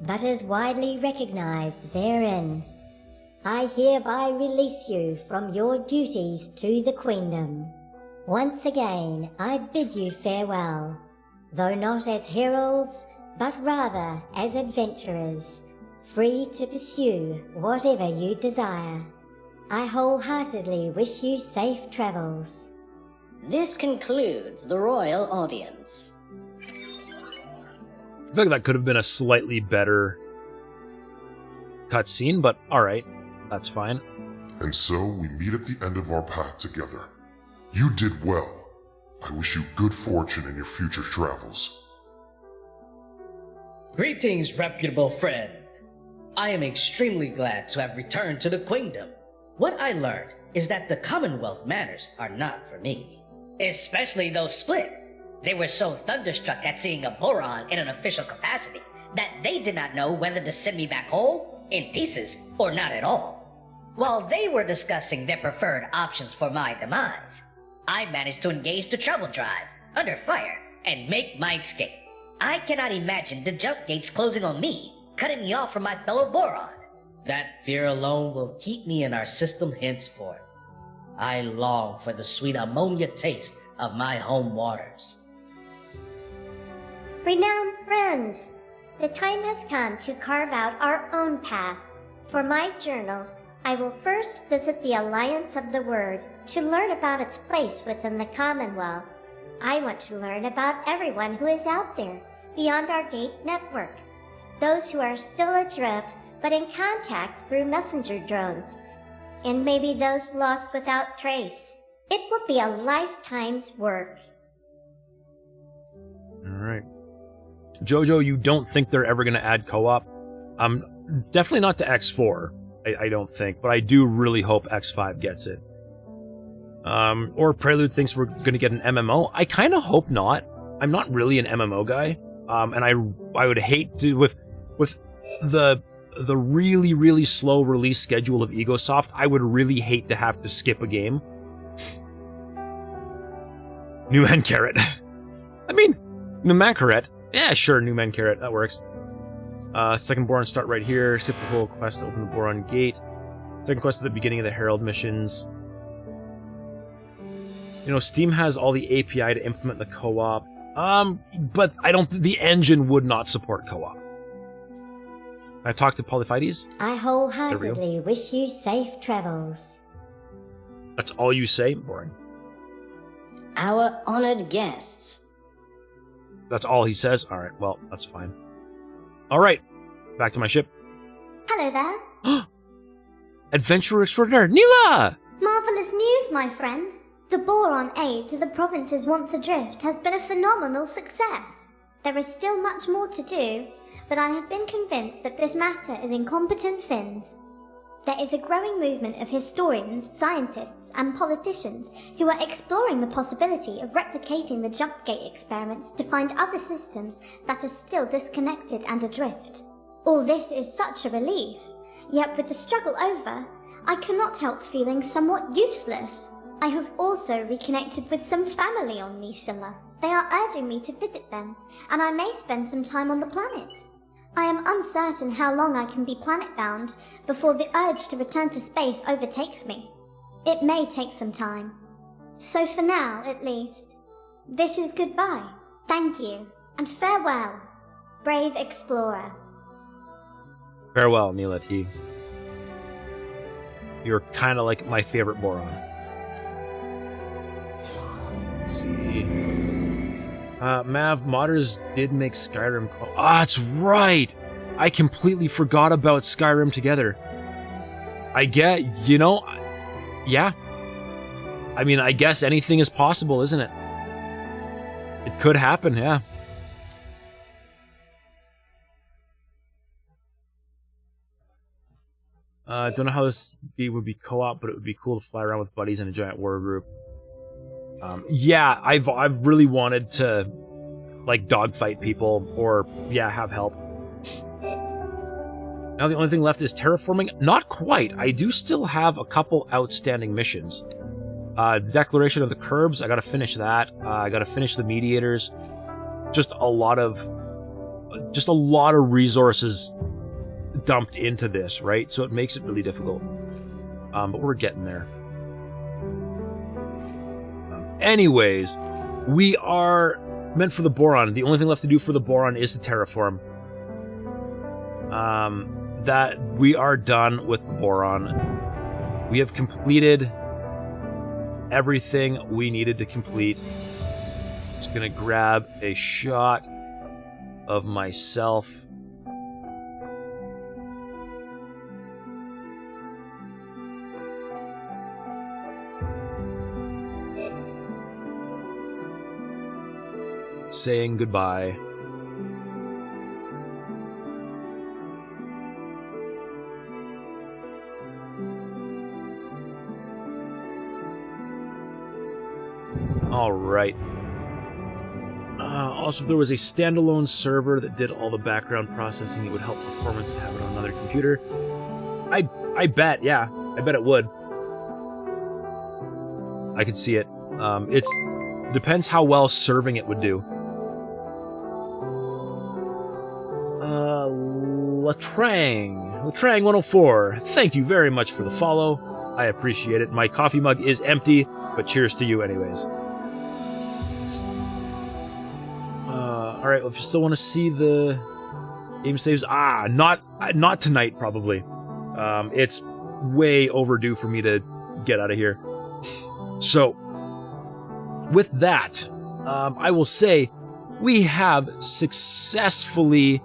but is widely recognized therein. I hereby release you from your duties to the Queendom. Once again, I bid you farewell, though not as heralds, but rather as adventurers, free to pursue whatever you desire. I wholeheartedly wish you safe travels. This concludes the royal audience. I feel like that could have been a slightly better cutscene, but alright, that's fine. And so we meet at the end of our path together. You did well. I wish you good fortune in your future travels. Greetings, reputable friend. I am extremely glad to have returned to the Queendom. What I learned is that the Commonwealth manners are not for me. Especially those Split. They were so thunderstruck at seeing a Boron in an official capacity that they did not know whether to send me back whole, in pieces, or not at all. While they were discussing their preferred options for my demise, I managed to engage the trouble drive, under fire, and make my escape. I cannot imagine the jump gates closing on me, cutting me off from my fellow Boron. That fear alone will keep me in our system henceforth. I long for the sweet ammonia taste of my home waters. Renowned friend, the time has come to carve out our own path. For my journal, I will first visit the Alliance of the Word to learn about its place within the Commonwealth. I want to learn about everyone who is out there, beyond our gate network. Those who are still adrift, but in contact through messenger drones. And maybe those lost without trace. It will be a lifetime's work. Alright. Jojo, you don't think they're ever going to add co-op? Definitely not to X4, I don't think, but I do really hope X5 gets it. Or Prelude thinks we're going to get an MMO. I kind of hope not. I'm not really an MMO guy, and I would hate to, with the really, really slow release schedule of Egosoft, I would really hate to have to skip a game. New Man Carrot. I mean, New Man Carrot. Yeah, sure, New Man Carrot. That works. Second Boron start right here. Skip the whole quest to open the Boron Gate. Second quest at the beginning of the Herald missions. You know, Steam has all the API to implement the co-op. But I don't... The engine would not support co-op. I talked to Polyphides. I wholeheartedly wish you safe travels. That's all you say? Boring. Our honored guests. That's all he says? Alright, well, that's fine. Alright, back to my ship. Hello there. Adventurer extraordinaire, Neela! Marvelous news, my friend. The Boron aid to the provinces once adrift has been a phenomenal success. There is still much more to do, but I have been convinced that this matter is in competent Finns. There is a growing movement of historians, scientists, and politicians who are exploring the possibility of replicating the Jumpgate experiments to find other systems that are still disconnected and adrift. All this is such a relief, yet with the struggle over, I cannot help feeling somewhat useless. I have also reconnected with some family on Nishala. They are urging me to visit them, and I may spend some time on the planet. I am uncertain how long I can be planet-bound before the urge to return to space overtakes me. It may take some time. So for now, at least, this is goodbye. Thank you, and farewell, brave explorer. Farewell, Neela T. You're kind of like my favorite Boron. Let's see... Mav, modders did make Skyrim... that's right! I completely forgot about Skyrim Together. I get, you know... Yeah. I mean, I guess anything is possible, isn't it? It could happen, yeah. I don't know how this would be co-op, but it would be cool to fly around with buddies in a giant war group. Yeah, I've really wanted to, like, dogfight people, or, yeah, have help. Now the only thing left is terraforming. Not quite. I do still have a couple outstanding missions. The Declaration of the Curbs, I gotta finish that. I gotta finish the Mediators. Just a lot of resources dumped into this, right? So it makes it really difficult. But we're getting there. Anyways, we are meant for the Boron. The only thing left to do for the Boron is to terraform. That we are done with the Boron. We have completed everything we needed to complete. Just gonna grab a shot of myself. Saying goodbye. All right. Also, if there was a standalone server that did all the background processing, it would help performance to have it on another computer. I bet, yeah. I bet it would. I could see it. It depends how well serving it would do. Latrang 104, thank you very much for the follow. I appreciate it. My coffee mug is empty, but cheers to you anyways. Alright, well, if you still want to see the game saves, not tonight probably. It's way overdue for me to get out of here. So, with that, I will say we have successfully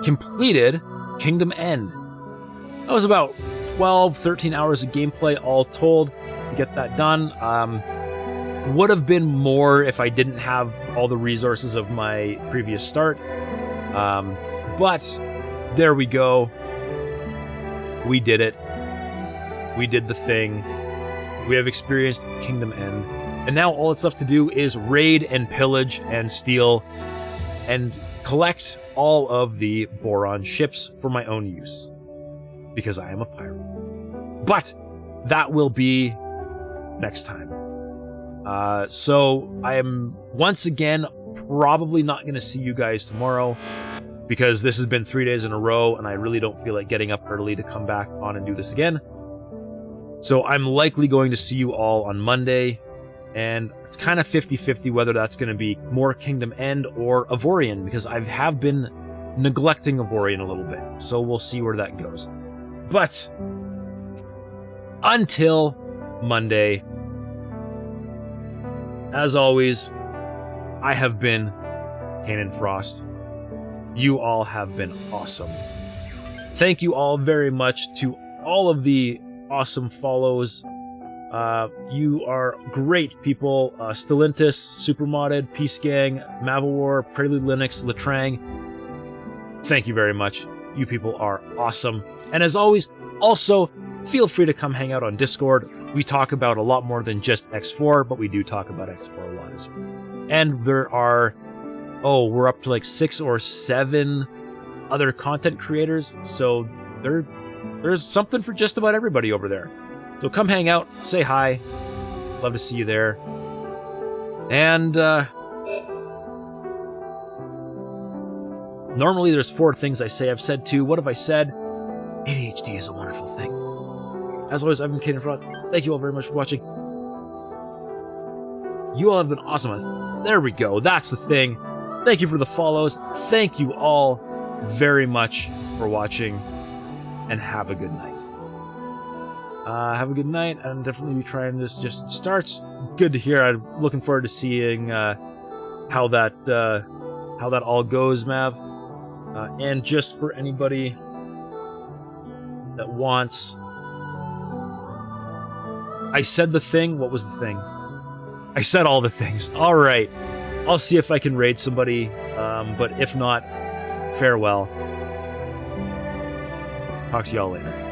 completed Kingdom End. That was about 12, 13 hours of gameplay all told to get that done. Would have been more if I didn't have all the resources of my previous start. But there we go. We did it. We did the thing. We have experienced Kingdom End. And now all that's left to do is raid and pillage and steal and collect all of the Boron ships for my own use, because I am a pirate. But that will be next time. So I am once again probably not going to see you guys tomorrow, because this has been 3 days in a row and I really don't feel like getting up early to come back on and do this again. So I'm likely going to see you all on Monday, and it's kind of 50-50 whether that's going to be more Kingdom End or Avorion, because I have been neglecting Avorion a little bit. So we'll see where that goes. But until Monday, as always, I have been Kanan Frost. You all have been awesome. Thank you all very much to all of the awesome follows. You are great people. Stellantis, Supermodded, Peace Gang, Mavalwar, Prelude Linux, Latrang. Thank you very much. You people are awesome. And as always, also, feel free to come hang out on Discord. We talk about a lot more than just X4, but we do talk about X4 a lot as well. And there are, we're up to like 6 or 7 other content creators, so there's something for just about everybody over there. So come hang out, say hi. Love to see you there. And normally there's 4 things I say. I've said 2. What have I said? ADHD is a wonderful thing. As always, I've been Kanan Frost. Thank you all very much for watching. You all have been awesome. There we go. That's the thing. Thank you for the follows. Thank you all very much for watching. And have a good night. Have a good night, and definitely be trying this just starts. Good to hear. I'm looking forward to seeing how that all goes, Mav. And just for anybody that wants, I said the thing. What was the thing? I said all the things. All right. I'll see if I can raid somebody, but if not, farewell. Talk to y'all later.